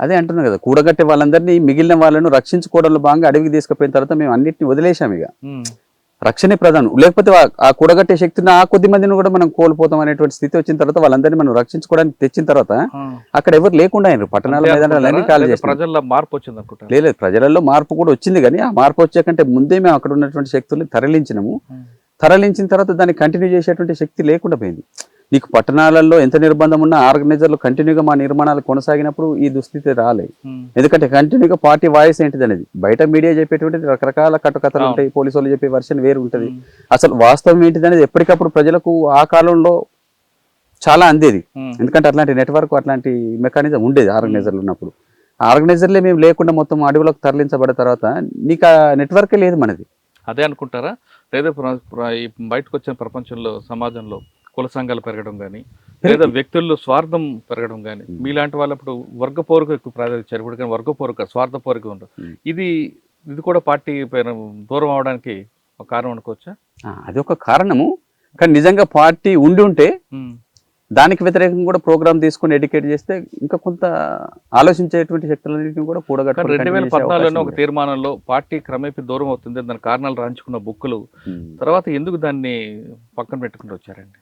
అదే అంటున్నా కదా, కూడగట్టే వాళ్ళందరినీ మిగిలిన వాళ్ళను రక్షించుకోవడంలో భాగంగా అడవికి తీసుకుపోయిన తర్వాత మేము అన్నింటినీ వదిలేసాం. ఇక రక్షణే ప్రధానం, లేకపోతే ఆ కూడగట్టే శక్తిని ఆ కొద్ది మందిని కూడా మనం కోల్పోతాం అనేటువంటి స్థితి వచ్చిన తర్వాత వాళ్ళందరినీ మనం రక్షించుకోవడానికి తెచ్చిన తర్వాత అక్కడ ఎవరు లేకుండా అయినారు. పట్టణాల మైదానాలన్నీ ఖాళీ చేసి
ప్రజల్లో మార్పు వచ్చింది అనుకుంటా.
లేదు, ప్రజలలో మార్పు కూడా వచ్చింది. కానీ ఆ మార్పు వచ్చే కంటే ముందే మేము అక్కడ ఉన్నటువంటి శక్తుల్ని తరలించినాము. తరలించిన తర్వాత దాన్ని కంటిన్యూ చేసేటువంటి శక్తి లేకుండా పోయింది. నీకు పట్టణాలలో ఎంత నిర్బంధం ఉన్నా ఆర్గనైజర్లు కంటిన్యూగా మా నిర్మాణాలు కొనసాగినప్పుడు ఈ దుస్థితి రాలేదు. ఎందుకంటే కంటిన్యూగా పార్టీ వాయిస్ ఏంటిది అనేది బయట మీడియా చెప్పేటువంటిది రకరకాల కట్టుకథలు ఉంటాయి, పోలీసు వాళ్ళు చెప్పే వర్షన్ వేరు ఉంటుంది. అసలు వాస్తవం ఏంటిది అనేది ఎప్పటికప్పుడు ప్రజలకు ఆ కాలంలో చాలా అందేది. ఎందుకంటే అట్లాంటి నెట్వర్క్, అట్లాంటి మెకానిజం ఉండేది ఆర్గనైజర్లు ఉన్నప్పుడు. ఆర్గనైజర్లే మేము లేకుండా మొత్తం అడవులకు తరలించబడిన తర్వాత నీకు ఆ నెట్వర్కే లేదు మనది.
అదే అనుకుంటారా? లేదా బయటకు వచ్చిన ప్రపంచంలో, సమాజంలో కుల సంఘాలు పెరగడం కానీ, లేదా వ్యక్తుల్లో స్వార్థం పెరగడం కానీ, మీలాంటి వాళ్ళు అప్పుడు వర్గపోరుకు ఎక్కువ ప్రాధాన్యత ఇచ్చారు. ఇప్పుడు కానీ వర్గపోరుక, స్వార్థపోరుక ఉండదు. ఇది కూడా పార్టీ దూరం అవడానికి ఒక కారణం అనుకోవచ్చా?
అది ఒక కారణము. కానీ నిజంగా పార్టీ ఉండి ఉంటే దానికి వ్యతిరేకంగా కూడా ప్రోగ్రామ్ తీసుకుని ఎడ్యుకేట్ చేస్తే ఇంకా కొంత ఆలోచించేటువంటి శక్తులన్నింటినీ కూడా కూడగట్టు.
2014లో ఒక తీర్మానంలో పార్టీ క్రమేపీ దూరం అవుతుంది, దాని కారణాలు రాయించుకున్న బుక్కులు తర్వాత ఎందుకు దాన్ని పక్కన పెట్టుకుంటూ వచ్చారండి?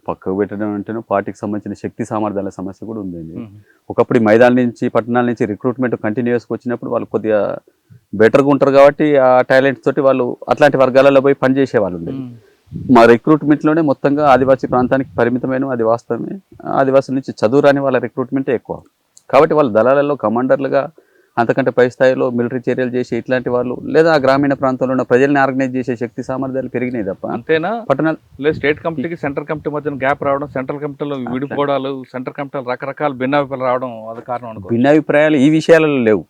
పక్కకు పెట్టడం అంటేనే పార్టీకి సంబంధించిన శక్తి సామర్థ్యాల సమస్య కూడా ఉందండి. ఒకప్పుడు మైదానం నుంచి పట్టణాల నుంచి రిక్రూట్మెంట్ కంటిన్యూస్గా వచ్చినప్పుడు వాళ్ళు కొద్దిగా బెటర్గా ఉంటారు కాబట్టి ఆ టాలెంట్ తోటి వాళ్ళు అట్లాంటి వర్గాలలో పోయి పనిచేసే వాళ్ళు ఉండేది. మా రిక్రూట్మెంట్లోనే మొత్తంగా ఆదివాసీ ప్రాంతానికి పరిమితమైన, అది వాస్తవమే. ఆదివాసుల నుంచి చదువు రాని వాళ్ళ రిక్రూట్మెంటే ఎక్కువ. కాబట్టి వాళ్ళ దళాలలో కమాండర్లుగా, అంతకంటే పై స్థాయిలో మిలిటరీ చర్యలు చేసి ఇట్లాంటి వాళ్ళు, లేదా గ్రామీణ ప్రాంతంలో ఉన్న ప్రజల్ని ఆర్గనైజ్ చేసే శక్తి సామర్థ్యాలు పెరిగినాయి తప్ప.
అంతేనా?
పట్టణాలు
లేదు, స్టేట్ కమిటీకి సెంట్రల్ కమిటీ మధ్యన గ్యాప్ రావడం, సెంట్రల్ కమిటీలో విడిపోవడాలు, సెంట్రల్ కమిటీలు రకరకాల భిన్నాభిప్రాయాలు రావడం అది కారణం అనుకో.
భిన్నాభిప్రాయాలు ఈ విషయాలలో లేవు.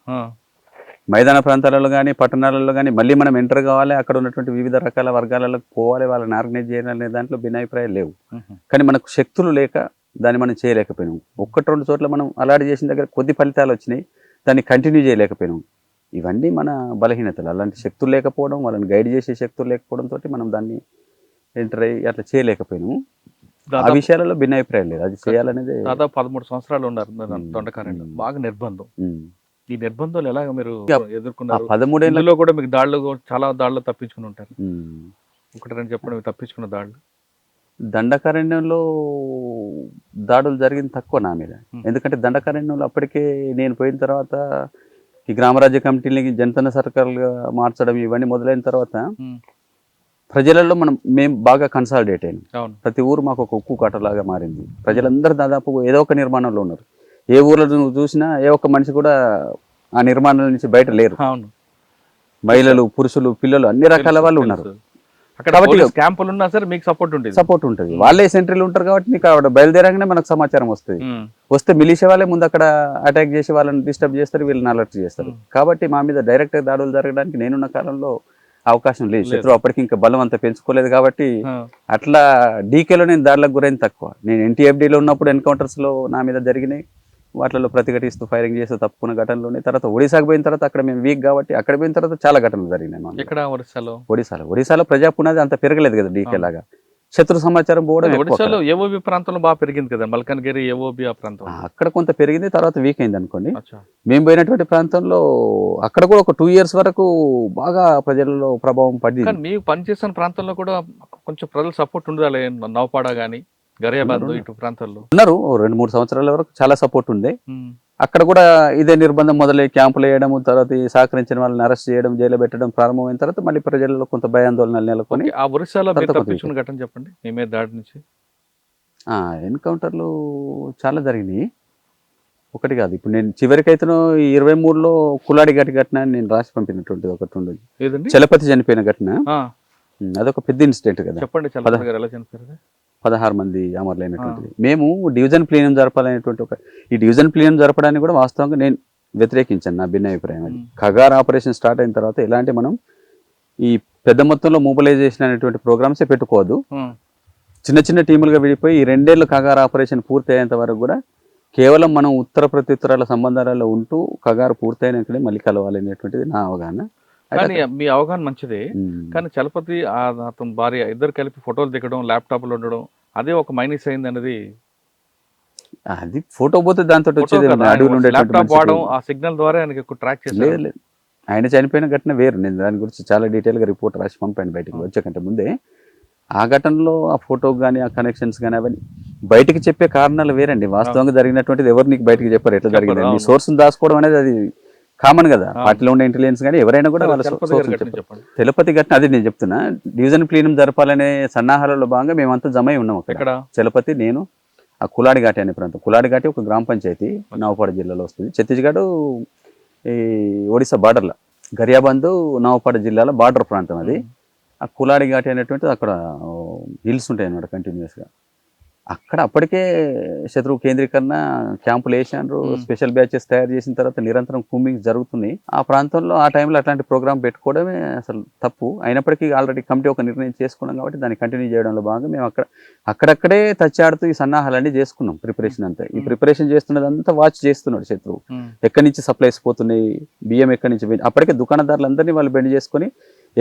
మైదాన ప్రాంతాలలో కానీ పట్టణాలలో కానీ మళ్ళీ మనం ఎంటర్ కావాలి, అక్కడ ఉన్నటువంటి వివిధ రకాల వర్గాలలో పోవాలి, వాళ్ళని ఆర్గనైజ్ చేయాలనే దాంట్లో భిన్నాభిప్రాయాలు లేవు. కానీ మనకు శక్తులు లేక దాన్ని మనం చేయలేకపోయినాం. 1-2 చోట్ల మనం అలాంటి చేసిన దగ్గర కొద్ది ఫలితాలు వచ్చినాయి, దాన్ని కంటిన్యూ చేయలేకపోయినాం. ఇవన్నీ మన బలహీనతలు. అలాంటి శక్తులు లేకపోవడం, వాళ్ళని గైడ్ చేసే శక్తులు లేకపోవడంతో మనం దాన్ని ఎంటర్ అయ్యి అట్లా చేయలేకపోయినాము. ఆ విషయాలలో భిన్నాభిప్రాయం లేదు. అది చేయాలనేది.
దాదాపు 13 సంవత్సరాలు ఉన్నారు దొండకారణ్యంలో, బాగా నిర్బంధం. ఈ నిర్బంధాలు ఎలాగ మీరు ఎదుర్కొన్నారు?
13 ఏళ్ళలో
కూడా మీకు దాడులు, చాలా దాడులు తప్పించుకుని ఉంటారు. 1-2 చెప్పండి తప్పించుకున్న దాడులు.
దండకారణ్యంలో దాడులు జరిగింది తక్కువ నా మీద. ఎందుకంటే దండకారణ్యంలో అప్పటికే నేను పోయిన తర్వాత ఈ గ్రామరాజ్య కమిటీని జనతన సర్కార్లుగా మార్చడం ఇవన్నీ మొదలైన తర్వాత ప్రజలలో మేము బాగా కన్సాలిడేట్ అయినాం. ప్రతి ఊరు మాకు ఒక ఉక్కు కాటలాగా మారింది. ప్రజలందరూ దాదాపు ఏదో ఒక నిర్మాణంలో ఉన్నారు. ఏ ఊర్లో నువ్వు చూసినా ఏ ఒక్క మనిషి కూడా ఆ నిర్మాణాల నుంచి బయట లేరు. మహిళలు, పురుషులు, పిల్లలు, అన్ని రకాల వాళ్ళు ఉన్నారు.
క్యాంపులు ఉన్నా సరే మీకు సపోర్ట్ ఉంటుంది.
వాళ్ళే సెంట్రీలు ఉంటారు కాబట్టి నీకు ఆవిడ బయలుదేరంగానే మనకు సమాచారం వస్తుంది. వస్తే మిలిషియా వాళ్ళే ముందు అక్కడ అటాక్ చేసి వాళ్ళని డిస్టర్బ్ చేస్తారు, వీళ్ళని అలర్ట్ చేస్తారు. కాబట్టి మా మీద డైరెక్ట్ దాడులు జరగడానికి నేనున్న కాలంలో అవకాశం లేదు. శత్రువు అప్పటికి ఇంకా బలం అంతా పెంచుకోలేదు కాబట్టి అట్లా డీకేలో నేను దాడులకు గురైంది తక్కువ. నేను NTFDలో ఉన్నప్పుడు ఎన్కౌంటర్స్ లో నా మీద జరిగినాయి. వాటిలో ప్రతిఘటిస్తూ ఫైరింగ్ చేస్తూ తప్పుకున్న ఘటనలు ఉన్నాయి. తర్వాత ఒడిశాకు పోయిన తర్వాత అక్కడ మేము వీక్ కాబట్టి అక్కడ పోయిన తర్వాత చాలా ఘటనలు జరిగినాయి.
ఎక్కడ ఒడిశాలో?
ఒడిశాలో ప్రజా పునాది అంత పెరగలేదు కదా డీకే లాగా. శత్రు సమాచారం పోవడం ఎక్కువ.
ఒడిశాలో ఏఓబి ప్రాంతంలో బాగా పెరిగింది కదా, మల్కన్గిరి ఏఓబి ఆ ప్రాంతం.
అక్కడ కొంత పెరిగింది, తర్వాత వీక్ అయింది అనుకోండి.
అచ్చా.
మేము పోయినటువంటి ప్రాంతంలో అక్కడ కూడా ఒక 2 years వరకు బాగా ప్రజలలో ప్రభావం పడింది.
కానీ మీకు పనిచేసిన ప్రాంతంలో కూడా కొంచెం ప్రజల సపోర్ట్ ఉండాలి. నౌపాడ కానీ గరియాబాద్ ఇటు ప్రాంతాల్లో
ఉన్నారు. 2-3 సంవత్సరాల వరకు చాలా సపోర్ట్ ఉంది.
ఉమ్.
అక్కడ కూడా ఇదే నిర్బంధం మొదలై క్యాంపులు వేయడం, తర్వాత ఈ సహకరించిన వాళ్ళని అరెస్ట్ చేయడం, జైలు పెట్టడం ప్రారంభమైన తర్వాత మళ్ళీ ప్రజల్లో కొంత భయాందోళనలు నెలకొని
ఆ ఒరిస్సాలో మీరు
తర్వాత
తప్పించుకున్న ఘటన చెప్పండి, మీ మీద దాడి నుంచి.
ఎన్కౌంటర్లు చాలా జరిగినాయి, ఒకటి కాదు. ఇప్పుడు నేను చివరికైతే 23లో కులాడి ఘటన అని నేను రాసి పంపినటువంటిది ఒకటి ఉండదు.
ఏదండి?
చలపతి చనిపోయిన ఘటన.
ఆ,
అదొక పెద్ద ఇన్సిడెంట్ కదా.
చెప్పండి చలపతి గారు ఎలా చనిపోయారు?
16 మంది అమరులైనటువంటిది. మేము డివిజన్ ప్లీనం జరపాలనేటువంటి ఈ డివిజన్ ప్లీనం జరపడానికి కూడా వాస్తవంగా నేను వ్యతిరేకించాను, నా భిన్నాభిప్రాయం అది. ఖగార్ ఆపరేషన్ స్టార్ట్ అయిన తర్వాత ఇలాంటి మనం ఈ పెద్ద మొత్తంలో మొబిలైజేషన్ అనేటువంటి ప్రోగ్రామ్సే పెట్టుకోవద్దు. చిన్న చిన్న టీములుగా విడిపోయి ఈ 2 ఏళ్ళు ఖగార్ ఆపరేషన్ పూర్తి అయ్యేంత వరకు కూడా కేవలం మనం ఉత్తర ప్రత్యుత్తరాల సంబంధాలలో ఉంటూ ఖగారు పూర్తయినక్కడే మళ్ళీ కలవాలనేటువంటిది నా అవగాహన.
కానీ మీ అవగాహన మంచిదే, కానీ చలపతి అతని భార్య ఇద్దరు కలిపి ఫోటోలు దిగడం, ల్యాప్టాప్లు ఉండడం, అదే ఒక మైనస్ అయింది అనేది.
అది ఫోటో పోతే దాంతో వచ్చేది
ల్యాప్టాప్ వాడడం, ఆ సిగ్నల్ ద్వారా ఆయనకి ఎక్కువ ట్రాక్ చేసేది.
లేదు, ఆయన చనిపోయిన ఘటన వేరు. నేను దాని గురించి చాలా డీటెయిల్గా రిపోర్ట్ రాసి పంపాను బయటకు వచ్చేకంటే ముందే. ఆ ఘటనలో ఆ ఫోటో కానీ ఆ కనెక్షన్స్ కానీ అవన్నీ బయటికి చెప్పే కారణాలు వేరండి. వాస్తవంగా జరిగినటువంటిది ఎవరు నీకు బయటికి చెప్పారు, ఎట్లా జరిగింది. మీ సోర్స్ని దాచుకోవడం అనేది అది కామన్ కదా. పార్టీలో ఉండే ఇంటెలిజెన్స్ కానీ ఎవరైనా కూడా వాళ్ళ తిరుపతి ఘటన అది నేను చెప్తున్నా. డివిజన్ ప్లీనం జరపాలనే సన్నాహాలలో భాగంగా మేమంతా జమ అయి ఉన్నాం అక్కడ. చలపతి, నేను, ఆ కులాడిఘాటి అనే ప్రాంతం. కులాడిఘాటి ఒక గ్రామ పంచాయతీ నవపాడ జిల్లాలో వస్తుంది. ఛత్తీస్గఢ్ ఈ ఒడిశా బార్డర్లో, గరియాబంద్ నవపాడ జిల్లాలో బార్డర్ ప్రాంతం అది. ఆ కులాడిఘాటి అనేటువంటిది అక్కడ హిల్స్ ఉంటాయి అన్నమాట కంటిన్యూస్గా. అక్కడ అప్పటికే శత్రువు కేంద్రీకరణ క్యాంపులు వేసారు, స్పెషల్ బ్యాచెస్ తయారు చేసిన తర్వాత నిరంతరం కూంబింగ్ జరుగుతున్నాయి. ఆ ప్రాంతంలో ఆ టైంలో అట్లాంటి ప్రోగ్రామ్ పెట్టుకోవడమే అసలు తప్పు. అయినప్పటికీ ఆల్రెడీ కమిటీ ఒక నిర్ణయం చేసుకున్నాం కాబట్టి దాన్ని కంటిన్యూ చేయడంలో భాగంగా మేము అక్కడక్కడే టచ్ ఆడుతూ ఈ సన్నాహాలన్నీ చేసుకున్నాం. ప్రిపరేషన్ అంతా, ఈ ప్రిపరేషన్ చేస్తున్నదంతా వాచ్ చేస్తున్నాడు శత్రువు. ఎక్కడి నుంచి సప్లైస్ పోతున్నాయి, బియ్యం ఎక్కడి నుంచి, అప్పటికే దుకాణదారులందరినీ వాళ్ళు బెండ్ చేసుకొని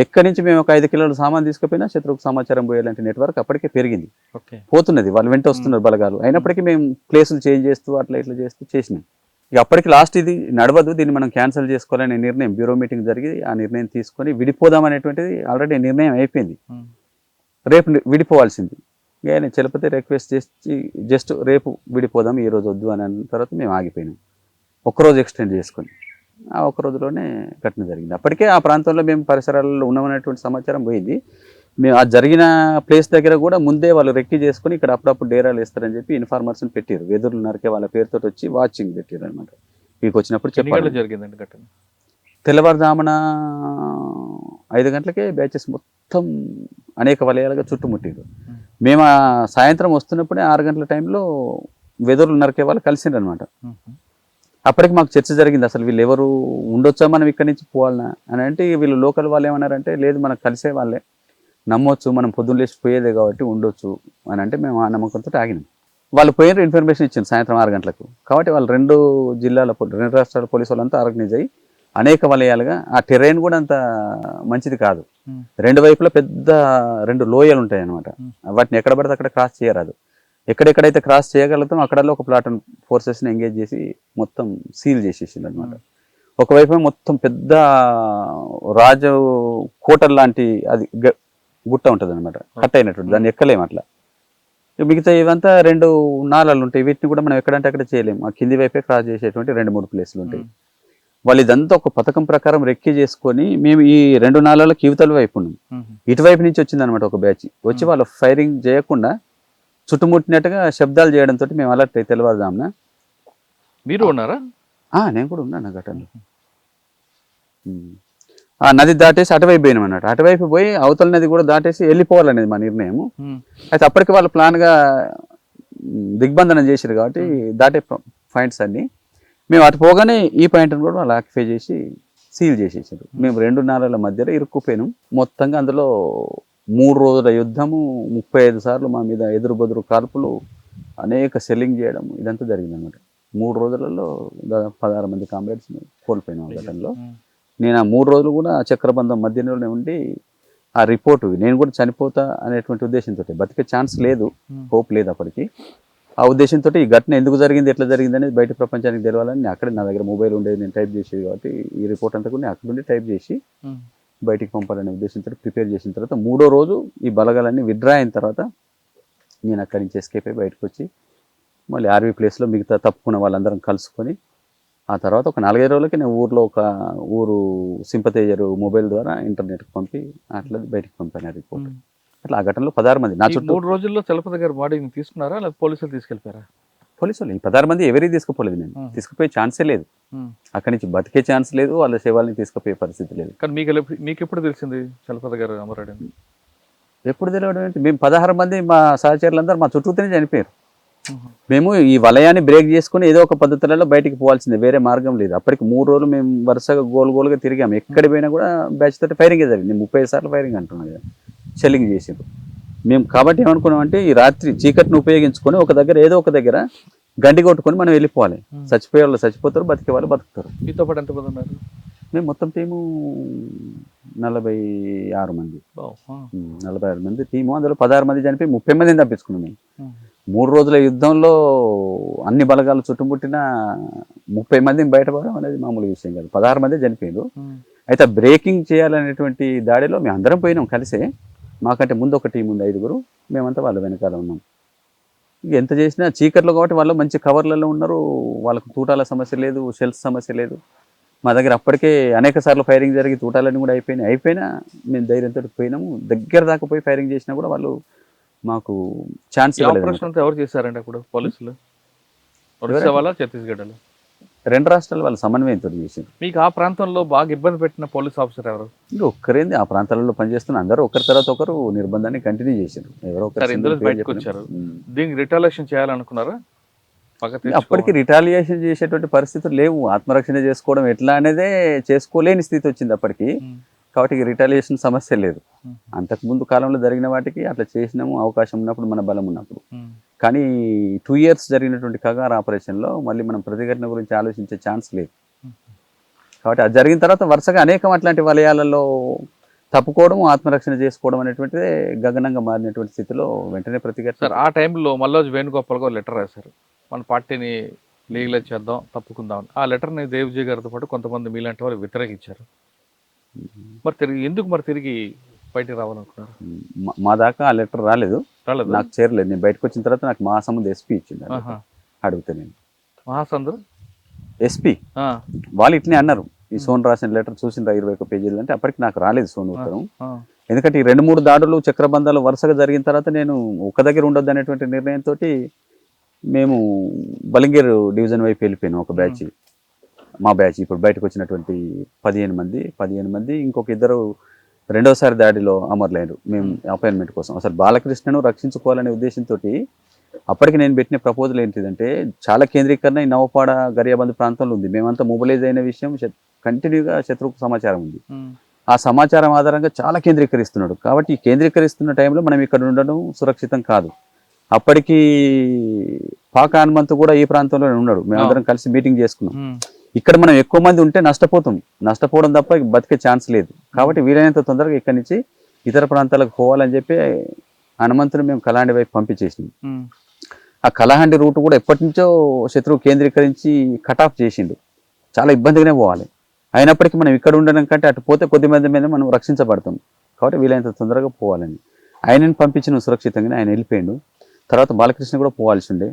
ఎక్కడి నుంచి మేము ఒక 5 కిలోల సామాన్ తీసుకుపోయినా శత్రువుకు సమాచారం పోయేలాంటి నెట్వర్క్ అప్పటికే పెరిగింది, పోతున్నది. వాళ్ళు వెంట వస్తున్నారు బలగాలు. అయినప్పటికీ మేము ప్లేసులు చేంజ్ చేస్తూ అట్లా ఇట్లా చేస్తూ చేసినాం. ఇక అప్పటికి లాస్ట్ ఇది నడవదు, దీన్ని మనం క్యాన్సిల్ చేసుకోవాలనే నిర్ణయం, బ్యూరో మీటింగ్ జరిగి ఆ నిర్ణయం తీసుకొని విడిపోదాం అనేటువంటిది ఆల్రెడీ నిర్ణయం అయిపోయింది. రేపు విడిపోవాల్సింది. ఇక ఆయన చలపతి రిక్వెస్ట్ చేసి జస్ట్ రేపు విడిపోదాం, ఈ రోజు వద్దు అని అన్న తర్వాత మేము ఆగిపోయినాం. ఒక్కరోజు ఎక్స్టెండ్ చేసుకొని ఆ ఒక్క రోజులోనే ఘటన జరిగింది. అప్పటికే ఆ ప్రాంతంలో మేము పరిసరాలలో ఉన్నామనేటువంటి సమాచారం పోయింది. మేము ఆ జరిగిన ప్లేస్ దగ్గర కూడా ముందే వాళ్ళు రెక్కి చేసుకుని ఇక్కడ అప్పుడప్పుడు డేరాలు వేస్తారని చెప్పి ఇన్ఫార్మర్స్ని పెట్టారు. వెదురులు నరికే వాళ్ళ పేరుతో వచ్చి వాచింగ్ పెట్టారు అనమాట. వీటికి వచ్చినప్పుడు చెప్పాలి.
జరిగిందండి ఘటన
తెల్లవారుజామున 5 గంటలకే బ్యాచెస్ మొత్తం అనేక వలయాలుగా చుట్టుముట్టారు. మేము సాయంత్రం వస్తున్నప్పుడే 6 గంటల టైంలో వెదురులు నరికే వాళ్ళు కలిసిండ్రు అనమాట. అప్పటికి మాకు చర్చ జరిగింది, అసలు వీళ్ళు ఎవరు ఉండొచ్చా, మనం ఇక్కడి నుంచి పోవాలన్నా అని. అంటే వీళ్ళు లోకల్ వాళ్ళు ఏమన్నారంటే, లేదు మనకు కలిసే వాళ్ళే, నమ్మొచ్చు, మనం పొద్దున్న లేచి పోయేదే కాబట్టి ఉండొచ్చు అని. అంటే మేము ఆ నమ్మకంతో ఆగినాం. వాళ్ళు పోయిన ఇన్ఫర్మేషన్ ఇచ్చింది సాయంత్రం 6 గంటలకు. కాబట్టి వాళ్ళు 2 రాష్ట్రాల పోలీసు వాళ్ళంతా ఆర్గనైజ్ అయ్యి అనేక వలయాలుగా, ఆ టెరైన్ కూడా అంత మంచిది కాదు. 2 వైపులా పెద్ద 2 లోయలు ఉంటాయి అన్నమాట. వాటిని ఎక్కడ పడితే అక్కడ క్రాస్ చేయరాదు. ఎక్కడెక్కడైతే క్రాస్ చేయగలుగుతాం అక్కడల్లో ఒక ప్లాటూన్ ఫోర్సెస్ని ఎంగేజ్ చేసి మొత్తం సీల్ చేసేసింది అనమాట. ఒకవైపు మొత్తం పెద్ద రాజు కోటల్ లాంటి అది గుట్ట ఉంటుంది అనమాట, కట్ అయినట్టు, దాన్ని ఎక్కలేము అట్లా. మిగతా ఇవంతా 2 నాలాలు ఉంటాయి, వీటిని కూడా మనం ఎక్కడంటే అక్కడ చేయలేము. ఆ కింది వైపే క్రాస్ చేసేటువంటి 2-3 ప్లేసులు ఉంటాయి. వాళ్ళు ఇదంతా ఒక పథకం ప్రకారం రెక్కి చేసుకొని, మేము ఈ 2 నాలాలకు యువతల వైపు ఉన్నాం, ఇటువైపు నుంచి వచ్చింది అనమాట ఒక బ్యాచ్ వచ్చి వాళ్ళు ఫైరింగ్ చేయకుండా చుట్టుముట్టినట్టుగా శబ్దాలు చేయడంతో మేము అలర్ట్ అయి తెల్లవారుజామున.
మీరు ఉన్నారా?
నేను కూడా ఉన్నాను ఘటనలో. ఆ నది దాటేసి అటువైపు పోయినాం అన్నట్టు. అటువైపు పోయి అవతల నది కూడా దాటేసి వెళ్ళిపోవాలనేది మా నిర్ణయం. అయితే అప్పటికి వాళ్ళు ప్లాన్గా దిగ్బంధనం చేశారు కాబట్టి దాటే పాయింట్స్ అన్నీ మేము అటు పోగానే ఈ పాయింట్ని కూడా వాళ్ళు ఆక్యుపై చేసి సీల్ చేసేసారు. మేము 2 నాలుగుల మధ్యలో ఇరుక్కుపోయినాం. మొత్తంగా అందులో 3 రోజుల యుద్ధము, 35 సార్లు మా మీద ఎదురు బదురు కాల్పులు, అనేక సెల్లింగ్ చేయడం, ఇదంతా జరిగింది అనమాట. 3 రోజులలో దాదాపు 16 మంది కామ్రేడ్స్ని కోల్పోయినాం ఆ ఘటనలో. నేను ఆ 3 రోజులు కూడా చక్రబంధం మధ్యలోనే ఉండి ఆ రిపోర్టు నేను కూడా చనిపోతా అనేటువంటి ఉద్దేశంతో, బతికే ఛాన్స్ లేదు, హోప్ లేదు అప్పటికి. ఆ ఉద్దేశంతో ఈ ఘటన ఎందుకు జరిగింది, ఎట్లా జరిగింది అనేది బయట ప్రపంచానికి తెలవాలని అక్కడే నా దగ్గర మొబైల్ ఉండేది, నేను టైప్ చేసేది కాబట్టి ఈ రిపోర్ట్ అంతా కూడా నేను అక్కడ నుండి టైప్ చేసి బయటికి పంపాలనే ఉద్దేశంతో ప్రిపేర్ చేసిన తర్వాత 3వ రోజు ఈ బలగాలన్నీ విత్డ్రా అయిన తర్వాత నేను అక్కడి నుంచి ఎస్కేప్ అయి బయటకు వచ్చి మళ్ళీ ఆర్వీ ప్లేస్లో మిగతా తప్పుకున్న వాళ్ళందరం కలుసుకొని ఆ తర్వాత ఒక 4-5 రోజులకి నేను ఊరు సింపతైజర్ మొబైల్ ద్వారా ఇంటర్నెట్కి పంపి అట్లా బయటికి పంపాను ఆ రిపోర్ట్. అట్లా ఆ ఘటనలో 16 మంది నా చుట్టూ.
3 రోజుల్లో చలపతి గారు బాడీని తీసుకున్నారా లేదా పోలీసులు తీసుకెళ్ళిపోయారా?
పోలీసులు ఈ 16 మంది ఎవరికి తీసుకుపోలేదు, నేను తీసుకుపోయే ఛాన్సే లేదు, అక్కడి నుంచి బతికే ఛాన్స్ లేదు, వాళ్ళ శవాలని తీసుకుపోయే పరిస్థితి లేదు.
కానీ మీకు ఎప్పుడు తెలిసింది చలపతి గారు అమరాడని?
ఎప్పుడు తెలియడం ఏంటి, మేము 16 మంది మా సహచరులందరూ మా చుట్టూతోనే చనిపోయారు. మేము ఈ వలయాన్ని బ్రేక్ చేసుకుని ఏదో ఒక పద్ధతులలో బయటికి పోవాల్సిందే, వేరే మార్గం లేదు. అప్పటికి 3 రోజులు మేము వరుసగా గోలుగా తిరిగాము, ఎక్కడికి పోయినా కూడా బ్యాచ్ తోటి ఫైరింగ్ జరిగింది. 30 సార్లు ఫైరింగ్ అంటున్నాను కదా, షెల్లింగ్ చేసారు మేము. కాబట్టి ఏమనుకున్నామంటే ఈ రాత్రి చీకటిని ఉపయోగించుకొని ఒక దగ్గర ఏదో ఒక దగ్గర గండి కొట్టుకొని మనం వెళ్ళిపోవాలి. చచ్చిపోయే వాళ్ళు చచ్చిపోతారు, బతికే వాళ్ళు బతుకుతారు.
మీతో పాటు ఎంతమంది ఉన్నారు?
మేము మొత్తం టీము 46 మంది, 46 మంది టీము. అందులో 16 మంది చనిపోయి 30 మందిని తప్పించుకున్నాం మేము. 3 రోజుల యుద్ధంలో అన్ని బలగాలు చుట్టుముట్టిన 30 మందిని బయటపడడం అనేది మామూలు విషయం కాదు. 16 మంది చనిపోయారు. అయితే బ్రేకింగ్ చేయాలనేటువంటి దాడిలో మేము అందరం పోయినాం కలిసే. మాకంటే ముందు ఒక టీం ఉంది, 5గురు, మేమంతా వాళ్ళ వెనకాల ఉన్నాం. ఎంత చేసినా చీకట్లో కాబట్టి వాళ్ళు మంచి కవర్లలో ఉన్నారు, వాళ్ళకు తూటాల సమస్య లేదు, షెల్స్ సమస్య లేదు. మా దగ్గర అప్పటికే అనేక సార్లు ఫైరింగ్ జరిగి తూటాలన్నీ కూడా అయిపోయినా మేము ధైర్యంతో పోయినాము. దగ్గర దాకా పోయి ఫైరింగ్ చేసినా కూడా వాళ్ళు మాకు ఛాన్స్ ఇవ్వలేదు.
ఎవరు చేశారండి అప్పుడు? పోలీసులు ఛత్తీస్గఢ్లో
2 రాష్ట్రాలు వాళ్ళు సమన్వయంతో చేసింది.
మీకు ఆ ప్రాంతంలో బాగా ఇబ్బంది పెట్టిన పోలీస్ ఆఫీసర్ ఎవరు?
ఇంకా ఒక్కరేంది, ఆ ప్రాంతాలలో పనిచేస్తున్న అందరూ ఒకరి తర్వాత ఒకరు నిర్బంధాన్ని కంటిన్యూ చేశారు. ఎవరో
బయటకు వచ్చారు. దీనికి రిటాలియేషన్ చేయాలనుకున్నారా?
అప్పటికి రిటాలియేషన్ చేసేటువంటి పరిస్థితులు లేవు. ఆత్మరక్షణ చేసుకోవడం ఎట్లా అనేదే చేసుకోలేని స్థితి వచ్చింది అప్పటికి. కాబట్టి రిటాలియేషన్ సమస్య లేదు. అంతకుముందు కాలంలో జరిగిన వాటికి అట్లా చేసినాము, అవకాశం ఉన్నప్పుడు, మన బలం ఉన్నప్పుడు. కానీ 2 years జరిగినటువంటి కగార్ ఆపరేషన్లో మళ్ళీ మనం ప్రతిఘటన గురించి ఆలోచించే ఛాన్స్ లేదు. కాబట్టి అది జరిగిన తర్వాత వరుసగా అనేకం అట్లాంటి వలయాలలో తప్పుకోవడం, ఆత్మరక్షణ చేసుకోవడం అనేటువంటిదే గగనంగా మారినటువంటి స్థితిలో వెంటనే ప్రతిఘటన.
సార్ ఆ టైంలో మల్లోజ్ వేణుగోపాల్ గారు లెటర్ రాశారు, మన పార్టీని లీగలైజ్ చేద్దాం, తప్పుకుందాం. ఆ లెటర్ని దేవ్జీ గారితో పాటు కొంతమంది మీలాంటి వాళ్ళు వ్యతిరేకించారు. మరి తిరిగి బయటికి రావాలనుకున్నారు?
మా దాకా ఆ లెటర్ రాలేదు, నాకు చేరలేదు. నేను బయటకు వచ్చిన తర్వాత నాకు మహాసముద్ర ఎస్పీ ఇచ్చింది. అడిగితే నేను
మహాసముద్ర
ఎస్పీ వాళ్ళు ఇట్లనే అన్నారు, ఈ సోన్ రాసిన లెటర్ చూసిన 21 పేజీలు అంటే అప్పటికి నాకు రాలేదు సోన్ ఉత్తరం. ఎందుకంటే ఈ 2-3 దాడులు చక్రబంధాలు వరుసగా జరిగిన తర్వాత నేను ఒక దగ్గర ఉండొద్దు అనేటువంటి నిర్ణయంతో మేము బలింగేర్ డివిజన్ వైపు వెళ్ళిపోయాను. ఒక బ్యాచ్, మా బ్యాచ్ ఇప్పుడు బయటకు వచ్చినటువంటి 15 మంది ఇంకొక 2 రెండోసారి దాడిలో అమరులైనరు. మేము అపాయింట్మెంట్ కోసం అసలు బాలకృష్ణను రక్షించుకోవాలనే ఉద్దేశంతో అప్పటికి నేను పెట్టిన ప్రపోజల్ ఏంటిదంటే, చాలా కేంద్రీకరణ ఈ నవపాడ గరియాబంద్ ప్రాంతంలో ఉంది. మేమంతా మొబిలైజ్ అయిన విషయం కంటిన్యూగా శత్రువుకు సమాచారం ఉంది. ఆ సమాచారం ఆధారంగా చాలా కేంద్రీకరిస్తున్నాడు. కాబట్టి ఈ కేంద్రీకరిస్తున్న టైంలో మనం ఇక్కడ ఉండడం సురక్షితం కాదు. అప్పటికి పాక హనుమంతు కూడా ఈ ప్రాంతంలోనే ఉన్నాడు. మేమందరం కలిసి మీటింగ్ చేసుకున్నాం. ఇక్కడ మనం ఎక్కువ మంది ఉంటే నష్టపోవడం తప్ప బతికే ఛాన్స్ లేదు. కాబట్టి వీలైనంత తొందరగా ఇక్కడి నుంచి ఇతర ప్రాంతాలకు పోవాలని చెప్పి హనుమంతుని మేము కలాండి వైపు పంపించేసినాం. ఆ కలహండి రూట్ కూడా ఎప్పటి నుంచో శత్రువు కేంద్రీకరించి కట్ ఆఫ్ చేసిండు. చాలా ఇబ్బందిగానే పోవాలి. అయినప్పటికీ మనం ఇక్కడ ఉండడం కంటే అటు పోతే కొద్ది మంది మీద మనం రక్షించబడతాం. కాబట్టి వీలైనంత తొందరగా పోవాలని ఆయనని పంపించిన సురక్షితంగానే ఆయన వెళ్ళిపోయాడు. తర్వాత బాలకృష్ణ కూడా పోవాల్సి ఉండే.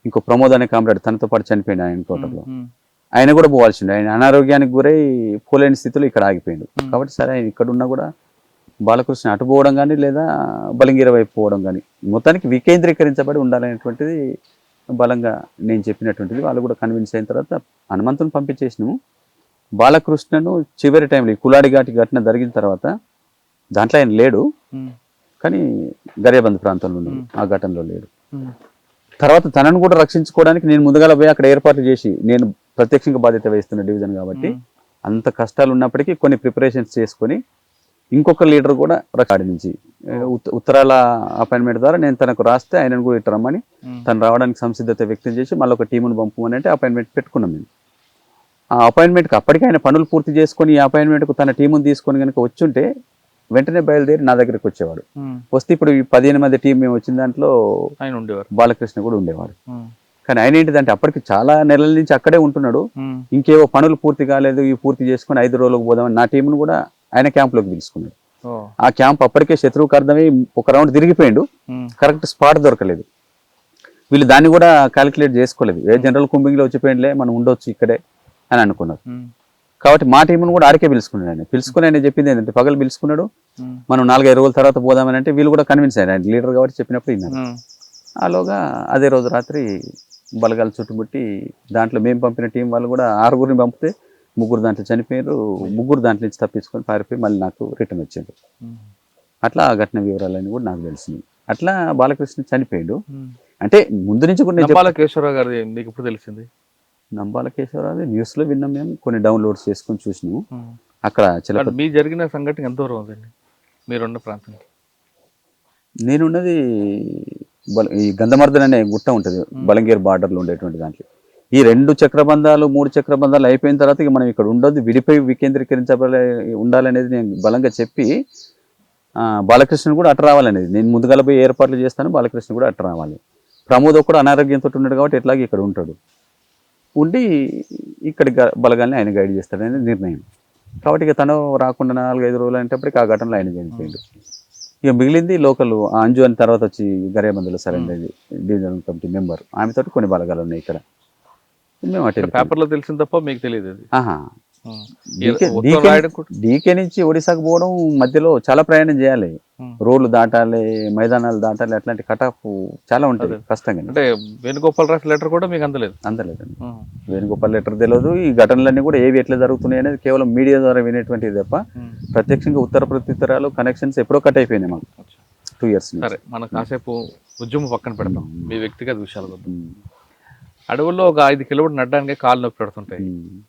ఇంకో ప్రమోద్ అనే కామ్రేడ్ తనతో పాటు చనిపోయింది ఆయన తోటలో, ఆయన కూడా పోవాల్సి ఉండే. ఆయన అనారోగ్యానికి గురై పోలేని స్థితిలో ఇక్కడ ఆగిపోయాడు. కాబట్టి సరే ఆయన ఇక్కడ ఉన్నా కూడా బాలకృష్ణ అటు పోవడం కానీ లేదా బలింగీర వైపు పోవడం కానీ మొత్తానికి వికేంద్రీకరించబడి ఉండాలనేటువంటిది బలంగా నేను చెప్పినటువంటిది. వాళ్ళు కూడా కన్విన్స్ అయిన తర్వాత హనుమంతుని పంపించేసినాము. బాలకృష్ణను చివరి టైంలో కులాడి ఘటన జరిగిన తర్వాత దాంట్లో ఆయన లేడు, కానీ గరియాబంద్ ప్రాంతంలో ఉన్నాడు. ఆ ఘటనలో లేడు. తర్వాత తనను కూడా రక్షించుకోవడానికి నేను ముందుగా పోయి అక్కడ ఏర్పాట్లు చేసి, నేను ప్రత్యక్షంగా బాధ్యత వహిస్తున్న డివిజన్ కాబట్టి అంత కష్టాలు ఉన్నప్పటికీ కొన్ని ప్రిపరేషన్స్ చేసుకొని ఇంకొక లీడర్ కూడా కాడి నుంచి ఉత్తరాల అపాయింట్మెంట్ ద్వారా నేను తనకు రాస్తే ఆయనను కూడా ఇటు రమ్మని తను రావడానికి సంసిద్ధత వ్యక్తం చేసి మళ్ళీ ఒక టీమును పంపమని అంటే అపాయింట్మెంట్ పెట్టుకున్నాం మేము. ఆ అపాయింట్మెంట్కి అప్పటికి ఆయన పనులు పూర్తి చేసుకొని ఈ అపాయింట్మెంట్కు తన టీమును తీసుకొని కనుక వచ్చుంటే వెంటనే బయలుదేరి నా దగ్గరికి వచ్చేవాడు. వస్తే ఇప్పుడు ఈ 15 మంది టీం మేము వచ్చిన దాంట్లో
ఆయన ఉండేవారు,
బాలకృష్ణ కూడా ఉండేవాడు. కానీ ఆయన ఏంటిదంటే అప్పటికి చాలా నెలల నుంచి అక్కడే ఉంటున్నాడు. ఇంకేవో పనులు పూర్తి కాలేదు, ఇవి పూర్తి చేసుకుని 5 రోజులకు పోదామని నా టీంను కూడా ఆయన క్యాంప్లోకి పిలుచుకున్నాడు. ఆ క్యాంప్ అప్పటికే శత్రువుకు అర్థమై ఒక రౌండ్ తిరిగిపోయిండు, కరెక్ట్ స్పాట్ దొరకలేదు. వీళ్ళు దాన్ని కూడా క్యాలిక్యులేట్ చేసుకోలేదు. ఏ జనరల్ కుంబింగ్లో వచ్చిపోయిందిలే మనం ఉండొచ్చు ఇక్కడే అని అనుకున్నారు. కాబట్టి మా టీంను కూడా ఆడికే పిలుచుకున్నాడు. ఆయన పిలుచుకుని ఆయన చెప్పింది ఏంటంటే పగలు పిలుచుకున్నాడు, మనం 4-5 రోజుల తర్వాత పోదామని అంటే వీళ్ళు కూడా కన్విన్స్ అయ్యారు. ఆయన లీడర్ కాబట్టి చెప్పినప్పుడు విన్నారు. ఆలోగా అదే రోజు రాత్రి బలగాలు చుట్టుముట్టి దాంట్లో మేము పంపిన టీం వాళ్ళు కూడా 6గురిని పంపితే 3 దాంట్లో చనిపోయారు, 3 దాంట్లో నుంచి తప్పించుకొని పారిపోయి మళ్ళీ నాకు రిటర్న్ వచ్చిండు. అట్లా ఆ ఘటన వివరాలన్నీ కూడా నాకు తెలిసినాయి. అట్లా బాలకృష్ణ చనిపోయాడు. అంటే ముందు నుంచి కూడా
నంబాల కేశవరావు గారు మీకు ఇప్పుడు తెలిసింది?
నంబాల కేశవరావు న్యూస్లో విన్నాం, మేము కొన్ని డౌన్లోడ్స్ చేసుకొని చూసినాము. అక్కడ
మీ జరిగిన సంఘటన ఎంత దూరం ఉందండి మీరున్న ప్రాంతం?
నేనున్నది ఈ గంధమర్దన్ అనే గుట్ట ఉంటుంది బలంగీర్ బార్డర్లో ఉండేటువంటి దాంట్లో. ఈ 2 చక్రబంధాలు 3 చక్రబంధాలు అయిపోయిన తర్వాత ఇక మనం ఇక్కడ ఉండొద్దు, విడిపోయి వికేంద్రీకరించబడే ఉండాలనేది నేను బలంగా చెప్పి బాలకృష్ణ కూడా అట్ట రావాలనేది నేను ముందుగా పోయి ఏర్పాట్లు చేస్తాను. బాలకృష్ణ కూడా అట్ట రావాలి. ప్రమోద్ కూడా అనారోగ్యంతో ఉన్నాడు కాబట్టి ఎట్లాగే ఇక్కడ ఉంటాడు, ఉండి ఇక్కడి బలగాల్ని ఆయన గైడ్ చేస్తాడనేది నిర్ణయం. కాబట్టి ఇక తను రాకుండా 4-5 రోజులు అనేటప్పటికి ఆ ఘటనలో ఆయన చనిపోయాడు. ఇక మిగిలింది లోకల్ అంజు అని తర్వాత వచ్చి గరేబందులో సరైన డివిజనల్ కమిటీ మెంబర్, ఆమెతో కొన్ని బలగాలు ఉన్నాయి ఇక్కడ. మేము అటు
పేపర్లో తెలిసిన తప్ప మీకు తెలియదు.
డీకే నుంచి ఒడిశాకు పోవడం మధ్యలో చాలా ప్రయాణం చేయాలి, రోడ్లు దాటాలి, మైదానాలు దాటాలి, అట్లాంటి కటాఫ్ చాలా ఉంటుంది కష్టంగా.
అంటే వేణుగోపాల్ రాసిన లెటర్ కూడా మీకు
అందలేదండి. వేణుగోపాల్ లెటర్ తెలియదు. ఈ ఘటనలన్నీ కూడా ఏవి ఎట్లా జరుగుతున్నాయి అనేది కేవలం మీడియా ద్వారా వినేటువంటిది తప్ప ప్రత్యక్షంగా ఉత్తర ప్రత్యుత్తరాలు కనెక్షన్స్ ఎప్పుడో కట్ అయిపోయినాయి మాకు 2 years.
సరే, మనం కాసేపు ఉద్యమం పక్కన పెడతాం, మీ వ్యక్తిగత విషయాలు. అడవుల్లో ఒక 5 కిలోమీటర్లు నడడానికి కాలు నొప్పి పెడుతుంటాయి.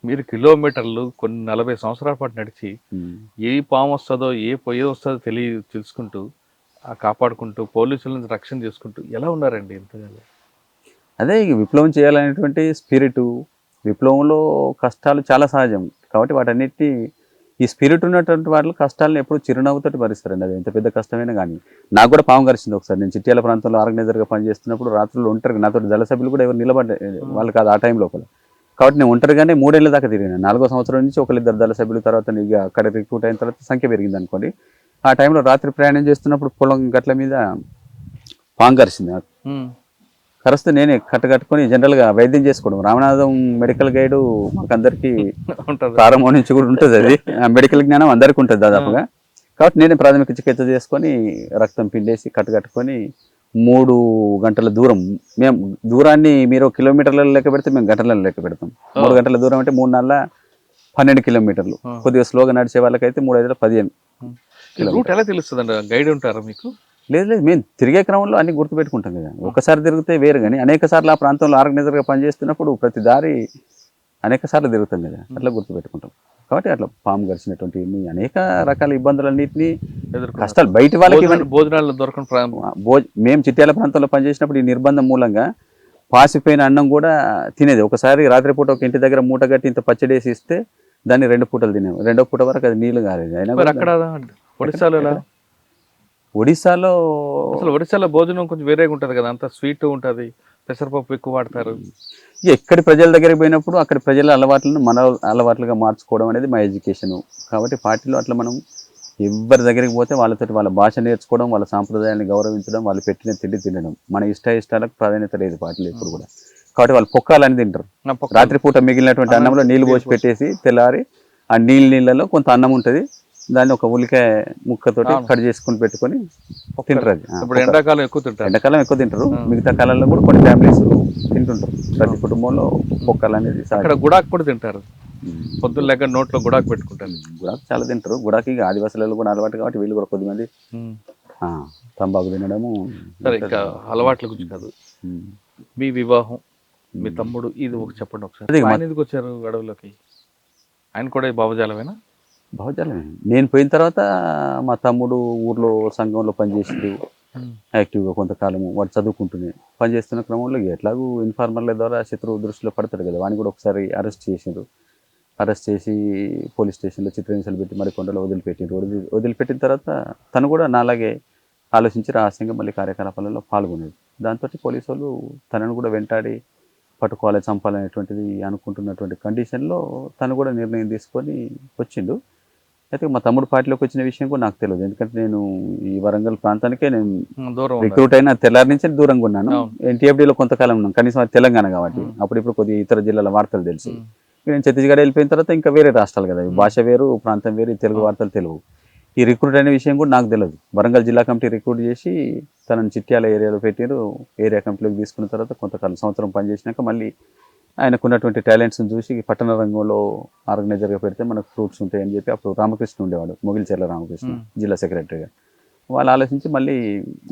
మీరు కిలోమీటర్లు కొన్ని 40 సంవత్సరాల పాటు నడిచి ఏ పాము వస్తుందో ఏ పొయ్యి వస్తుందో తెలుసుకుంటూ కాపాడుకుంటూ పోలీసుల నుంచి రక్షణ చేసుకుంటూ ఎలా ఉన్నారండి ఇంతగా?
అదే విప్లవం చేయాలనేటువంటి స్పిరిట్, విప్లవంలో కష్టాలు చాలా సహజం కాబట్టి వాటన్నిటి ఈ స్పిరిట్ ఉన్నటువంటి వాళ్ళు కష్టాలను ఎప్పుడు చిరునవ్వుతోటి భరిస్తారండి. అది ఎంత పెద్ద కష్టమైనా కానీ. నాకు కూడా పాము కరిచింది ఒకసారి. నేను చిట్యాల ప్రాంతంలో ఆర్గనైజర్గా పనిచేస్తున్నప్పుడు రాత్రులు ఒంటరిగా, నాతో దళ సభ్యులు కూడా ఎవరు నిలబడ్డ వాళ్ళు కాదు ఆ టైం లోపల. కాబట్టి నేను ఒంటరిగానే 3 ఏళ్ళ దాకా తిరిగిన. 4వ సంవత్సరం నుంచి 1-2 దళ సభ్యుల తర్వాత ఇక అక్కడ రిక్రూట్ అయిన తర్వాత సంఖ్య పెరిగింది అనుకోండి. ఆ టైంలో రాత్రి ప్రయాణం చేస్తున్నప్పుడు పొలం గట్ల మీద పాము కరిచింది నాకు. కరిస్తే నేనే కట్టుకొని జనరల్గా వైద్యం చేసుకోవడం. రామనాథం మెడికల్ గైడ్ మాకందరికీ ప్రారంభం నుంచి కూడా ఉంటుంది, అది మెడికల్ జ్ఞానం అందరికీ ఉంటుంది దాదాపుగా. కాబట్టి నేనే ప్రాథమిక చికిత్స చేసుకొని రక్తం పిండేసి కట్టుకొని 3 గంటల దూరం, మేము దూరాన్ని మీరు కిలోమీటర్లలో లెక్క పెడితే మేము గంటలలో లెక్క పెడతాం. 3 గంటల దూరం అంటే 3-4 12 కిలోమీటర్లు. కొద్దిగా స్లోగా నడిచే వాళ్ళకైతే 3-5-15
కిలోమీటర్లు. ఎలా తెలుస్తుంది? గైడ్ ఉంటారా మీకు?
లేదు, మేము తిరిగే క్రమంలో అన్ని గుర్తుపెట్టుకుంటాం కదా. ఒకసారి తిరిగితే వేరు, కానీ అనేక సార్లు ఆ ప్రాంతంలో ఆర్గనైజర్గా పనిచేస్తున్నప్పుడు ప్రతి దారి అనేక సార్లు తిరుగుతాం కదా, అట్లా గుర్తుపెట్టుకుంటాం. కాబట్టి అట్లా పాము గడిచినటువంటి అనేక రకాల ఇబ్బందులన్నింటినీ కష్టాలు బయట వాళ్ళకి
భోజనాలు దొరకని
మేము చిట్యాల ప్రాంతంలో పనిచేసినప్పుడు ఈ నిర్బంధం మూలంగా పాసిపోయిన అన్నం కూడా తినేది. ఒకసారి రాత్రిపూట ఒక ఇంటి దగ్గర మూట కట్టి ఇంత పచ్చడేసి ఇస్తే దాన్ని 2 పూటలు తినేవి. 2వ పూట వరకు అది నీళ్లు కాలేదు. అయినా
ఒడిశాలో భోజనం కొంచెం వేరేగా ఉంటుంది కదా, అంత స్వీట్ ఉంటుంది, పెసరపప్పు ఎక్కువ వాడతారు.
ఎక్కడి ప్రజల దగ్గరికి పోయినప్పుడు అక్కడి ప్రజల అలవాట్లను మన అలవాట్లుగా మార్చుకోవడం అనేది మా ఎడ్యుకేషను. కాబట్టి పార్టీలో అట్లా మనం ఎవరి దగ్గరికి పోతే వాళ్ళతో వాళ్ళ భాష నేర్చుకోవడం, వాళ్ళ సాంప్రదాయాన్ని గౌరవించడం, వాళ్ళు పెట్టిన తిండి తినడం. మన ఇష్టాలకు ప్రాధాన్యత లేదు పార్టీలు ఎప్పుడు కూడా. కాబట్టి వాళ్ళు పొక్కాలని తింటారు. రాత్రిపూట మిగిలినటువంటి అన్నంలో నీళ్లు పోసి పెట్టేసి తెల్లారి ఆ నీళ్ళలో కొంత అన్నం ఉంటుంది, దాన్ని ఒక ఉల్లికాయ ముక్కతోటి కట్ చేసుకుని పెట్టుకొని తింటారు. అది
ఎండాకాలం ఎక్కువ తింటారు.
మిగతా కాలంలో కూడా కొన్ని ఫ్యామిలీస్ తింటుంటారు. ప్రతి కుటుంబంలో పొక్కలు అనేది
గుడాకు కూడా తింటారు. పొద్దున్న లేక నోట్లో గుడాకు పెట్టుకుంటారు.
గుడాకు చాలా తింటారు. గుడాకి ఆదివాసులలో కూడా అలవాటు కాబట్టి వీళ్ళు కూడా కొద్దిమంది తంబాకు తినడము.
సరే, ఇంకా అలవాట్ల గురించి కాదు, మీ వివాహం, మీ తమ్ముడు, ఇది ఒక చెప్పండి ఒకసారి. ఆయన ఎందుకు వచ్చారు అడవులోకి? ఆయన కూడా భావజాలమేనా?
భావజాలమే. నేను పోయిన తర్వాత మా తమ్ముడు ఊర్లో సంఘంలో పనిచేసిండు యాక్టివ్గా కొంతకాలము. వాడు చదువుకుంటూనే పనిచేస్తున్న క్రమంలో ఎట్లాగూ ఇన్ఫార్మర్ల ద్వారా శత్రువు దృష్టిలో పడతాడు కదా, వాడిని కూడా ఒకసారి అరెస్ట్ చేసిండ్రు. అరెస్ట్ చేసి పోలీస్ స్టేషన్లో చిత్రహింసలు పెట్టి మరికొండలో వదిలిపెట్టిండ్రు. వదిలిపెట్టిన తర్వాత తను కూడా నాలాగే ఆలోచించి రహస్యంగా మళ్ళీ కార్యకలాపాలలో పాల్గొనేది. దాంతో పోలీసు వాళ్ళు తనను కూడా వెంటాడి పట్టుకోవాలి, చంపాలనేటువంటిది అనుకుంటున్నటువంటి కండిషన్లో తను కూడా నిర్ణయం తీసుకొని వచ్చిండు. అయితే మా తమ్ముడు పార్టీలోకి వచ్చిన విషయం కూడా నాకు తెలియదు, ఎందుకంటే నేను ఈ వరంగల్ ప్రాంతానికే నేను రిక్రూట్ అయిన తెల్లారి నుంచి దూరంగా ఉన్నాను. ఎన్టీఎఫ్డీలో కొంతకాలం ఉన్నాను, కనీసం అది తెలంగాణ కాబట్టి. అప్పుడిప్పుడు కొద్దిగా ఇతర జిల్లాల వార్తలు తెలుసు. నేను ఛత్తీస్గఢ్ వెళ్ళిపోయిన తర్వాత ఇంకా వేరే రాష్ట్రాలు కదా, భాష వేరు, ప్రాంతం వేరు, తెలుగు వార్తలు తెలుగు. ఈ రిక్రూట్ అయిన విషయం కూడా నాకు తెలియదు. వరంగల్ జిల్లా కమిటీ రిక్రూట్ చేసి తనని చిట్యాల ఏరియాలో పెట్టారు. ఏరియా కమిటీలోకి తీసుకున్న తర్వాత కొంతకాలం సంవత్సరం పనిచేసినాక మళ్ళీ ఆయనకున్నటువంటి టాలెంట్స్ని చూసి పట్టణ రంగంలో ఆర్గనైజర్గా పెడితే మనకు ఫ్రూట్స్ ఉంటాయని చెప్పి అప్పుడు రామకృష్ణ ఉండేవాడు, మొగిలిచెర్ల రామకృష్ణ జిల్లా సెక్రటరీగా. వాళ్ళు ఆలోచించి మళ్ళీ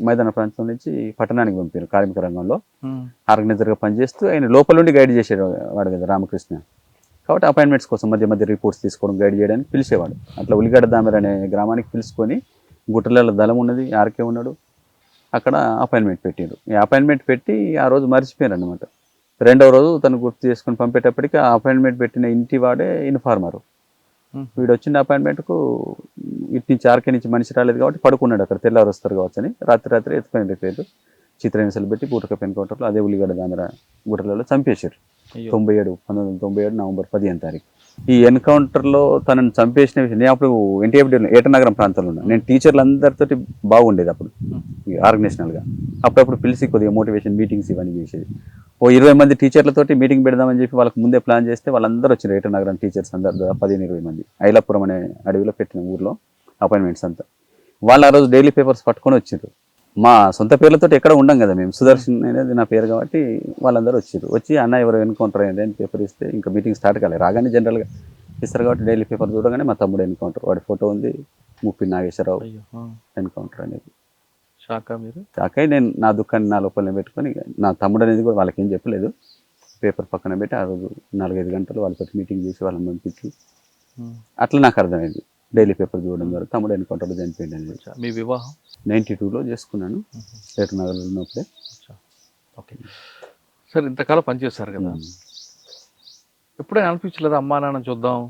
మైదాన ప్రాంతం నుంచి పట్టణానికి పంపారు. కార్మిక రంగంలో ఆర్గనైజర్గా పనిచేస్తూ ఆయన లోపల నుండి గైడ్ చేసేవాడు కదా రామకృష్ణ. కాబట్టి అపాయింట్మెంట్స్ కోసం మధ్య మధ్య రిపోర్ట్స్ తీసుకోవడం, గైడ్ చేయడానికి పిలిచేవాడు. అట్లా ఉల్లిగడ్డ దామెర అనే గ్రామానికి పిలుచుకొని, గుట్టలలో దళం ఉన్నది, ఆర్కే ఉన్నాడు, అక్కడ అపాయింట్మెంట్ పెట్టారు. ఈ అపాయింట్మెంట్ పెట్టి ఆ రోజు మర్చిపోయారు అనమాట. రెండవ రోజు తను గుర్తు చేసుకొని పంపేటప్పటికి ఆ అపాయింట్మెంట్ పెట్టిన ఇంటి వాడే ఇన్ఫార్మరు. వీడు వచ్చిన అపాయింట్మెంట్కు ఇటు నుంచి ఆర్కే నుంచి మనిషి రాలేదు కాబట్టి పడుకున్నాడు అక్కడ, తెల్లవారు వస్తారు కావచ్చు అని. రాత్రి ఎత్తుకొని వెళ్ళిపోయారు. చిత్రహింసలు పెట్టి పూటకప్ ఎన్కౌంటర్లో అదే ఉల్లిగడ్డ దామెర గుట్టలలో చంపేశారు. 1997 నవంబర్ 15వ తారీఖు. ఈ ఎన్కౌంటర్లో తనను చంపేసిన విషయం, నేను అప్పుడు ఎన్టీఎఫ్డీ ఏటనగరం ప్రాంతంలో ఉన్నా. నేను టీచర్లు అందరితోటి బాగుండేది అప్పుడు ఆర్గనైజేషనల్గా. అప్పుడప్పుడు పిలిచి కొద్దిగా మోటివేషన్ మీటింగ్స్ ఇవన్నీ చేసేది. ఓ 20 మంది టీచర్లతోటి మీటింగ్ పెడదామని చెప్పి వాళ్ళకి ముందే ప్లాన్ చేస్తే వాళ్ళందరూ వచ్చినారు. ఏటనగరం టీచర్స్ అందరు 15-20 మంది ఐలాపురం అనే అడవిలో పెట్టిన ఊర్లో అపాయింట్మెంట్స్ అంతా. వాళ్ళు ఆ రోజు డైలీ పేపర్స్ పట్టుకొని వచ్చారు. మా సొంత పేర్లతో ఎక్కడ ఉండం కదా మేము, సుదర్శన్ అనేది నా పేరు కాబట్టి వాళ్ళందరూ వచ్చి అన్న ఎవరు ఎన్కౌంటర్ అయ్యింది అని పేపర్ ఇస్తే ఇంకా మీటింగ్ స్టార్ట్ కాలేదు. రాగానే జనరల్గా ఇస్తారు కాబట్టి డైలీ పేపర్ చూడగానే మా తమ్ముడు ఎన్కౌంటర్, వాడి ఫోటో ఉంది, ముప్పి నాగేశ్వరరావు ఎన్కౌంటర్ అనేది. షాక్ అయ్యి నేను నా దుఃఖాన్ని నా లోపలనే పెట్టుకొని, నా తమ్ముడు అనేది కూడా వాళ్ళకి ఏం చెప్పలేదు, పేపర్ పక్కన పెట్టి ఆ రోజు 4-5 గంటలు వాళ్ళతో మీటింగ్ చేసి వాళ్ళని పంపించి అట్లా నాకు అర్థమైంది. డైలీ పేపర్ చూడడం ద్వారా తమ్ముడు ఎన్కౌంటర్లో చనిపోయింది అనేది.
మీ వివాహం
92లో చేసుకున్నాను, ఏటనగర్లో ఉన్నప్పుడే.
ఓకే సార్, ఇంతకాలం పనిచేస్తారు కదా, ఎప్పుడైనా అనిపించలేదా అమ్మా నాన్న చూద్దాం?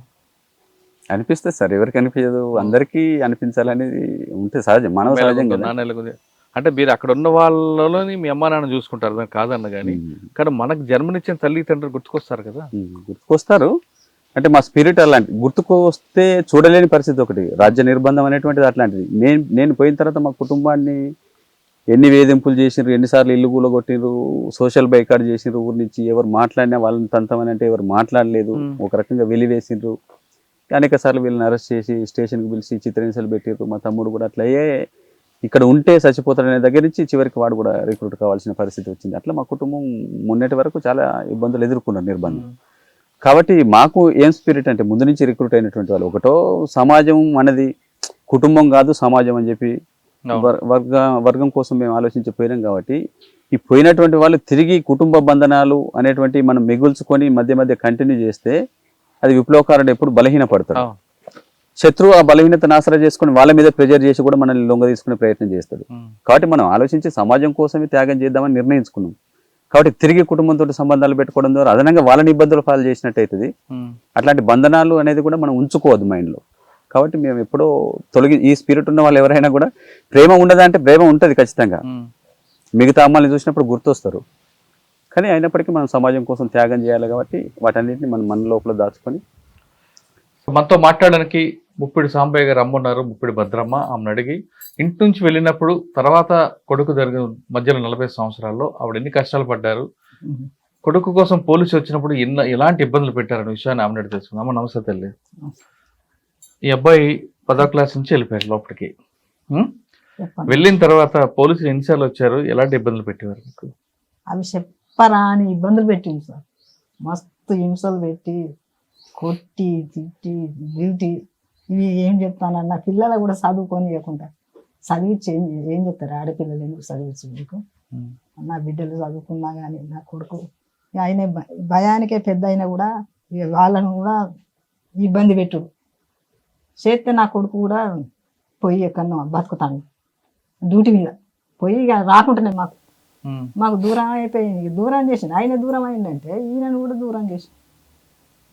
అనిపిస్తుంది సార్, ఎవరికి అనిపించదు, అందరికీ అనిపించాలనేది ఉంటే సహజం, మానవ సహజం కదా.
అంటే మీరు అక్కడ ఉన్న వాళ్ళలోని మీ అమ్మా నాన్న చూసుకుంటారు, దాన్ని కాదన్న కానీ మనకు జన్మనిచ్చిన తల్లి తండ్రులు గుర్తుకొస్తారు కదా.
గుర్తుకొస్తారు అంటే మా స్పిరిట్ అలాంటి, గుర్తుకొస్తే చూడలేని పరిస్థితి ఒకటి, రాజ్య నిర్బంధం అనేటువంటిది అట్లాంటిది. నేను పోయిన తర్వాత మా కుటుంబాన్ని ఎన్ని వేధింపులు చేసినారు, ఎన్నిసార్లు ఇల్లు కూలగొట్టినారు, సోషల్ బైకాట్ చేసినారు, ఊరి నుంచి ఎవరు మాట్లాడినా వాళ్ళని తంతమని అంటే ఎవరు మాట్లాడలేదు, ఒక రకంగా వెలివేసిండ్రు. అనేక సార్లు వీళ్ళని అరెస్ట్ చేసి స్టేషన్కి పిలిచి చిత్రహింసలు పెట్టారు. మా తమ్ముడు కూడా అట్లయే ఇక్కడ ఉంటే చచ్చిపోతాడనే దగ్గర నుంచి చివరికి వాడు కూడా రిక్రూట్ కావాల్సిన పరిస్థితి వచ్చింది. అట్లా మా కుటుంబం మొన్నటి వరకు చాలా ఇబ్బందులు ఎదుర్కొన్నారు, నిర్బంధం. కాబట్టి మాకు ఏం స్పిరిట్ అంటే ముందు నుంచి రిక్రూట్ అయినటువంటి వాళ్ళు ఒకటో సమాజం అనేది కుటుంబం కాదు సమాజం అని చెప్పి వర్గం కోసం మేము ఆలోచించిపోయినాం. కాబట్టి ఈ పోయినటువంటి వాళ్ళు తిరిగి కుటుంబ బంధనాలు అనేటువంటి మనం మిగుల్చుకొని మధ్య మధ్య కంటిన్యూ చేస్తే అది విప్లవకారుడు ఎప్పుడు బలహీనపడతాడు. శత్రువు ఆ బలహీనతను ఆసరా చేసుకుని వాళ్ళ మీద ప్రెజర్ చేసి కూడా మనల్ని లొంగ తీసుకునే ప్రయత్నం చేస్తాడు. కాబట్టి మనం ఆలోచించి సమాజం కోసమే త్యాగం చేద్దామని నిర్ణయించుకున్నాం. కాబట్టి తిరిగి కుటుంబంతో సంబంధాలు పెట్టుకోవడం ద్వారా అదనంగా వాళ్ళని ఇబ్బందులు పాలు చేసినట్టు అవుతుంది. అట్లాంటి బంధనాలు అనేది కూడా మనం ఉంచుకోవద్దు మైండ్లో. కాబట్టి మేము ఎప్పుడో ఈ స్పిరిట్ ఉన్న వాళ్ళు ఎవరైనా కూడా ప్రేమ ఉండదా అంటే ప్రేమ ఉంటుంది ఖచ్చితంగా, మిగతా అమ్మాయిని చూసినప్పుడు గుర్తొస్తారు. కానీ అయినప్పటికీ మనం సమాజం కోసం త్యాగం చేయాలి కాబట్టి వాటన్నిటిని మనం మన లోపల దాచుకొని.
మనతో మాట్లాడడానికి ముప్పిడి సాంబయ్య గారు రమ్మన్నారు. ముప్పిడి భద్రమ్మ ఆమెను అడిగి ఇంటి నుంచి వెళ్ళినప్పుడు తర్వాత కొడుకు జరిగిన మధ్యలో 40 సంవత్సరాల్లో ఆవిడ ఎన్ని కష్టాలు పడ్డారు, కొడుకు కోసం పోలీసు వచ్చినప్పుడు ఎలాంటి ఇబ్బందులు పెట్టారనే విషయాన్ని ఆమెను అడిగి తెలుసుకుందాం. అమ్మ నమస్తే తల్లి. ఈ అబ్బాయి 10వ క్లాస్ నుంచి వెళ్ళిపోయారు లోపలికి. వెళ్ళిన తర్వాత పోలీసులు ఎన్నిసార్లు వచ్చారు, ఎలాంటి ఇబ్బందులు పెట్టేవారు మీకు?
అవి చెప్పరాని ఇబ్బందులు పెట్టింది సార్. మస్తు హింసలు పెట్టి కొట్టి తిట్టి డ్యూటీ ఇవి ఏం చెప్తానన్న పిల్లలు కూడా చదువుకొని ఇవ్వకుండా చదివించి ఏం చెప్తారు, ఆడపిల్లలు ఎందుకు చదివించి మీకు, నా బిడ్డలు చదువుకున్నా కానీ నా కొడుకు ఆయన భయానికే పెద్ద అయినా కూడా వాళ్ళను కూడా ఇబ్బంది పెట్టుడు. చేస్తే నా కొడుకు కూడా పొయ్యి ఎక్కడో బతుకుతాను డ్యూటీ మీద పొయ్యి ఇక రాకుండానే మాకు దూరం అయిపోయింది. దూరం చేసింది ఆయన. దూరం అయిందంటే ఈయనను కూడా దూరం చేసి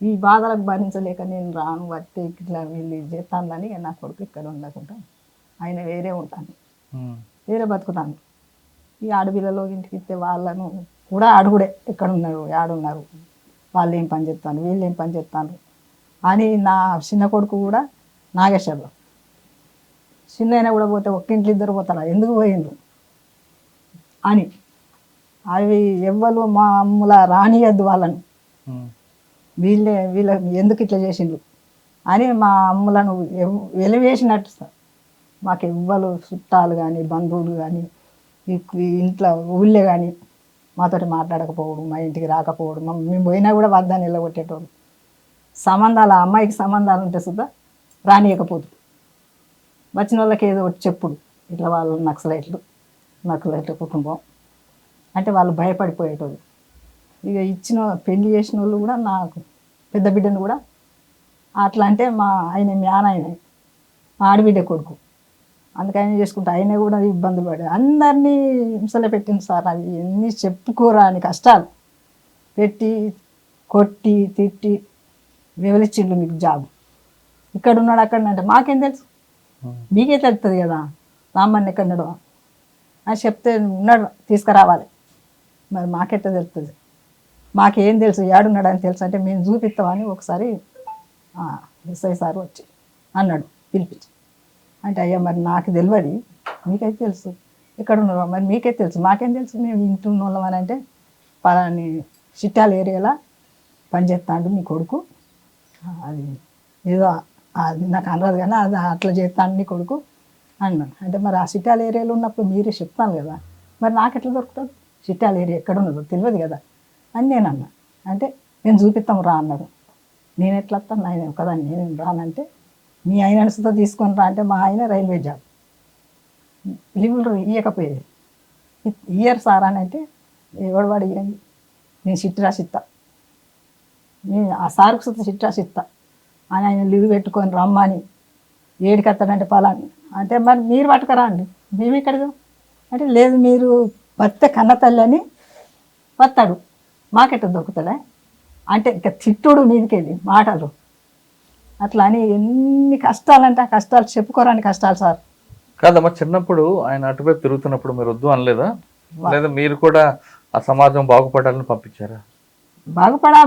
ఈ బాధలకు భరించలేక నేను రాను వస్తే ఇట్లా వీళ్ళు చేస్తానని నా కొడుకు ఇక్కడ ఉండకుండా ఆయన వేరే ఉంటాను, వేరే బతుకుతాను. ఈ ఆడపిల్లలో ఇంటికి ఇస్తే వాళ్ళను కూడా అడుగుడే ఎక్కడున్నారు ఆడున్నారు, వాళ్ళు ఏం పని చేస్తాను వీళ్ళు ఏం పని చేస్తాను అని. నా చిన్న కొడుకు కూడా నాగేశ్వర్లో చిన్న అయినా కూడా పోతే ఒక్కింట్లో ఇద్దరు పోతారా ఎందుకు పోయిండ్రు అని. అవి ఎవ్వరు మా అమ్ముల రానియద్దు వాళ్ళను, వీళ్ళ ఎందుకు ఇట్లా చేసిండ్రు అని మా అమ్ములను వెలివేసినట్టు సార్. మాకు ఎవ్వరు చుట్టాలు కానీ బంధువులు కానీ ఇంట్లో ఊళ్ళే కానీ మాతోటి మాట్లాడకపోవడం, మా ఇంటికి రాకపోవడం, మేము పోయినా కూడా వద్దని నిలబొట్టేటోళ్ళు. సంబంధాలు ఆ అమ్మాయికి సంబంధాలు ఉంటే సుద్ధా రానియకపోదు. వచ్చిన వాళ్ళకి ఏదో ఒకటి చెప్పుడు ఇట్లా వాళ్ళు నక్సలైట్లు కుటుంబం అంటే వాళ్ళు భయపడిపోయేటోళ్ళు. ఇక పెళ్లి చేసిన వాళ్ళు కూడా నాకు పెద్ద బిడ్డను కూడా అట్లా అంటే మా ఆయన మా ఆడబిడ్డ కొడుకు అందుకని చేసుకుంటే ఆయన కూడా ఇబ్బందులు పడే అందరినీ హింసలో పెట్టింది సార్. అవి ఎన్ని చెప్పుకోరా అని కష్టాలు పెట్టి కొట్టి తిట్టి వివరించిండు. మీకు జాబ్ ఇక్కడ ఉన్నాడు అక్కడ అంటే మాకేం తెలుసు, మీకే తెలుస్తుంది కదా రామ్మని ఎక్కడున్నాడు అని చెప్తే ఉన్నాడు తీసుకురావాలి. మరి మాకెట్ట తెలుస్తుంది, మాకేం తెలుసు ఏడున్నాడు అని తెలుసు అంటే మేము చూపిస్తామని ఒకసారి ఎస్ఐ సార్ వచ్చి అన్నాడు పిలిపించి. అంటే అయ్యా మరి నాకు తెలియదు, మీకైతే తెలుసు ఎక్కడ ఉన్నారో మరి మీకే తెలుసు, మాకేం తెలుసు మేము ఇంటున్న వాళ్ళం అని అంటే పలాని చిట్టాల ఏరియాలో పనిచేస్తాడు మీ కొడుకు, అది ఏదో అది నాకు అనరాదు కానీ అది అట్లా చేస్తాను నీ కొడుకు అన్నాను. అంటే మరి ఆ చిట్టాల ఏరియాలో ఉన్నప్పుడు మీరే చెప్తాను కదా, మరి నాకు ఎట్లా దొరుకుతుంది, చిట్టాల ఏరియా ఎక్కడ ఉన్నదో తెలియదు కదా అని నేను అన్నా. అంటే నేను చూపిస్తాం రా అన్నాడు. నేను ఎట్లా వస్తాను ఆయన ఒకదాన్ని నేను రానంటే మీ ఆయన అనుసుతో తీసుకొని రా అంటే మా ఆయన రైల్వే జాబ్ లీవులు ఇవ్వకపోయేది. ఇయ్యరు సార్ అని అంటే ఎవడు వాడు ఇవ్వండి నేను చిట్టి రాసిస్తా, నేను ఆ సార్కు సుత చిట్టి రాసిస్తా అని ఆయన లీవ్ పెట్టుకొని రమ్మని ఏడికి వస్తాడంటే పలాని అంటే మరి మీరు పట్టుకరా అండి మేము ఇక్కడికి అంటే లేదు మీరు వస్తే కన్న తల్లి అని వస్తాడు మాకెట్ట దొరుకుతుందా అంటే ఇక తిట్టుడు మీదకెళ్ళి మాటలు అట్లా అని ఎన్ని కష్టాలంటే ఆ కష్టాలు చెప్పుకోరాని కష్టాలు సార్.
కాదమ్మా చిన్నప్పుడు ఆయన అటువైపు తిరుగుతున్నప్పుడు మీరు వద్దు అనలేదా, లేదా మీరు కూడా ఆ సమాజం బాగుపడాలని పంపించారా?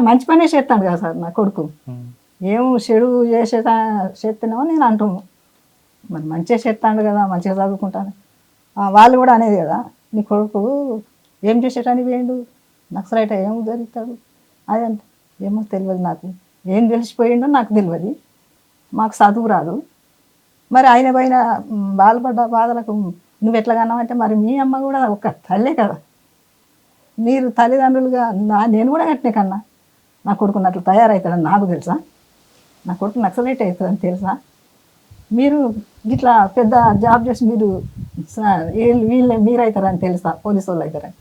మంచి పనే చేస్తాడు కదా సార్ నా కొడుకు, ఏం చెడు చేస్తున్నామో నేను అంటున్నాను. మరి మంచిగా చేస్తాడు కదా మంచిగా చదువుకుంటాను. వాళ్ళు కూడా అనేది కదా నీ కొడుకు ఏం చేసేటానికి వేయండు నక్సలైట్ ఏం జరుగుతాడు అది అంటే ఏమో తెలియదు, నాకు ఏం తెలిసిపోయిండో నాకు తెలియదు, మాకు చదువు రాదు. మరి ఆయన పైన బాధపడ్డ బాధలకు నువ్వు ఎట్లా కన్నావంటే మరి మీ అమ్మ కూడా ఒక తల్లే కదా, మీరు తల్లిదండ్రులుగా నేను కూడా కట్టినే కన్నా నా కొడుకుని అట్లా తయారవుతాడని నాకు తెలుసా, నా కొడుకు నక్సలైట్ అవుతుందని తెలుసా, మీరు ఇట్లా పెద్ద జాబ్ చేసి మీరు మీరు అవుతారని తెలుసా పోలీసు వాళ్ళు అవుతారని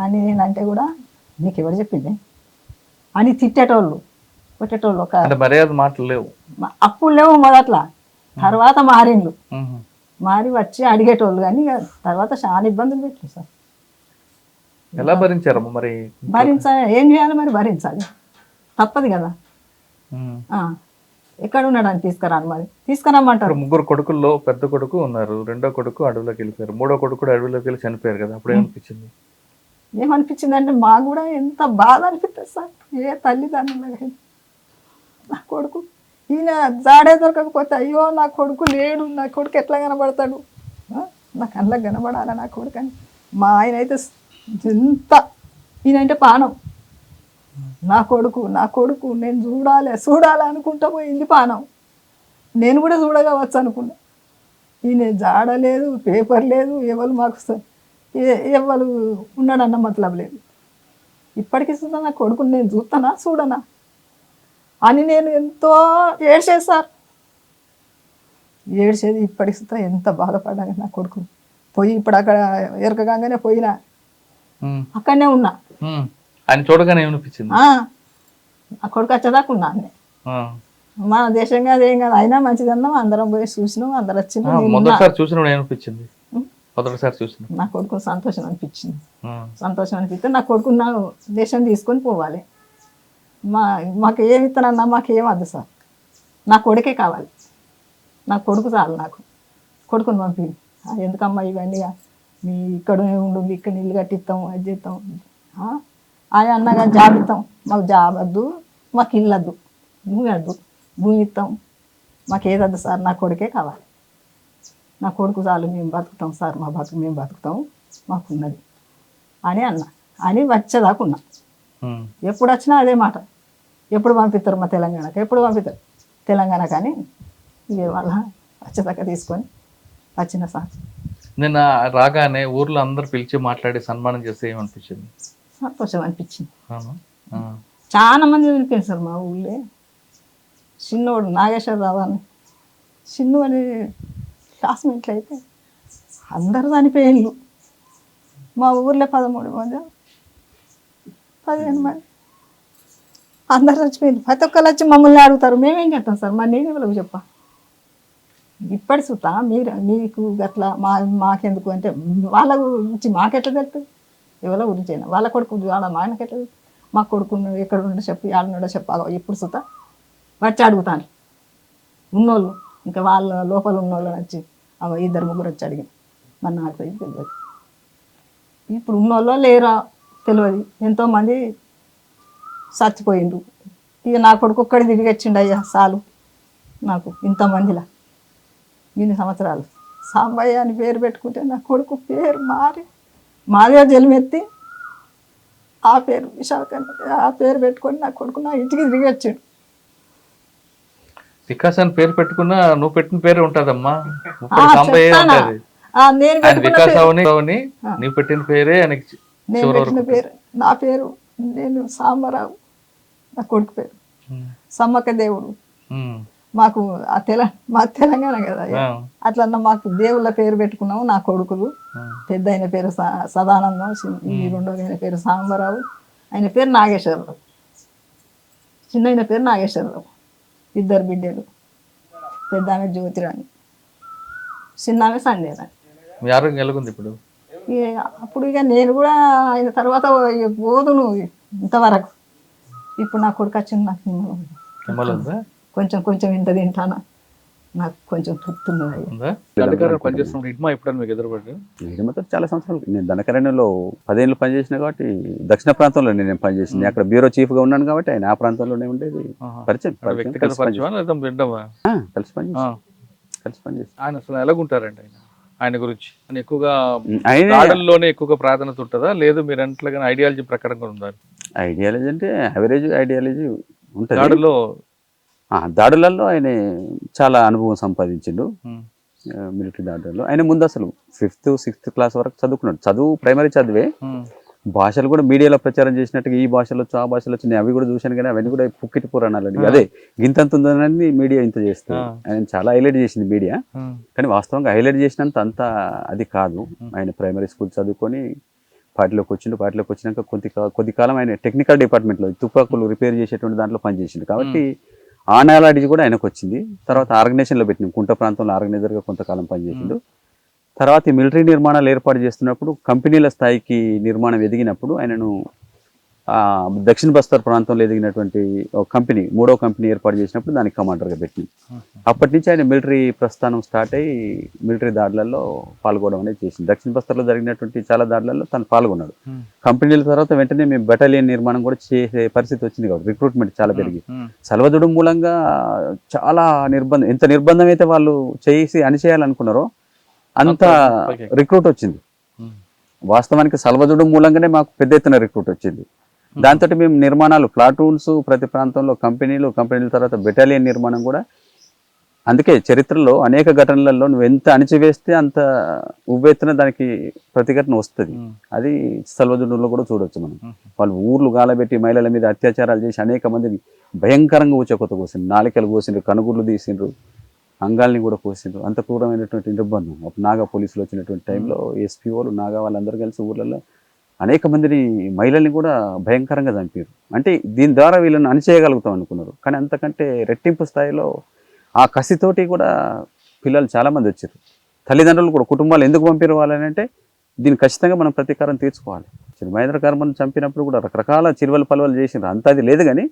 అని నేనంటే కూడా నీకు ఎవరు చెప్పింది అని తిట్టేటోళ్ళు కొట్టేటోళ్ళు. ఒక
మర్యాద మాటలు లేవు
అప్పుడు లేవు మొదట్లో, తర్వాత మారిండ్లు మారి వచ్చి అడిగేటోళ్ళు కానీ తర్వాత చాలా ఇబ్బందులు పెట్టారు సార్.
ఎలా భరించారమ్మా మరి?
ఏం చేయాలి మరి భరించాలి తప్పదు కదా. ఎక్కడ ఉన్నాడు అని తీసుకురాను మరి తీసుకురామంటారు.
ముగ్గురు కొడుకుల్లో పెద్ద కొడుకు ఉన్నారు, రెండో కొడుకు అడవిలోకి వెళ్ళిపోయారు, మూడో కొడుకు కూడా అడవిలోకి వెళ్ళి చనిపోయారు కదా, అప్పుడు ఏమనిపించింది?
ఏమనిపించింది అంటే మాకు కూడా ఎంత బాధ అనిపిస్తుంది సార్. ఏ తల్లిదండ్రులు నా కొడుకు ఈయన జాడే దొరకకపోతే అయ్యో నా కొడుకు లేడు, నా కొడుకు ఎట్లా కనబడతాడు, నా కళ్ళకి కనబడాలా నా కొడుకు అని. మా ఆయన అయితే ఎంత ఈయనంటే పానం, నా కొడుకు నేను చూడాలి అనుకుంటా పోయింది పానం. నేను కూడా చూడగవచ్చు అనుకున్నా. ఈయన జాడలేదు, పేపర్ లేదు, ఎవరు మాకు ఎవరు ఉన్నాడన్న మతలబ్ లేదు. ఇప్పటికీ చూద్దా నా కొడుకుని నేను చూడనా అని నేను ఎంతో ఏడ్చేది సార్. ఏడ్చేది ఇప్పటికి చూస్తా ఎంత బాధపడ్డా నా కొడుకు పోయి ఇప్పుడు అక్కడ ఎరకగానే పోయినా అక్కడనే ఉన్నా.
ఆయన చూడగానే ఏమనిపించింది?
ఆ కొడుకు వచ్చేదాకా ఉన్నా అన్నీ మన దేశం కాదు ఏం కాదు అయినా మంచిదన్నాం, అందరం పోయి చూసినాం, అందరు వచ్చినాం. నేను ఉన్నా.
మొదటిసారి చూసినప్పుడు ఏమనిపించింది? మొదటిసారి చూసిన
నా కొడుకు సంతోషం అనిపించింది. సంతోషం అనిపిస్తే నా కొడుకు నా దేశం తీసుకొని పోవాలి. మాకు ఏమి ఇస్తానన్నా మాకు ఏం వద్దు సార్, నా కొడుకే కావాలి. నా కొడుకు చాలు, నాకు కొడుకుని పంపి. ఎందుకమ్మా ఇవన్నీ, మీ ఇక్కడ ఉండు, ఇక్కడ ఇల్లు కట్టిస్తాం, అది చేస్తాం, ఆయన అన్నగా జాబ్ ఇస్తాం, మాకు జాబ్ వద్దు, మాకు ఇల్లు వద్దు, భూమి వద్దు, భూమి ఇస్తాం, మాకు ఏదద్దు సార్, నా కొడుకే కావాలి. నా కొడుకు చాలు, మేము బతుకుతాం సార్, మా బతుకు మేము బతుకుతాం, మాకున్నది అని అని వచ్చేదాకా ఉన్నా. ఎప్పుడు వచ్చినా అదే మాట, ఎప్పుడు పంపిస్తారు మా తెలంగాణకి, ఎప్పుడు పంపిస్తారు తెలంగాణ కానీ ఇవే వాళ్ళ వచ్చేదాకా తీసుకొని వచ్చిన సార్.
నిన్న రాగానే ఊర్లో అందరు పిలిచి మాట్లాడి సన్మానం చేస్తే ఏమనిపించింది?
సంతోషం అనిపించింది. చాలా మంది పిలిపారు సార్ మా ఊళ్ళో. చిన్నోడు నాగేశ్వరరావు అని చిన్ను అని క్లాస్మేట్లు అయితే అందరూ చనిపోయిండ్రు. మా ఊర్లో 13 మంది 15 మంది అందరు చచ్చిపోయింది. ప్రతి ఒక్కరు వచ్చి మమ్మల్ని అడుగుతారు, మేమేం చేస్తాం సార్, మరి నేను ఎవరికి చెప్పా. ఇప్పటి సుతా మీకు అట్లా మాకెందుకు అంటే వాళ్ళ గురించి మాకెట్లా తెలుస్తుంది, ఎవరి గురించి అయినా వాళ్ళ కొడుకు వాళ్ళ మాయనకి ఎట్లా, మా కొడుకు ఎక్కడ ఉండో చెప్పు, ఆడనుండో చెప్పాలి. ఇప్పుడు సుతా వచ్చి అడుగుతాను ఉన్నోళ్ళు, ఇంకా వాళ్ళ లోపల ఉన్నోళ్ళు వచ్చి 2-3 వచ్చి అడిగింది. మరి నాకు తెలియదు, ఇప్పుడు ఉన్నోళ్ళో లేరా తెలియదు. ఎంతోమంది చచ్చిపోయిండ్రు. ఇక నా కొడుకు ఒక్కడి తిరిగి వచ్చిండు, అయ్యా చాలు నాకు ఇంతమందిలా ఇన్ని సంవత్సరాలు. సాంబయ్య అని పేరు పెట్టుకుంటే నా కొడుకు పేరు మారి మాదిగా జన్మెత్తి ఆ పేరు విశాఖ ఆ పేరు పెట్టుకొని నా కొడుకు నా ఇంటికి తిరిగి వచ్చాడు.
వికాస్ అని పేరు పెట్టుకున్నా నువ్వు పెట్టిన పేరే ఉంటదమ్మా.
నేను
నీవు పెట్టిన పేరే
నేను పెట్టిన పేరు, నా పేరు నేను సాంబరావు, నా కొడుకు పేరు సమ్మక్క దేవుడు. మాకు మా తెలంగాణ కదా, అట్లా మాకు దేవుళ్ళ పేరు పెట్టుకున్నాము. నా కొడుకులు పెద్ద అయిన పేరు సదానందం, ఈ రెండో అయిన పేరు సాంబరావు, ఆయన పేరు నాగేశ్వరరావు, చిన్న అయిన పేరు నాగేశ్వరరావు. 2 బిడ్డలు, పెద్ద ఆమె జ్యోతిరాణి, చిన్న ఆమె సంధ్యరాణి.
ఇప్పుడు
అప్పుడు ఇక నేను కూడా ఆయన తర్వాత పోదును ఇంతవరకు. ఇప్పుడు నా కొడుకు వచ్చింది, నాకు కొంచెం కొంచెం ఇంత తింటానా, నాకు కొంచెం తృప్తున్నది.
చాలా సంవత్సరాలు నేను దండకారణ్యంలో 10 ఏళ్ళు పనిచేసిన కాబట్టి దక్షిణ ప్రాంతంలో నేను పనిచేసింది. అక్కడ బ్యూరో చీఫ్ గా ఉన్నాను కాబట్టి ఆయన ఆ ప్రాంతంలోనే ఉండేది. పరిచయం కలిసి పనిచేసి
ఆయన అసలు ఎలాగుంటారండి? ఆయన గురించి ఎక్కువగా ఆడల్లోనే ఎక్కువగా ప్రాధాన్యత ఉంటుందా, లేదు మీరు అంటలుగా ఐడియాలజీ ప్రకారంగా ఉందా?
ఐడియాలజీ అంటే యావరేజ్ ఐడియాలజీ ఉంటుంది. దాడులలో ఆయన చాలా అనుభవం సంపాదించిండు. మిలిటరీ దాడులలో ఆయన ముందు అసలు 5th, 6th క్లాస్ వరకు చదువుకున్నాడు. చదువు ప్రైమరీ చదివే, భాషలు కూడా మీడియాలో ప్రచారం చేసినట్టుగా ఈ భాషలు వచ్చు ఆ భాషలు వచ్చు నేను అవి కూడా చూశాను. కానీ అవన్నీ కూడా పుక్కిటి పురాణాలు, అదే గింతంత ఉందని మీడియా ఇంత చేస్తుంది. ఆయన చాలా హైలైట్ చేసింది మీడియా, కానీ వాస్తవంగా హైలైట్ చేసినంత అంత అది కాదు. ఆయన ప్రైమరీ స్కూల్ చదువుకొని పార్టీలోకి వచ్చినాక కొద్ది కాలం ఆయన టెక్నికల్ డిపార్ట్మెంట్లో తుపాకులు రిపేర్ చేసేటువంటి దాంట్లో పనిచేసిండు. కాబట్టి ఆ నాలెడ్జ్ కూడా ఆయనకు వచ్చింది. తర్వాత ఆర్గనైజేషన్లో పెట్టినాం, కుంట ప్రాంతంలో ఆర్గనైజర్గా కొంతకాలం పనిచేసిండు. తర్వాత ఈ మిలిటరీ నిర్మాణాలు ఏర్పాటు చేస్తున్నప్పుడు కంపెనీల స్థాయికి నిర్మాణం ఎదిగినప్పుడు ఆయనను దక్షిణ బస్తర్ ప్రాంతంలో ఎదిగినటువంటి ఒక కంపెనీ, 3వ కంపెనీ ఏర్పాటు చేసినప్పుడు దానికి కమాండర్గా పెట్టింది. అప్పటి నుంచి ఆయన మిలిటరీ ప్రస్థానం స్టార్ట్ అయ్యి మిలిటరీ దాడులలో పాల్గొనడం అనేది చేసింది. దక్షిణ బస్తర్లో జరిగినటువంటి చాలా దాడులలో తను పాల్గొన్నాడు. కంపెనీల తర్వాత వెంటనే మేము బెటాలియన్ నిర్మాణం కూడా చేసే పరిస్థితి వచ్చింది కాబట్టి రిక్రూట్మెంట్ చాలా పెరిగి సలవదుడు మూలంగా చాలా నిర్బంధం, ఎంత నిర్బంధం అయితే వాళ్ళు చేసి అణిచేయాలనుకున్నారో అంత రిక్రూట్ వచ్చింది. వాస్తవానికి సలవదుడు మూలంగానే మాకు పెద్ద ఎత్తున రిక్రూట్ వచ్చింది. దాంతో మేము నిర్మాణాలు ప్లాటూన్స్ ప్రతి ప్రాంతంలో కంపెనీల తర్వాత బెటాలియన్ నిర్మాణం కూడా. అందుకే చరిత్రలో అనేక ఘటనలలో నువ్వు ఎంత అణిచివేస్తే అంత ఉవ్వెత్తున దానికి ప్రతిఘటన వస్తుంది. అది సల్వదుడులో కూడా చూడొచ్చు మనం. వాళ్ళు ఊర్లు గాలబెట్టి మహిళల మీద అత్యాచారాలు చేసి అనేక మందిని భయంకరంగా ఊచకొత్త కోసిండ్రు, నాలికలు కోసిండ్రు, కనుగుర్లు తీసిండ్రు, అంగాల్ని కూడా కోసిండ్రు. అంత క్రూరమైనటువంటి నిర్బంధం. నాగా పోలీసులు వచ్చినటువంటి టైంలో ఎస్పీఓలు నాగా వాళ్ళందరూ కలిసి ఊర్లలో అనేక మందిని మహిళల్ని కూడా భయంకరంగా చంపారు. అంటే దీని ద్వారా వీళ్ళని అణిచేయగలుగుతాం అనుకున్నారు, కానీ అంతకంటే రెట్టింపు స్థాయిలో ఆ కసితోటి కూడా పిల్లలు చాలామంది వచ్చారు. తల్లిదండ్రులు కూడా కుటుంబాలు ఎందుకు పంపారు వాళ్ళని అంటే దీన్ని ఖచ్చితంగా మనం ప్రతీకారం తీర్చుకోవాలి. మహేంద్ర కర్మను చంపినప్పుడు కూడా రకరకాల చిరువలు పలువలు చేసినారు, అంత అది లేదు. కానీ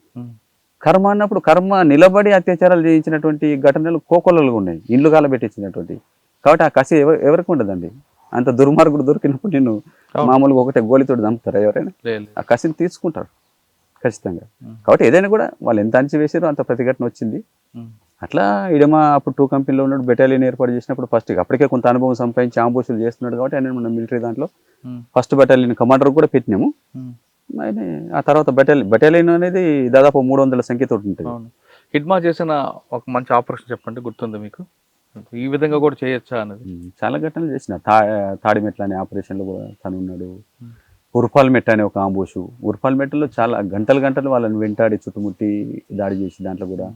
కర్మ అన్నప్పుడు కర్మ నిలబడి అత్యాచారాలు చేయించినటువంటి ఘటనలు కోకొల్లలుగా ఉన్నాయి, ఇండ్లు కాలబెట్టించినటువంటి. కాబట్టి ఆ కసి ఎవరికి ఉండదండి. అంత దుర్మార్గుడు దొరికినప్పుడు నేను మామూలుగా ఒకటే గోలితోటి చంపుతారా ఎవరైనా? ఆ కసిని తీసుకుంటారు ఖచ్చితంగా. కాబట్టి ఏదైనా కూడా వాళ్ళు ఎంత అంచి వేసారో అంత ప్రతిఘటన వచ్చింది. అట్లా ఇడమా అప్పుడు 2 కంపెనీలో ఉన్నాడు, బెటాలియన్ ఏర్పాటు చేసినప్పుడు ఫస్ట్ అప్పటికే కొంత అనుభవం సంపాదించి ఆంబోసులు చేస్తున్నాడు కాబట్టి ఆయన మన మిలిటరీ దాంట్లో ఫస్ట్ బెటాలియన్ కమాండర్ కూడా పెట్టినాము. ఆయన ఆ తర్వాత బెటాలియన్ అనేది దాదాపు 300 సంఖ్యతో ఉంటుంది.
హిడ్మా చేసిన ఒక మంచి ఆపరేషన్ చెప్పండి, గుర్తుంది మీకు? ఈ విధంగా కూడా చేయొచ్చా అనేది
చాలా ఘటనలు చేసిన. తాడిమెట్ల అనే ఆపరేషన్లో కూడా తను ఉన్నాడు. ఉర్పాల్మెట్ అనే ఒక ఆంబోషు, ఉర్పాల్మెట్లో చాలా గంటలు వాళ్ళని వెంటాడి చుట్టుముట్టి దాడి చేసి దాంట్లో కూడా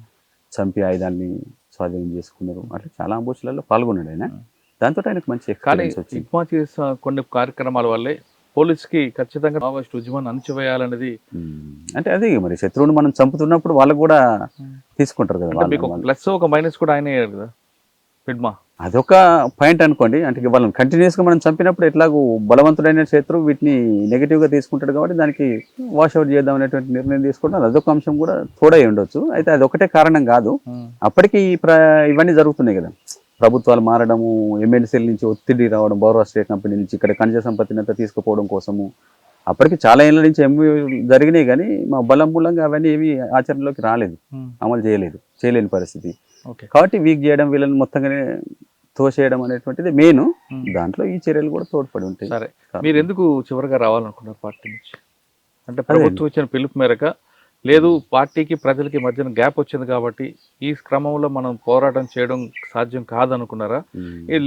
చంపి ఆయుధాన్ని స్వాధీనం చేసుకున్నారు. అట్లా చాలా అంబోషులలో పాల్గొన్నాడు ఆయన. దాంతో ఆయనకు మంచి ఎక్స్పీరియన్స్ వచ్చింది.
హిడ్మా చేసిన కొన్ని కార్యక్రమాల వల్లే పోలీస్కి ఖచ్చితంగా మావోయిస్ట్ ఉద్యమాన్ని అణచివేయాలనేది.
అంటే అది మరి శత్రువుని మనం చంపుతున్నప్పుడు వాళ్ళకు కూడా తీసుకుంటారు కదా.
మీకు ప్లస్ ఒక మైనస్ కూడా ఆయన కదా హిడ్మా.
అదొక పాయింట్ అనుకోండి. అంటే వాళ్ళని కంటిన్యూస్గా మనం చంపినప్పుడు ఎట్లాగూ బలవంతుడైన శత్రువు వీటిని నెగిటివ్గా తీసుకుంటాడు కాబట్టి దానికి వాష్ అవుట్ చేద్దాం అనేటువంటి నిర్ణయం తీసుకోవడం అదొక అంశం కూడా తోడై ఉండొచ్చు. అయితే అది ఒకటే కారణం కాదు, అప్పటికి ఇవన్నీ జరుగుతున్నాయి కదా. ప్రభుత్వాలు మారడము, ఎమ్మెల్సీల నుంచి ఒత్తిడి రావడం, బౌరవ స్టేట్ కంపెనీ నుంచి ఇక్కడ ఖనిజ సంపత్తిని అంతా తీసుకుపోవడం కోసము అప్పటికి చాలా ఏళ్ళ నుంచి జరిగినాయి. కానీ మా బలం మూలంగా అవన్నీ ఏవి ఆచరణలోకి రాలేదు, అమలు చేయలేని పరిస్థితి. కాబట్టి వీక్ చేయడం, వీళ్ళని మొత్తంగానే తోసేయడం అనేటువంటిది మెయిన్. దాంట్లో ఈ చర్యలు కూడా తోడ్పడి ఉంటాయి.
సరే, మీరు ఎందుకు చివరిగా రావాలనుకున్నారు పార్టీ నుంచి? అంటే ప్రభుత్వం ఇచ్చిన పిలుపు మేరక, లేదు పార్టీకి ప్రజలకి మధ్యన గ్యాప్ వచ్చింది కాబట్టి ఈ క్రమంలో మనం పోరాటం చేయడం సాధ్యం కాదనుకున్నారా?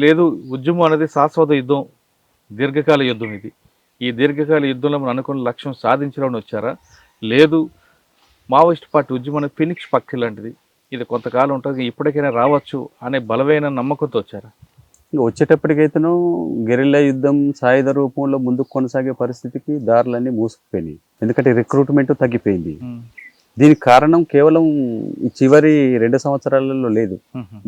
లేదు ఉద్యమం అనేది శాశ్వత యుద్ధం, దీర్ఘకాల యుద్ధం, ఇది ఈ దీర్ఘకాల యుద్ధంలో మనం అనుకున్న లక్ష్యం సాధించడానికి వచ్చారా? లేదు మావోయిస్ట్ పార్టీ ఉద్యమం అనేది ఫినిక్స్ పక్షి లాంటిది, ఇది కొంతకాలం ఉంటుంది, ఇప్పటికైనా రావచ్చు అనే బలమైన నమ్మకంతో వచ్చారా?
ఇంకా వచ్చేటప్పటికైతేనో గెరిల్లా యుద్ధం సాయుధ రూపంలో ముందుకు కొనసాగే పరిస్థితికి దారులన్నీ మూసుకుపోయినాయి. ఎందుకంటే రిక్రూట్మెంట్ తగ్గిపోయింది. దీనికి కారణం కేవలం ఈ చివరి 2 సంవత్సరాలలో లేదు,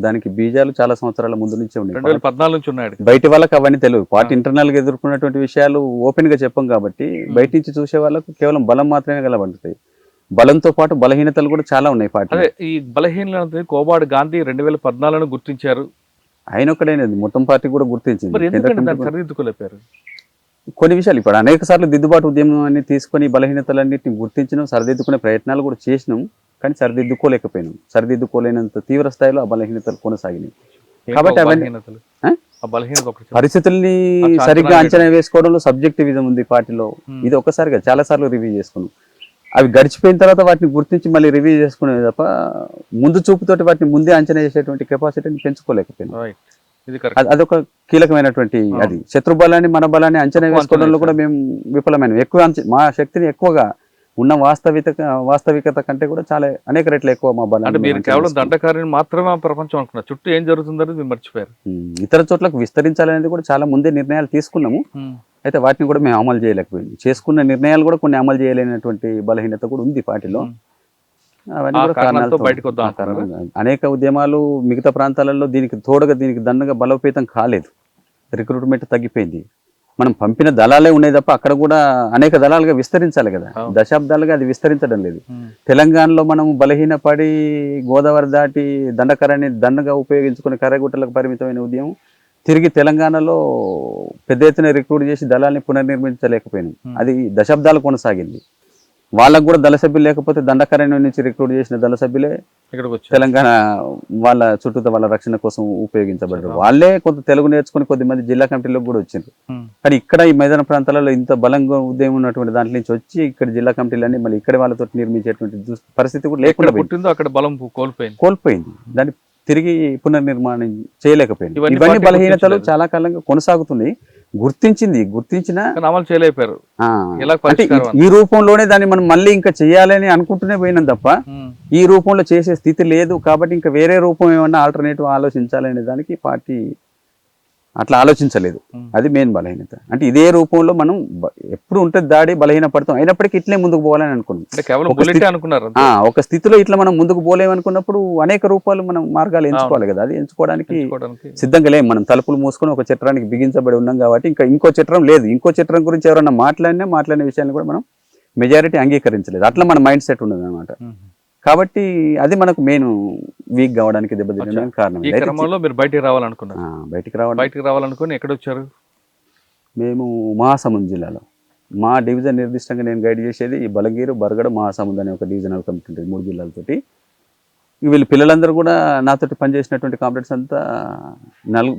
దానికి బీజాలు చాలా సంవత్సరాల ముందు నుంచే ఉన్నాయి.
2014 నుంచి ఉన్నాయి.
బయట వాళ్ళకి అవన్నీ తెలియదు. పార్టీ ఇంటర్నల్ గా ఎదుర్కొన్నటువంటి విషయాలు ఓపెన్ గా చెప్పం కాబట్టి బయట నుంచి చూసే వాళ్ళకు కేవలం బలం మాత్రమే కలబడుతాయి. బలంతో పాటు బలహీనతలు కూడా చాలా ఉన్నాయి పార్టీ.
అదే ఈ బలహీనత కోబాడు గాంధీ 2014 గుర్తించారు.
ఆయన ఒక్కడైనది మొత్తం పార్టీ కూడా గుర్తించింది.
సరిదిద్దుకోలేపారు
కొన్ని విషయాలు. ఇప్పుడు అనేక సార్లు దిద్దుబాటు ఉద్యమాన్ని తీసుకొని బలహీనతలన్నింటినీ గుర్తించడం, సరిదిద్దుకునే ప్రయత్నాలు కూడా చేసినాం, కానీ సరిదిద్దుకోలేకపోయినాం. సరిదిద్దుకోలేనంత తీవ్ర స్థాయిలో ఆ బలహీనతలు కొనసాగినాయి. కాబట్టి అవన్నీ పరిస్థితుల్ని సరిగ్గా అంచనా వేసుకోవడంలో సబ్జెక్టివిజం ఉంది పార్టీలో. ఇది ఒక్కసారిగా చాలా సార్లు రివ్యూ చేసుకున్నాం. అవి గడిచిపోయిన తర్వాత వాటిని గుర్తించి మళ్ళీ రివ్యూ చేసుకునేది తప్ప ముందు చూపుతోటి వాటిని ముందే అంచనా చేసేటువంటి కెపాసిటీని పెంచుకోలేకపోయినాం. అదొక కీలకమైనటువంటి అది. శత్రు బలాన్ని మన బలాన్ని అంచనా వేసుకోవడంలో కూడా మేము విఫలమైన. మా శక్తిని ఎక్కువగా ఉన్న వాస్తవికత కంటే కూడా చాలా అనేక రెట్లు ఎక్కువ మా బలం.
అంటే మీరు కేవలం దండకారిని మాత్రమే ప్రపంచం అనుకున్నారు, చుట్టూ ఏం జరుగుతుందని మీరు మర్చిపోయారు.
ఇతర చోట్లకు విస్తరించాలనేది కూడా చాలా ముందే నిర్ణయాలు తీసుకున్నాము. అయితే వాటిని కూడా మేము అమలు చేయలేకపోయింది. చేసుకున్న నిర్ణయాలు కూడా కొన్ని అమలు చేయలేనటువంటి బలహీనత కూడా ఉంది పార్టీలో. అవన్నీ కూడా కారణాలతో బయటకు వద్దాం. అనేక ఉద్యమాలు మిగతా ప్రాంతాలలో దీనికి తోడుగా దీనికి దండగా బలోపేతం కాలేదు. రిక్రూట్మెంట్ తగ్గిపోయింది. మనం పంపిన దళాలే ఉన్నాయి తప్ప అక్కడ కూడా అనేక దళాలుగా విస్తరించాలి కదా. దశాబ్దాలుగా అది విస్తరించడం లేదు. తెలంగాణలో మనం బలహీనపడి గోదావరి దాటి దండకరాన్ని దండగా ఉపయోగించుకుని కర్రగుట్టలకు పరిమితమైన ఉద్యమం తిరిగి తెలంగాణలో పెద్ద ఎత్తున రిక్రూట్ చేసి దళాల్ని పునర్నిర్మించలేకపోయినాం. అది దశాబ్దాలు కొనసాగింది. వాళ్ళకు కూడా దళ సభ్యులు లేకపోతే దండకారణ్యం నుంచి రిక్రూట్ చేసిన దళ సభ్యులే తెలంగాణ వాళ్ళ చుట్టూ వాళ్ళ రక్షణ కోసం ఉపయోగించబడ్డారు. వాళ్ళే కొంత తెలుగు నేర్చుకుని కొద్దిమంది జిల్లా కమిటీలకు కూడా వచ్చిండ్రు. కానీ ఇక్కడ ఈ మైదాన ప్రాంతాలలో ఇంత బలంగా ఉదయం ఉన్నటువంటి దాంట్లో నుంచి వచ్చి ఇక్కడ జిల్లా కమిటీలన్నీ మళ్ళీ ఇక్కడ వాళ్ళతో నిర్మించేటువంటి పరిస్థితి కూడా లేకుండా
అక్కడ బలం
కోల్పోయింది. దాన్ని తిరిగి పునర్నిర్మాణం చేయలేకపోయింది. ఇవన్నీ బలహీనతలు చాలా కాలంగా కొనసాగుతున్నాయి. గుర్తించిన
అమలు చేయలేకపోయారు.
అంటే ఈ రూపంలోనే దాన్ని మనం మళ్ళీ ఇంకా చేయాలని అనుకుంటూనే పోయినాం తప్ప ఈ రూపంలో చేసే స్థితి లేదు. కాబట్టి ఇంకా వేరే రూపం ఏమన్నా ఆల్టర్నేటివ్ ఆలోచించాలనే దానికి పార్టీ అట్లా ఆలోచించలేదు. అది మెయిన్ బలహీనత. అంటే ఇదే రూపంలో మనం ఎప్పుడు ఉంటుంది దాడి, బలహీన పడతాం, అయినప్పటికీ ఇట్లే ముందుకు పోవాలని అనుకున్నాం.
అంటే కేవలం బుల్లెట్ అనుకున్నారు.
ఒక స్థితిలో ఇట్లా మనం ముందుకు పోలేమనుకున్నప్పుడు అనేక రూపాలు మనం మార్గాలు ఎంచుకోవాలి కదా. అది ఎంచుకోవడానికి సిద్ధంగా లేము. మనం తలుపులు మూసుకొని ఒక చట్రానికి బిగించబడి ఉన్నాం కాబట్టి ఇంకా ఇంకో చట్రం లేదు. ఇంకో చట్రం గురించి ఎవరన్నా మాట్లాడిన విషయాన్ని కూడా మనం మెజారిటీ అంగీకరించలేదు. అట్లా మన మైండ్ సెట్ ఉన్నది అనమాట. కాబట్టి అది మనకు మెయిన్ వీక్ కావడానికి దెబ్బతినడానికి కారణం.
ఈ క్రమంలో మీరు బయటికి రావాలనుకున్నారు. బయటికి రావాలనుకుని ఎక్కడ వచ్చారు?
మేము మహాసముంద్ జిల్లాలో మా డివిజన్ నిర్దిష్టంగా నేను గైడ్ చేసేది ఈ బలగీరు, బరగడ, మహాసముంద్ అనే ఒక డివిజనల్ కమిటీ ఉంటుంది 3 జిల్లాలతోటి. వీళ్ళు పిల్లలందరూ కూడా నాతోటి పనిచేసినటువంటి కాంపిటెంట్స్ అంతా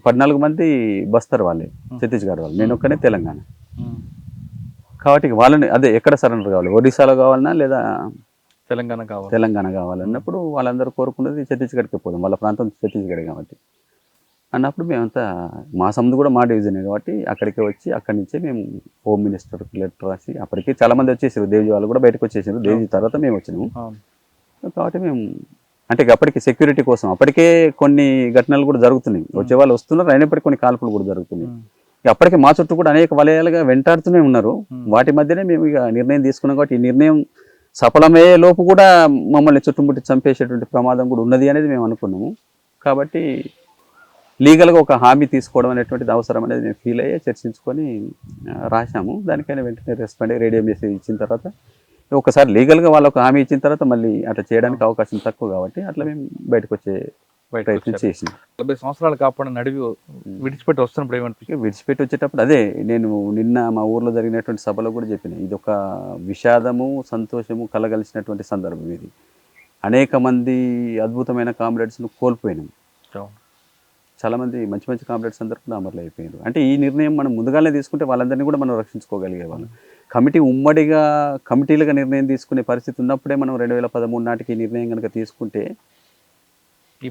14 మంది బస్తర్ వాళ్ళే, ఛత్తీస్గఢ్ వాళ్ళు. నేను ఒక్కనే తెలంగాణ. కాబట్టి వాళ్ళని అదే ఎక్కడ సరెండర్ కావాలి, ఒడిశాలో కావాలన్నా లేదా తెలంగాణ కావాలన్నప్పుడు వాళ్ళందరూ కోరుకున్నది ఛత్తీస్గఢ్కి పోదాం, వాళ్ళ ప్రాంతం ఛత్తీస్గఢ్ కాబట్టి అన్నప్పుడు మేమంతా మా సముద్రం కూడా మా డివిజనే కాబట్టి అక్కడికి వచ్చి అక్కడి నుంచే మేము హోమ్ మినిస్టర్కి లెటర్ రాసి, అప్పటికి చాలామంది వచ్చేసారు, దేవి వాళ్ళు కూడా బయటకు వచ్చేసారు. దేవి తర్వాత మేము వచ్చినాము. కాబట్టి మేము అంటే అప్పటికి సెక్యూరిటీ కోసం అప్పటికే కొన్ని ఘటనలు కూడా జరుగుతున్నాయి. వచ్చే వాళ్ళు వస్తున్నారు, అయినప్పటికీ కొన్ని కాల్పులు కూడా జరుగుతున్నాయి. అప్పటికే మా చుట్టూ కూడా అనేక వలయాలుగా వెంటాడుతూనే ఉన్నారు. వాటి మధ్యనే మేము ఇక నిర్ణయం తీసుకున్నాం. కాబట్టి ఈ నిర్ణయం సఫలమయ్యే లోపు కూడా మమ్మల్ని చుట్టుముట్టి చంపేసేటువంటి ప్రమాదం కూడా ఉన్నది అనేది మేము అనుకున్నాము. కాబట్టి లీగల్గా ఒక హామీ తీసుకోవడం అనేటువంటిది అవసరం అనేది మేము ఫీల్ అయ్యే చర్చించుకొని రాశాము. దానికైనా వెంటనే రెస్పాండ్ అయ్యి రేడియో మెసేజ్ ఇచ్చిన తర్వాత ఒకసారి లీగల్గా వాళ్ళు ఒక హామీ ఇచ్చిన తర్వాత మళ్ళీ అట్లా చేయడానికి అవకాశం తక్కువ కాబట్టి అట్లా మేము బయటకు వచ్చే ప్రయత్నం చేసింది.
40 సంవత్సరాలు కాపాడు నడివి విడిచిపెట్టి వస్తున్నప్పుడు ఏమనిపించింది?
విడిచిపెట్టి వచ్చేటప్పుడు అదే నేను నిన్న మా ఊర్లో జరిగినటువంటి సభలో కూడా చెప్పిన, ఇది ఒక విషాదము సంతోషము కలగలిసినటువంటి సందర్భం. ఇది అనేక మంది అద్భుతమైన కామ్రేడ్స్ను కోల్పోయినాం. చాలామంది మంచి మంచి కాంపిటెంట్స్ అందరూ కూడా అమరులు అయిపోయారు. అంటే ఈ నిర్ణయం మనం ముందుగానే తీసుకుంటే వాళ్ళందరినీ కూడా మనం రక్షించుకోగలిగే వాళ్ళం. కమిటీ ఉమ్మడిగా కమిటీలుగా నిర్ణయం తీసుకునే పరిస్థితి ఉన్నప్పుడే మనం 2013 నాటికి ఈ నిర్ణయం కనుక తీసుకుంటే